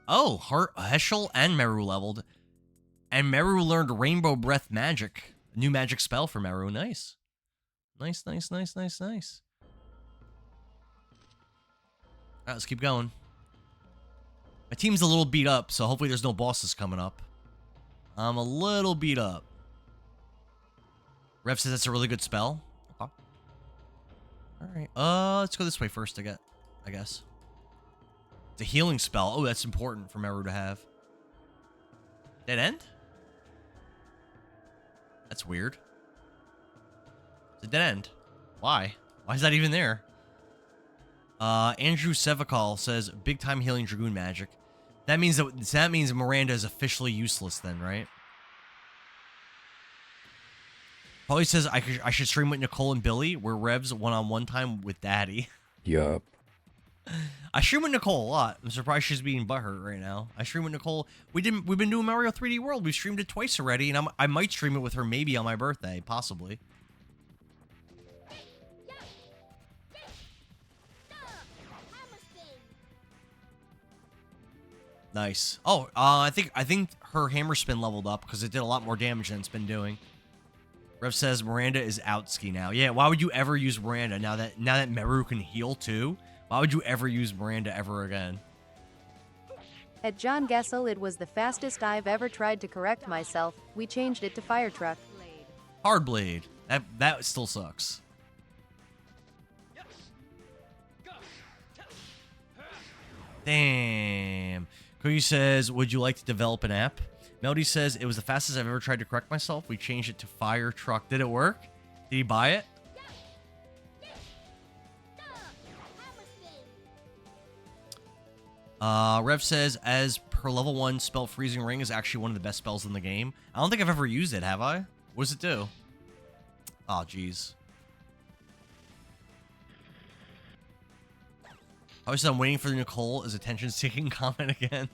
Oh, Heschel and Meru leveled. And Meru learned Rainbow Breath Magic. A new magic spell for Meru. Nice. Nice. Alright, let's keep going. My team's a little beat up, so hopefully there's no bosses coming up. I'm a little beat up. Rev says that's a really good spell. Okay. Alright, let's go this way first I guess. It's a healing spell. Oh, that's important for Meru to have. Dead end? That's weird. It's a dead end. Why? Why is that even there? Andrew Sevikal says big time healing Dragoon magic. That means Miranda is officially useless then, right? Paulie says I should stream with Nicole and Billy. We're Rev's one-on-one time with Daddy. Yup. I stream with Nicole a lot. I'm surprised she's being butthurt right now. I stream with Nicole. We've been doing Mario 3D World. We've streamed it twice already, and I might stream it with her maybe on my birthday, possibly. Nice. Oh, I think her hammer spin leveled up because it did a lot more damage than it's been doing. Rev says Miranda is outski now. Yeah, why would you ever use Miranda now that Meru can heal too? Why would you ever use Miranda ever again? At John Gessel, it was the fastest I've ever tried to correct myself. We changed it to Fire Truck. Hard Blade. That still sucks. Damn. Cookie says, would you like to develop an app? Melody says, it was the fastest I've ever tried to correct myself. We changed it to Fire Truck. Did it work? Did he buy it? Rev says, as per level 1, spell Freezing Ring is actually one of the best spells in the game. I don't think I've ever used it, have I? What does it do? Oh, jeez. I was I'm waiting for Nicole. Is attention-seeking comment again?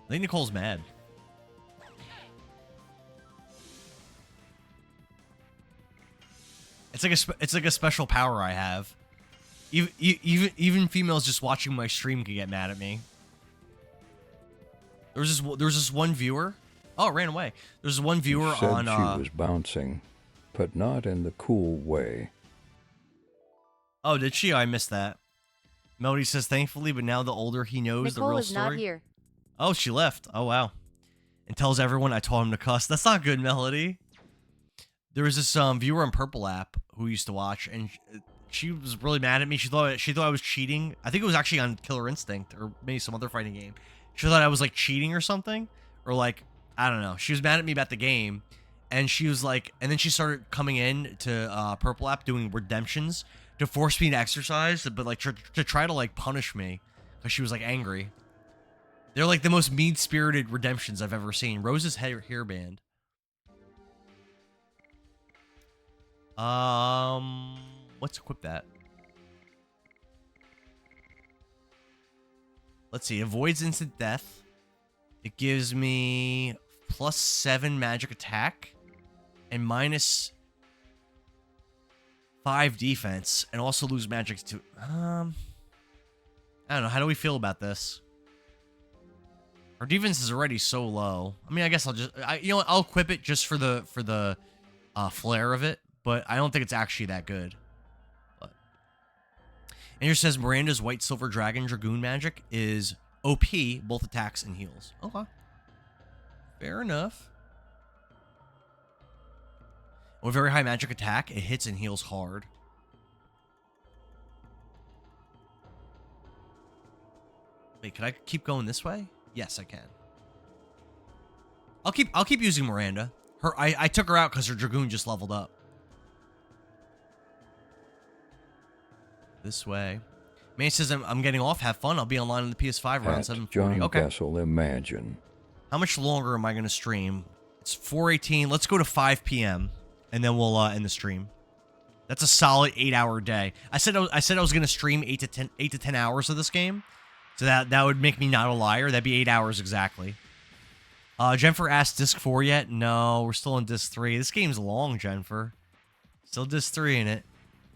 I think Nicole's mad. It's like a special power I have. Even females just watching my stream can get mad at me. There was this one viewer. Oh, it ran away. There's one viewer She said on. She was bouncing, but not in the cool way. Oh, did she? I missed that. Melody says, thankfully, but now the older he knows Nicole the real is story. not here. Oh, she left. Oh, wow. And tells everyone I told him to cuss. That's not good, Melody. There was this viewer on Purple app who used to watch, and she was really mad at me. She thought I was cheating. I think it was actually on Killer Instinct or maybe some other fighting game. She thought I was like cheating or something, or like I don't know. She was mad at me about the game, and she was like, and then she started coming in to Purple app doing redemptions to force me to exercise, but like to try to like punish me because she was like angry. They're like the most mean-spirited redemptions I've ever seen. Rose's hairband. Let's equip that. Let's see. Avoids instant death. It gives me +7 magic attack and -5 defense, and also lose magic to. I don't know. How do we feel about this? Our defense is already so low. I mean, I guess I'll just, you know what? I'll equip it just for the flair of it, but I don't think it's actually that good. But. And here says Miranda's White Silver Dragoon magic is OP, both attacks and heals. Okay. Fair enough. With very high magic attack, it hits and heals hard. Wait, can I keep going this way? Yes, I can. I'll keep using Miranda. I took her out because her Dragoon just leveled up. This way. Man says I'm getting off. Have fun. I'll be online on the PS5 around 7:40. John Okay. Gessel, imagine. How much longer am I going to stream? It's 4:18. Let's go to 5 p.m. and then we'll end the stream. That's a solid 8-hour day. I said I was going to stream 8 to 10 hours of this game. So that would make me not a liar. That'd be 8 hours exactly. Jennifer asked Disc 4 yet? No, we're still in Disc 3. This game's long, Jennifer. Still Disc 3 in it.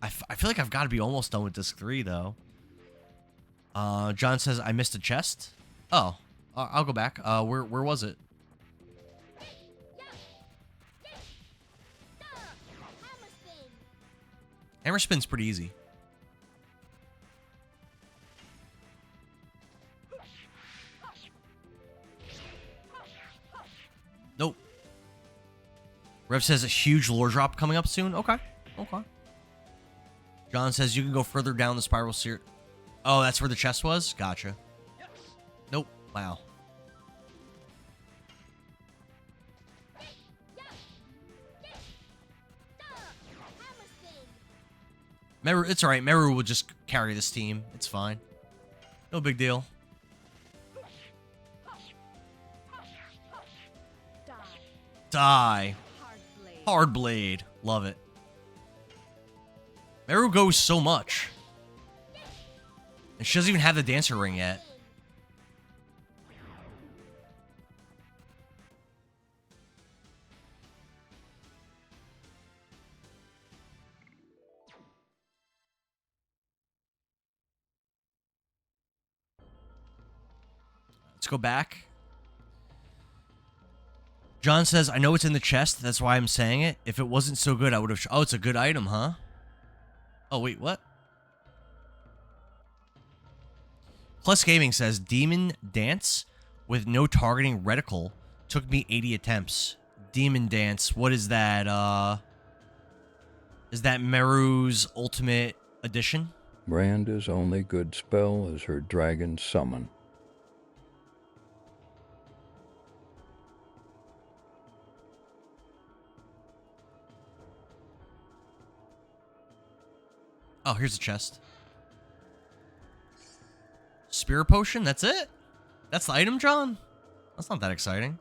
I feel like I've got to be almost done with Disc 3, though. John says, I missed a chest. Oh, I'll go back. Where was it? Hammer spin's pretty easy. Nope. Rev says a huge lore drop coming up soon. Okay. Okay. John says you can go further down the spiral series. Oh, that's where the chest was? Gotcha. Nope. Wow. Meru, it's alright. Meru will just carry this team. It's fine. No big deal. Die. Hard blade. Love it. Meru goes so much. And she doesn't even have the dancer ring yet. go back. John says, I know it's in the chest. That's why I'm saying it. If it wasn't so good, I would have... Oh, it's a good item, huh? Oh, wait, what? Plus Gaming says, Demon Dance with no targeting reticle took me 80 attempts. Demon Dance, what is that? Is that Meru's Ultimate Edition? Miranda's only good spell is her dragon summon. Oh, here's a chest. Spirit Potion, that's it? That's the item, John? That's not that exciting.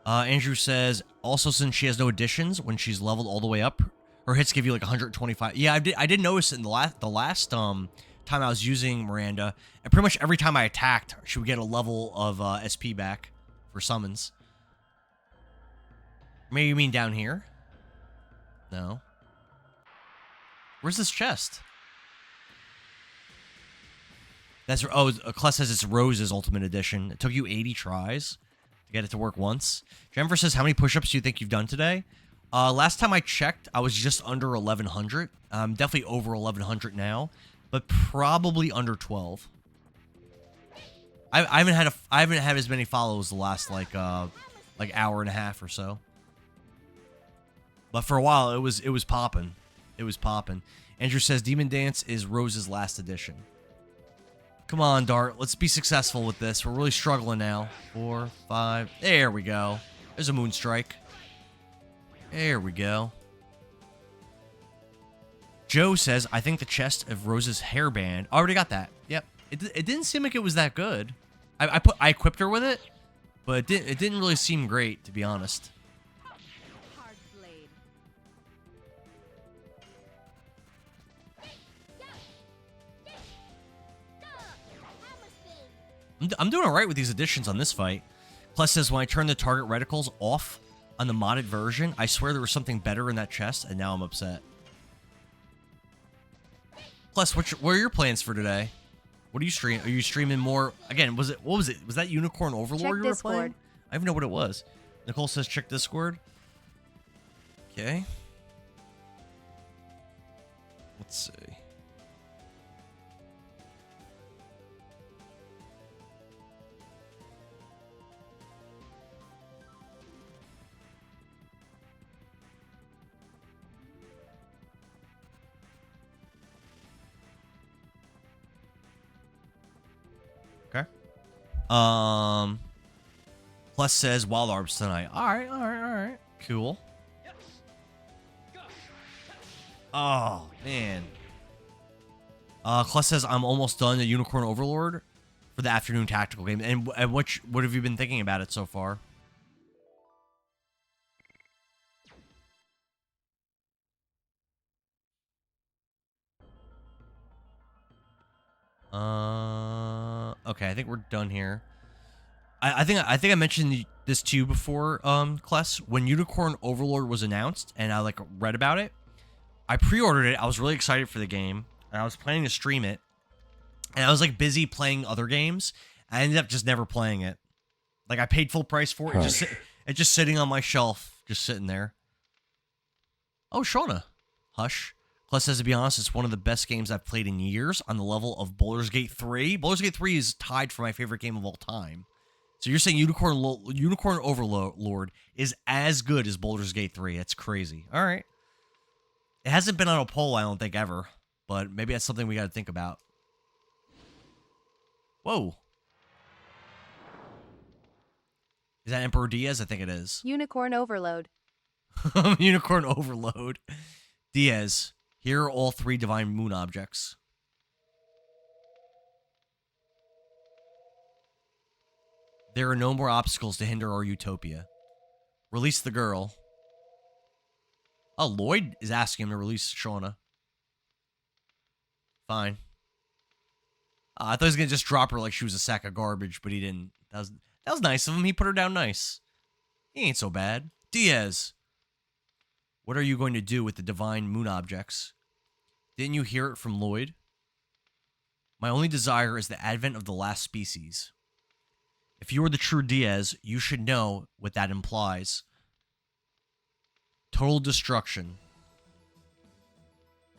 Andrew says, also since she has no additions, when she's leveled all the way up, her hits give you like 125. Yeah, I did notice in the last time I was using Miranda, and pretty much every time I attacked, she would get a level of SP back for summons. Maybe you mean down here? No. Where's this chest? That's... Oh, Kless says it's Rose's Ultimate Edition. It took you 80 tries to get it to work once. Jennifer says, how many push-ups do you think you've done today? Last time I checked, I was just under 1,100. I'm definitely over 1,100 now, but probably under 12. I haven't had as many follows the last like hour and a half or so. But for a while, it was popping. It was popping. Andrew says Demon Dance is Rose's last edition. Come on, Dart. Let's be successful with this. We're really struggling now. 4, 5. There we go. There's a Moonstrike. There we go. Joe says, I think the chest of Rose's hairband. I already got that. Yep. It didn't seem like it was that good. I equipped her with it, but it didn't really seem great, to be honest. I'm doing alright with these additions on this fight. Plus says, when I turn the target reticles off on the modded version, I swear there was something better in that chest, and now I'm upset. Plus, what are your plans for today? What are you streaming? Are you streaming more? Again, what was it? Was that Unicorn Overlord Check you were Discord. playing? I don't even know what it was. Nicole says, check Discord. Okay. Let's see. Okay. Plus says Wild Arbs tonight. Alright. Cool. Oh, man. Plus says I'm almost done the Unicorn Overlord for the afternoon tactical game. And what have you been thinking about it so far? Okay, I think we're done here. I think I mentioned this to you before, Kless. When Unicorn Overlord was announced and I like read about it, I pre-ordered it. I was really excited for the game, and I was planning to stream it. And I was like busy playing other games. I ended up just never playing it. Like I paid full price for it, it's just sitting on my shelf, just sitting there. Oh, Shauna. Hush. Plus, says, to be honest, it's one of the best games I've played in years on the level of Baldur's Gate 3. Baldur's Gate 3 is tied for my favorite game of all time. So you're saying Unicorn Overlord is as good as Baldur's Gate 3. That's crazy. All right. It hasn't been on a poll, I don't think, ever. But maybe that's something we got to think about. Whoa. Is that Emperor Diaz? I think it is. Unicorn Overload. Unicorn Overload. Diaz. Here are all 3 Divine Moon objects. There are no more obstacles to hinder our utopia. Release the girl. Oh, Lloyd is asking him to release Shauna. Fine. I thought he was going to just drop her like she was a sack of garbage, but he didn't. That was nice of him. He put her down nice. He ain't so bad. Diaz. What are you going to do with the Divine Moon objects? Didn't you hear it from Lloyd? My only desire is the advent of the last species. If you are the true Diaz, you should know what that implies. Total destruction.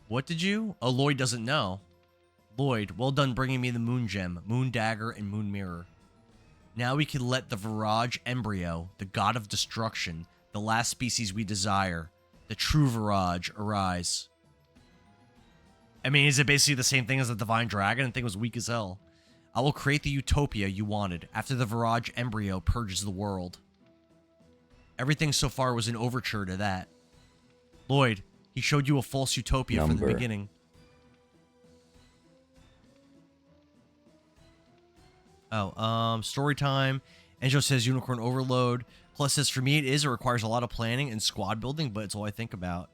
What did you? Oh, Lloyd doesn't know. Lloyd, well done bringing me the Moon Gem, Moon Dagger, and Moon Mirror. Now we can let the Virage Embryo, the god of destruction, the last species we desire, the true Virage, arise. I mean, is it basically the same thing as the Divine Dragon? I think it was weak as hell. I will create the utopia you wanted after the Virage Embryo purges the world. Everything so far was an overture to that. Lloyd, he showed you a false utopia from the beginning. Oh, story time. Angelo says Unicorn Overload. Plus says, for me it is. It requires a lot of planning and squad building, but it's all I think about.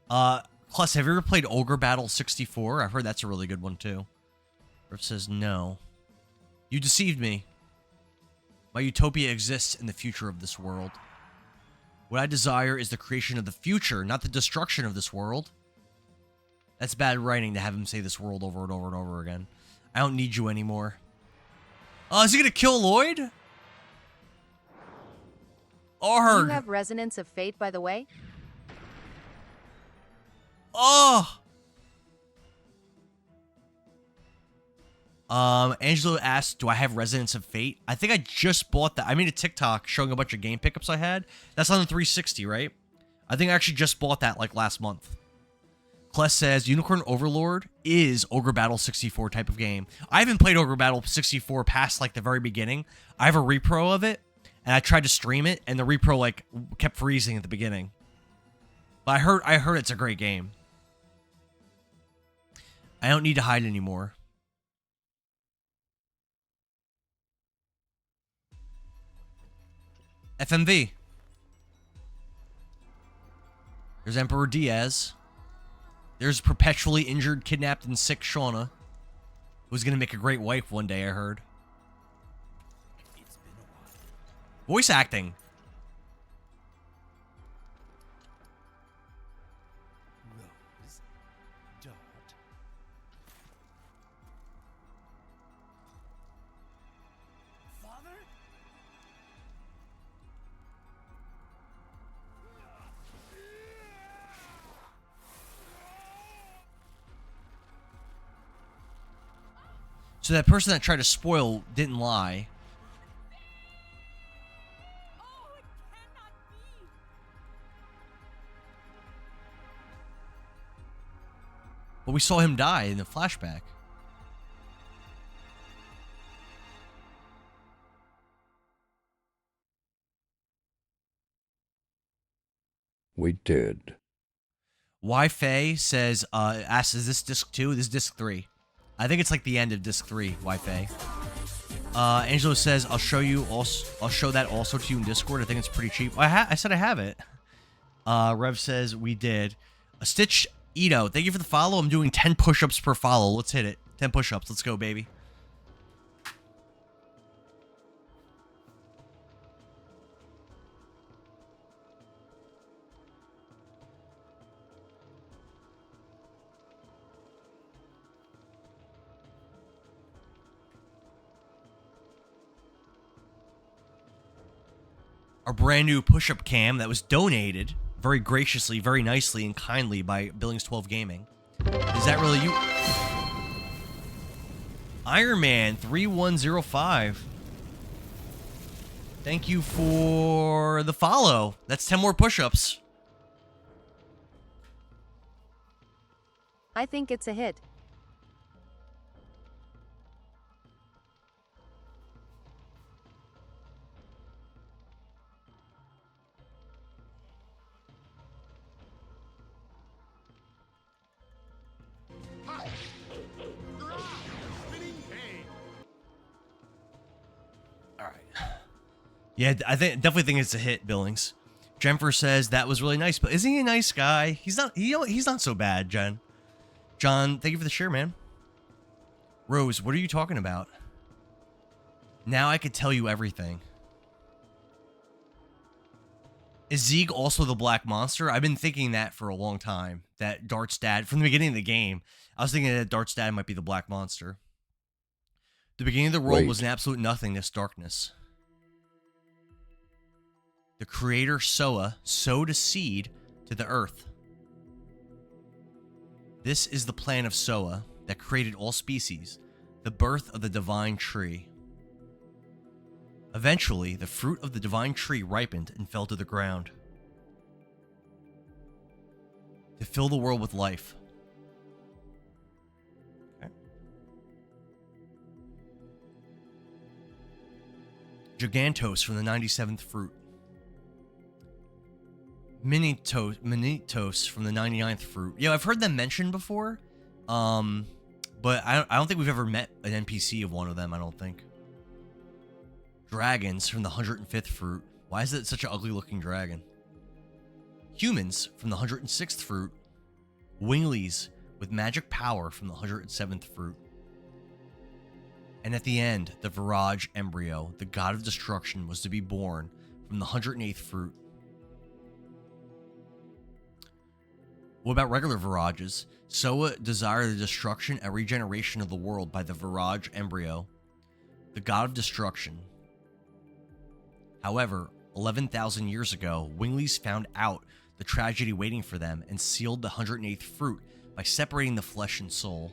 Plus, have you ever played Ogre Battle 64? I've heard that's a really good one, too. Riff says, no. You deceived me. My utopia exists in the future of this world. What I desire is the creation of the future, not the destruction of this world. That's bad writing to have him say this world over and over and over again. I don't need you anymore. Oh, is he gonna kill Lloyd? Arg! Do you have Resonance of Fate, by the way? Oh! Angelo asked, do I have Resonance of Fate? I think I just bought that. I made a TikTok showing a bunch of game pickups I had. That's on the 360, right? I think I actually just bought that, like, last month. Kless says, Unicorn Overlord is Ogre Battle 64 type of game. I haven't played Ogre Battle 64 past, like, the very beginning. I have a repro of it, and I tried to stream it, and the repro, like, kept freezing at the beginning. But I heard it's a great game. I don't need to hide anymore. FMV. There's Emperor Diaz. There's perpetually injured, kidnapped, and sick Shauna, who's going to make a great wife one day, I heard. Voice acting. Rose, Dart. Father? So that person that tried to spoil didn't lie. Oh, it cannot be. But we saw him die in the flashback. We did. Wi-Fi says, asks, is this disc 2? This is disc 3. I think it's like the end of disc 3, Wi-Fi. Angelo says, I'll show that also to you in Discord. I think it's pretty cheap. I said I have it. Rev says, we did. Stitch Ito, thank you for the follow. I'm doing 10 push-ups per follow. Let's hit it. 10 push-ups. Let's go, baby. Our brand new push-up cam that was donated very graciously, very nicely, and kindly by Billings12 Gaming. Is that really you? Iron Man 3105. Thank you for the follow. That's 10 more push-ups. I think it's a hit. Yeah, definitely think it's a hit, Billings. Jennifer says that was really nice, but isn't he a nice guy? He's not so bad, Jen. John, thank you for the share, man. Rose, what are you talking about? Now I could tell you everything. Is Zeeg also the Black Monster? I've been thinking that for a long time. That Dart's dad, from the beginning of the game, I was thinking that Dart's dad might be the Black Monster. The beginning of the world Wait. was an absolute nothingness, darkness. The creator Soa sowed a seed to the earth. This is the plan of Soa that created all species, the birth of the divine tree. Eventually, the fruit of the divine tree ripened and fell to the ground to fill the world with life. Okay. Gigantos from the 97th fruit. Minitos from the 99th fruit. Yeah, I've heard them mentioned before, but I don't think we've ever met an NPC of one of them, I don't think. Dragons from the 105th fruit. Why is it such an ugly looking dragon? Humans from the 106th fruit. Winglies with magic power from the 107th fruit. And at the end, the Virage embryo, the god of destruction, was to be born from the 108th fruit. What about regular Virages? Soa desired the destruction and regeneration of the world by the Virage embryo, the god of destruction. However, 11,000 years ago, Winglies found out the tragedy waiting for them and sealed the 108th fruit by separating the flesh and soul.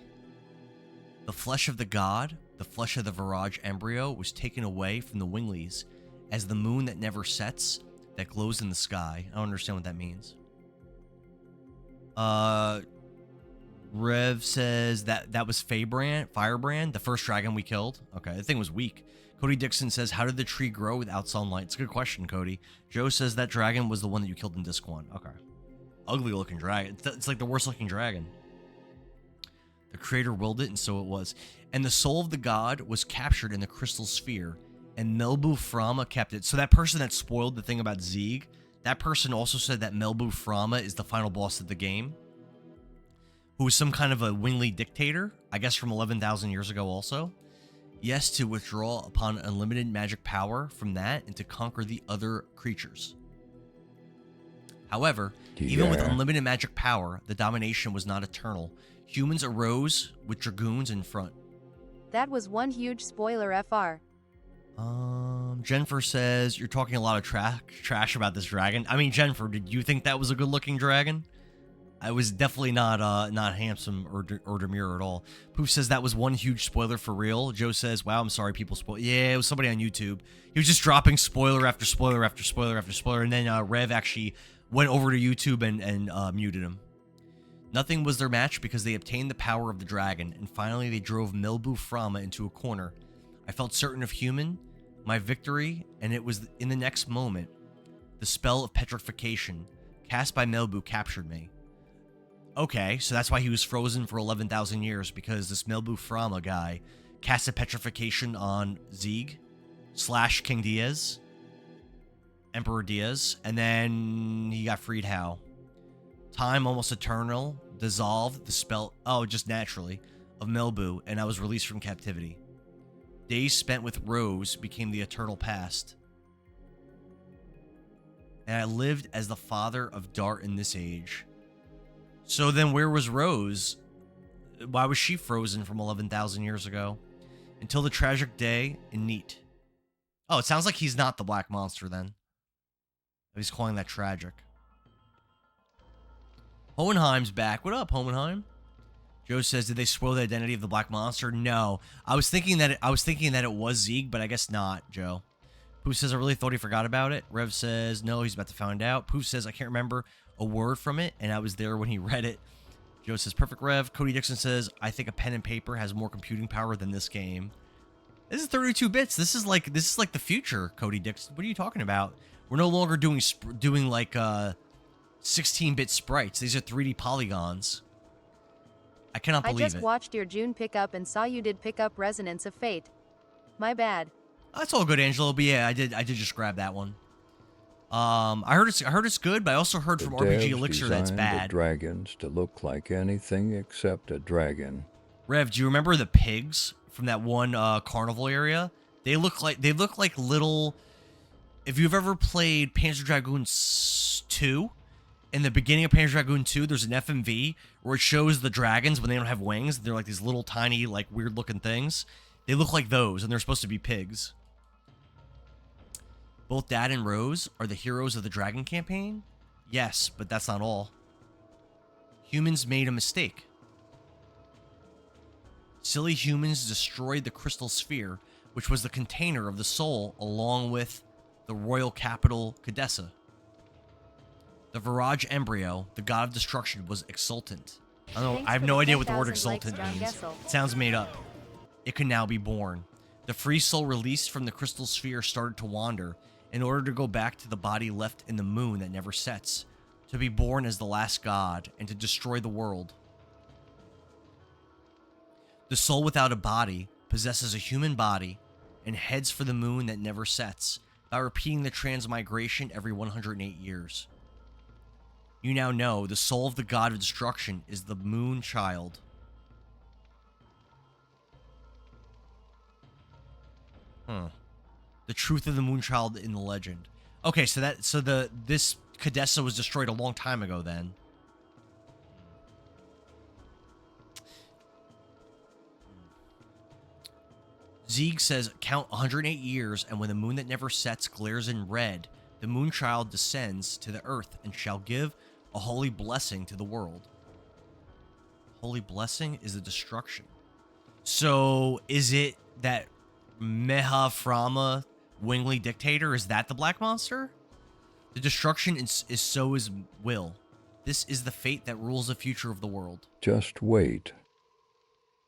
The flesh of the god, the flesh of the Virage embryo, was taken away from the Winglies as the moon that never sets, that glows in the sky. I don't understand what that means. Rev says that was Firebrand, the first dragon we killed. Okay, the thing was weak. Cody Dixon says, how did the tree grow without sunlight? It's a good question, Cody. Joe says that dragon was the one that you killed in Disc 1. Okay. Ugly looking dragon. It's like the worst looking dragon. The creator willed it, and so it was. And the soul of the god was captured in the crystal sphere, and Melbu Frama kept it. So that person that spoiled the thing about Zeeg, that person also said that Melbu Frama is the final boss of the game, who was some kind of a Wingly dictator, I guess from 11,000 years ago also. Yes, to withdraw upon unlimited magic power from that and to conquer the other creatures. However, even with unlimited magic power, the domination was not eternal. Humans arose with dragoons in front. That was one huge spoiler, FR. Jennifer says, you're talking a lot of trash about this dragon. I mean, Jennifer, did you think that was a good-looking dragon? I was definitely not handsome or demure at all. Poof says that was one huge spoiler for real. Joe says, wow, I'm sorry people spoil. Yeah, it was somebody on YouTube. He was just dropping spoiler after spoiler after spoiler after spoiler, and then Rev actually went over to YouTube and muted him. Nothing was their match because they obtained the power of the dragon, and finally they drove Melbu Frama into a corner. I felt certain of my victory, and it was in the next moment. The spell of petrification cast by Melbu captured me. Okay, so that's why he was frozen for 11,000 years, because this Melbu Frama guy casted petrification on Zeeg / King Diaz, Emperor Diaz, and then he got freed how? Time almost eternal dissolved the spell, just naturally, of Melbu, and I was released from captivity. Days spent with Rose became the eternal past. And I lived as the father of Dart in this age. So then where was Rose? Why was she frozen from 11,000 years ago? Until the tragic day in Neat. Oh, it sounds like he's not the black monster then. He's calling that tragic. Hohenheim's back. What up, Hohenheim? Joe says, did they spoil the identity of the black monster? No. I was thinking that it was Zeeg, but I guess not, Joe. Poof says, I really thought he forgot about it. Rev says, no, he's about to find out. Poof says, I can't remember a word from it, and I was there when he read it. Joe says, perfect, Rev. Cody Dixon says, I think a pen and paper has more computing power than this game. This is 32 bits. This is like the future, Cody Dixon. What are you talking about? We're no longer doing like 16-bit sprites. These are 3D polygons. I cannot believe it. I just watched your June pickup and saw you did pick up Resonance of Fate. My bad. That's all good, Angelo. But yeah, I did just grab that one. I heard it's good, but I also heard from RPG Elixir that's bad. The dragons to look like anything except a dragon. Rev, do you remember the pigs from that one carnival area? They look like little. If you've ever played Panzer Dragoon 2, in the beginning of Panzer Dragoon 2, there's an FMV where it shows the dragons when they don't have wings. They're like these little tiny, like weird looking things. They look like those, and they're supposed to be pigs. Both Dad and Rose are the heroes of the Dragon campaign? Yes, but that's not all. Humans made a mistake. Silly humans destroyed the crystal sphere, which was the container of the soul, along with the royal capital, Cadessa. The Virage embryo, the god of destruction, was exultant. I have no idea what the word exultant means. It sounds made up. It could now be born. The free soul released from the crystal sphere started to wander in order to go back to the body left in the moon that never sets, to be born as the last god and to destroy the world. The soul without a body possesses a human body and heads for the moon that never sets by repeating the transmigration every 108 years. You now know the soul of the god of destruction is the moon child. The truth of the moon child in the legend. Okay, so this Cadessa was destroyed a long time ago then. Zieg says, count 108 years, and when the moon that never sets glares in red, the moon child descends to the earth and shall give a holy blessing to the world. Holy blessing is the destruction. So, is it that Meha Frama Wingly Dictator, is that the black monster? The destruction is so is will. This is the fate that rules the future of the world. Just wait.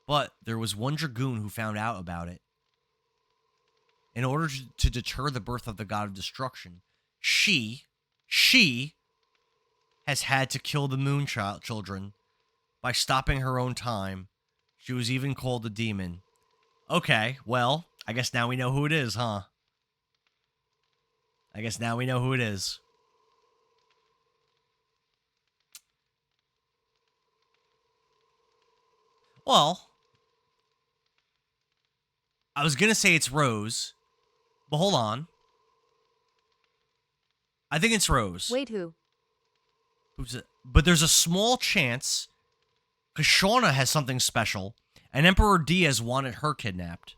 But there was one dragoon who found out about it. In order to deter the birth of the god of destruction, she has had to kill the moon children by stopping her own time. She was even called a demon. Okay, well, I guess now we know who it is, huh? I guess now we know who it is. Well, I was gonna say it's Rose, but hold on. I think it's Rose. Wait, who? But there's a small chance, because Shauna has something special, and Emperor Diaz wanted her kidnapped.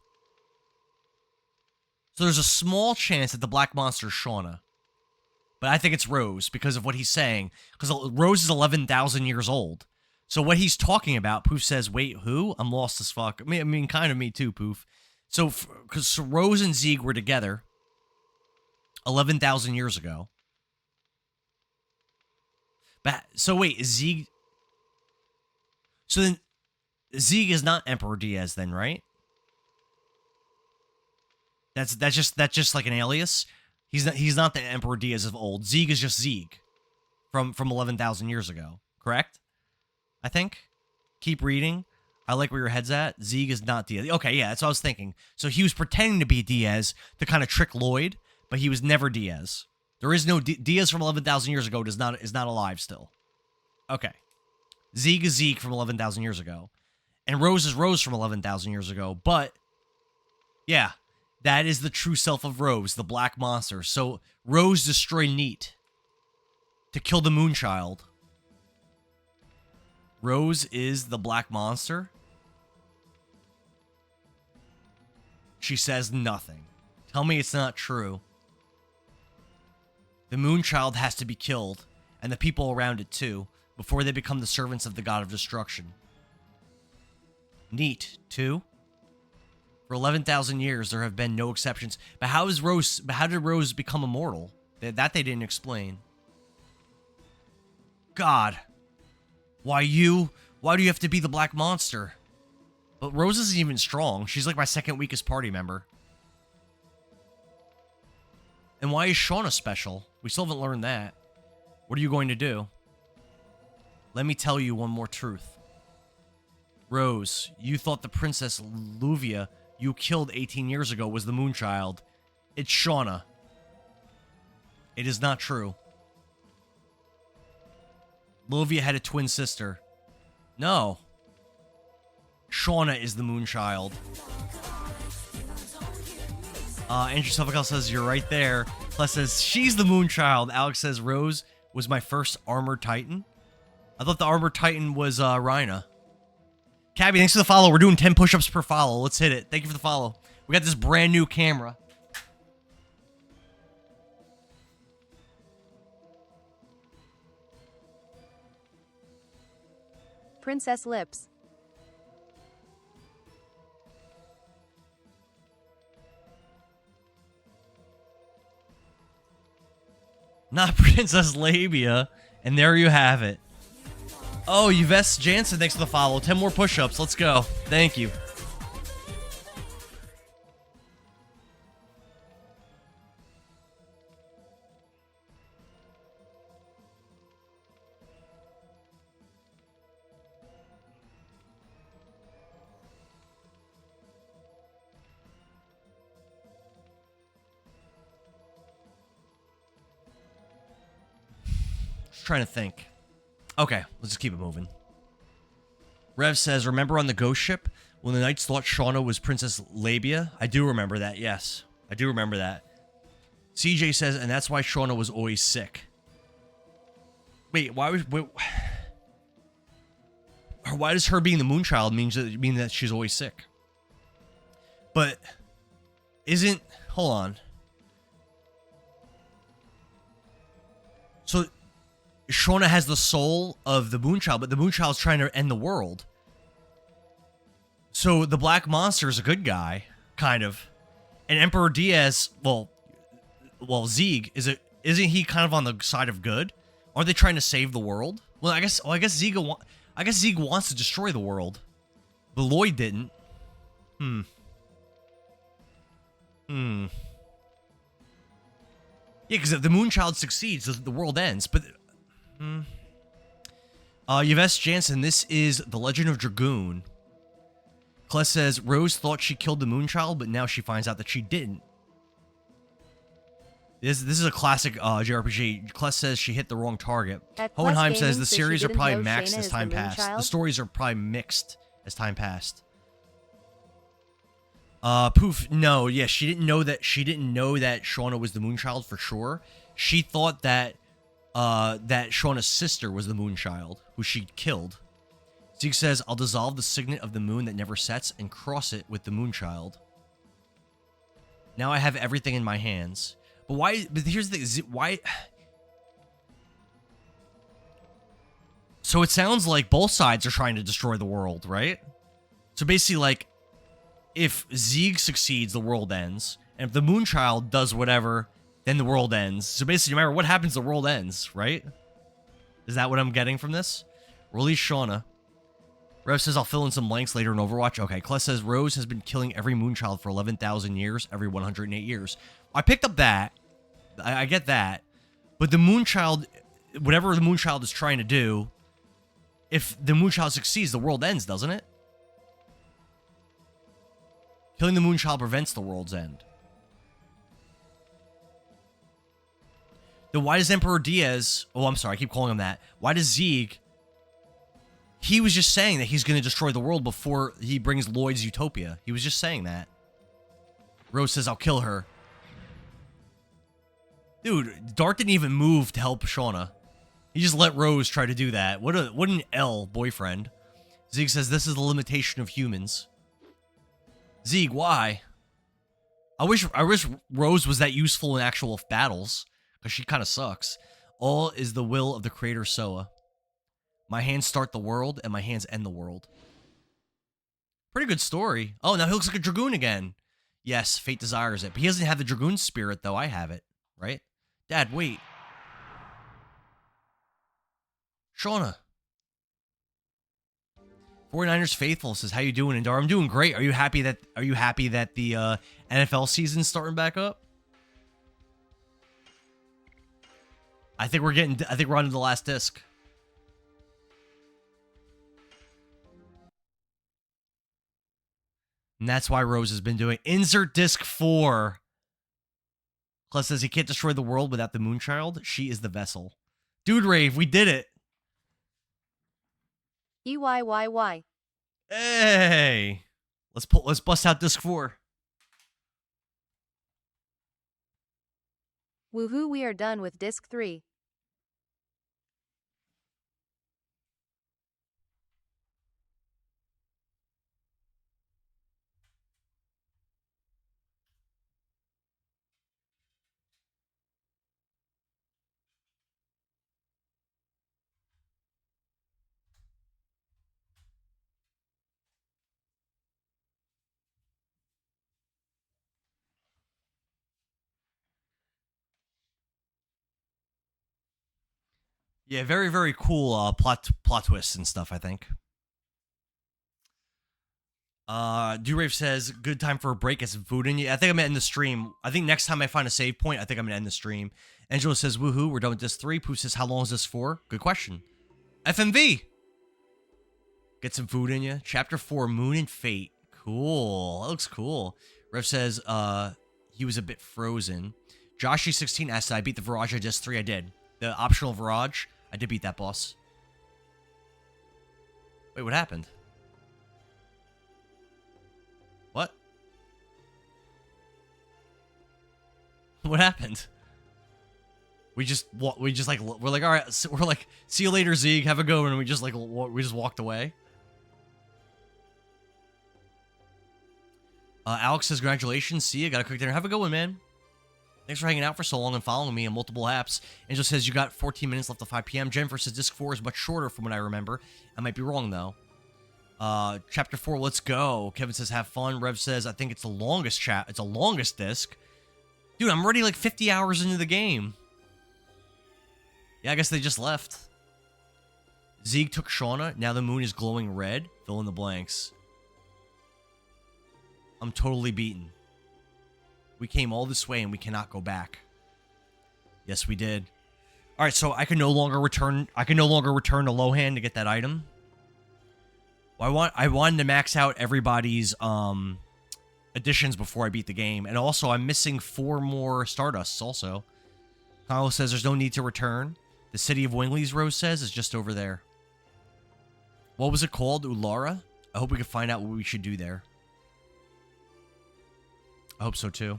So there's a small chance that the black monster is Shauna. But I think it's Rose because of what he's saying. Because Rose is 11,000 years old. So what he's talking about, Poof says, wait, who? I'm lost as fuck. I mean, kind of me too, Poof. So, because Rose and Zieg were together 11,000 years ago. But, so wait, is Zieg... So then, Zieg is not Emperor Diaz then, right? That's just like an alias. He's not the Emperor Diaz of old. Zieg is just Zieg from 11,000 years ago. Correct? I think. Keep reading. I like where your head's at. Zieg is not Diaz. Okay, yeah, that's what I was thinking. So he was pretending to be Diaz to kind of trick Lloyd, but he was never Diaz. There is no Diaz from 11,000 years ago is not alive still. Okay. Zieg is Zieg from 11,000 years ago. And Rose is Rose from 11,000 years ago. But, yeah, that is the true self of Rose, the black monster. So, Rose destroyed Neat to kill the Moonchild. Rose is the black monster. She says nothing. Tell me it's not true. The Moonchild has to be killed, and the people around it too, before they become the servants of the god of destruction. Neat, too. For 11,000 years, there have been no exceptions. But how did Rose become immortal? That they didn't explain. God. Why do you have to be the black monster? But Rose isn't even strong. She's like my second weakest party member. And why is Shauna special? We still haven't learned that. What are you going to do? Let me tell you one more truth. Rose, you thought the Princess Luvia you killed 18 years ago was the Moonchild. It's Shauna. It is not true. Luvia had a twin sister. No. Shauna is the Moonchild. Andrew Suffolk says, you're right there. Plus says, she's the Moonchild. Alex says, Rose was my first Armored Titan. I thought the Armored Titan was Rhina. Cabby, thanks for the follow. We're doing 10 push-ups per follow. Let's hit it. Thank you for the follow. We got this brand new camera. Princess Lips. Not Princess Labia. And there you have it. Oh, Yves Jansen, thanks for the follow. 10 more push-ups. Let's go. Thank you. Just trying to think. Okay, let's just keep it moving. Rev says, remember on the ghost ship when the knights thought Shauna was Princess Labia? I do remember that, yes. I do remember that. CJ says, and that's why Shauna was always sick. Wait, why does her being the Moonchild mean that she's always sick? But hold on. So Shauna has the soul of the Moonchild, but the Moonchild's trying to end the world. So the Black Monster is a good guy, kind of. And Emperor Diaz, well, Zieg, isn't he kind of on the side of good? Aren't they trying to save the world? Well, I guess Zieg wants to destroy the world. But Lloyd didn't. Yeah, because if the Moonchild succeeds, the world ends. But Yves Jansen, this is The Legend of Dragoon. Kless says, Rose thought she killed the Moonchild, but now she finds out that she didn't. This is a classic JRPG. Kless says she hit the wrong target. Hohenheim says the series are probably maxed as time passed. The stories are probably mixed as time passed. Poof, no, yeah, she didn't know that Shauna was the Moonchild for sure. She thought that Shauna's sister was the Moonchild, who she killed. Zeke says, I'll dissolve the signet of the moon that never sets and cross it with the Moonchild. Now I have everything in my hands. But why? But here's the thing. Why? So it sounds like both sides are trying to destroy the world, right? So basically, like, if Zieg succeeds, the world ends. And if the Moonchild does whatever, then the world ends. So basically, no matter what happens, the world ends, right? Is that what I'm getting from this? Release Shauna. Rev says, I'll fill in some blanks later in Overwatch. Okay, Kless says, Rose has been killing every Moonchild for 11,000 years, every 108 years. I picked up that. I get that. But the Moonchild, whatever the Moonchild is trying to do, if the Moonchild succeeds, the world ends, doesn't it? Killing the Moonchild prevents the world's end. Then why does Emperor Diaz... Oh, I'm sorry, I keep calling him that. Why does Zieg... He was just saying that he's going to destroy the world before he brings Lloyd's Utopia. He was just saying that. Rose says, I'll kill her. Dude, Dart didn't even move to help Shauna. He just let Rose try to do that. What an L boyfriend. Zieg says, this is the limitation of humans. Zieg, why? I wish Rose was that useful in actual battles, because she kind of sucks. All is the will of the creator Soa. My hands start the world, and my hands end the world. Pretty good story. Oh, now he looks like a Dragoon again. Yes, fate desires it. But he doesn't have the Dragoon spirit, though. I have it, right? Dad, wait. Shauna. 49ers Faithful says, how you doing, Indar? I'm doing great. Are you happy that the NFL season's starting back up? I think we're on to the last disc. And that's why Rose has been doing insert disc 4. Plus says he can't destroy the world without the Moonchild. She is the vessel. Dude Rave, we did it. EYYY. Hey. Let's bust out disc 4. Woohoo, we are done with disc 3. Yeah, very, very cool plot twists and stuff, I think. Durave says, good time for a break. Get some food in you. I think I'm gonna end the stream. I think next time I find a save point, I think I'm gonna end the stream. Angelo says, woohoo, we're done with this 3. Pooh says, how long is this for? Good question. FMV! Get some food in you. Chapter 4, Moon and Fate. Cool. That looks cool. Rev says, he was a bit frozen. Joshy16 asked, did I beat the Virage at Disc 3? I did. The optional Virage, I did beat that boss. Wait, what happened? What? What happened? We're like, all right, so we're like, see you later, Zeeg, have a go, and we just walked away. Alex says, congratulations, see you, got a quick dinner, have a good one, man. Thanks for hanging out for so long and following me on multiple apps. Angel says, you got 14 minutes left till 5 p.m. Jennifer says, Disc 4 is much shorter from what I remember. I might be wrong, though. Chapter 4, let's go. Kevin says, have fun. Rev says, I think it's the longest it's the longest disc. Dude, I'm already like 50 hours into the game. Yeah, I guess they just left. Zeeg took Shauna. Now the moon is glowing red. Fill in the blanks. I'm totally beaten. We came all this way and we cannot go back. Yes, we did. All right, so I can no longer return to Lohan to get that item. Well, I wanted to max out everybody's additions before I beat the game, and also I'm missing 4 more Stardusts. Also, Kyle says there's no need to return. The city of Wingley's, Rose says, is just over there. What was it called? Ulara? I hope we can find out what we should do there. I hope so too.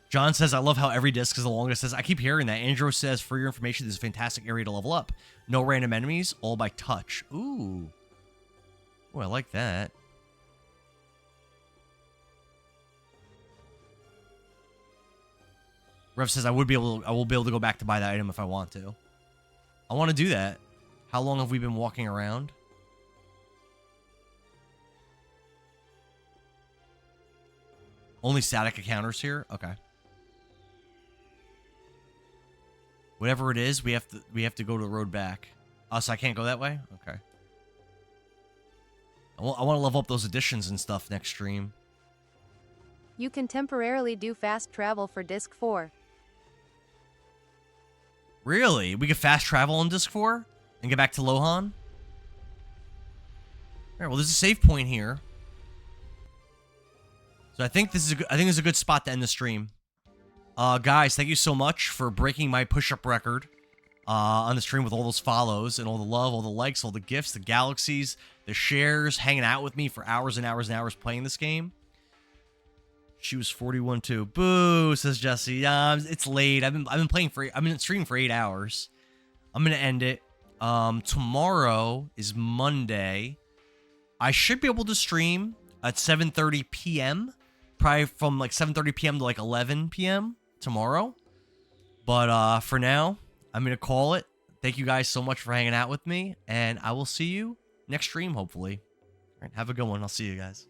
John says, I love how every disc is the longest. Says, I keep hearing that. Andrew says, for your information, this is a fantastic area to level up. No random enemies, all by touch. Ooh. Oh, I like that. Rev says, I will be able to go back to buy that item if I want to. I want to do that. How long have we been walking around? Only static encounters here? Okay. Whatever it is, we have to go to the road back. Oh, so I can't go that way? Okay. I want to level up those additions and stuff next stream. You can temporarily do fast travel for Disc 4. Really? We can fast travel on Disc 4 and get back to Lohan? All right, well, there's a save point here. So I think this is a good spot to end the stream. Guys, thank you so much for breaking my push-up record on the stream with all those follows and all the love, all the likes, all the gifts, the galaxies, the shares, hanging out with me for hours and hours and hours playing this game. She was 41 too. Boo, says Jesse. It's late. I've been streaming for 8 hours. I'm gonna end it. Tomorrow is Monday. I should be able to stream at 7:30 p.m. Probably from like 7:30 p.m. to like 11 p.m. tomorrow. But for now, I'm gonna call it. Thank you guys so much for hanging out with me, and I will see you next stream, hopefully. All right, have a good one. I'll see you guys.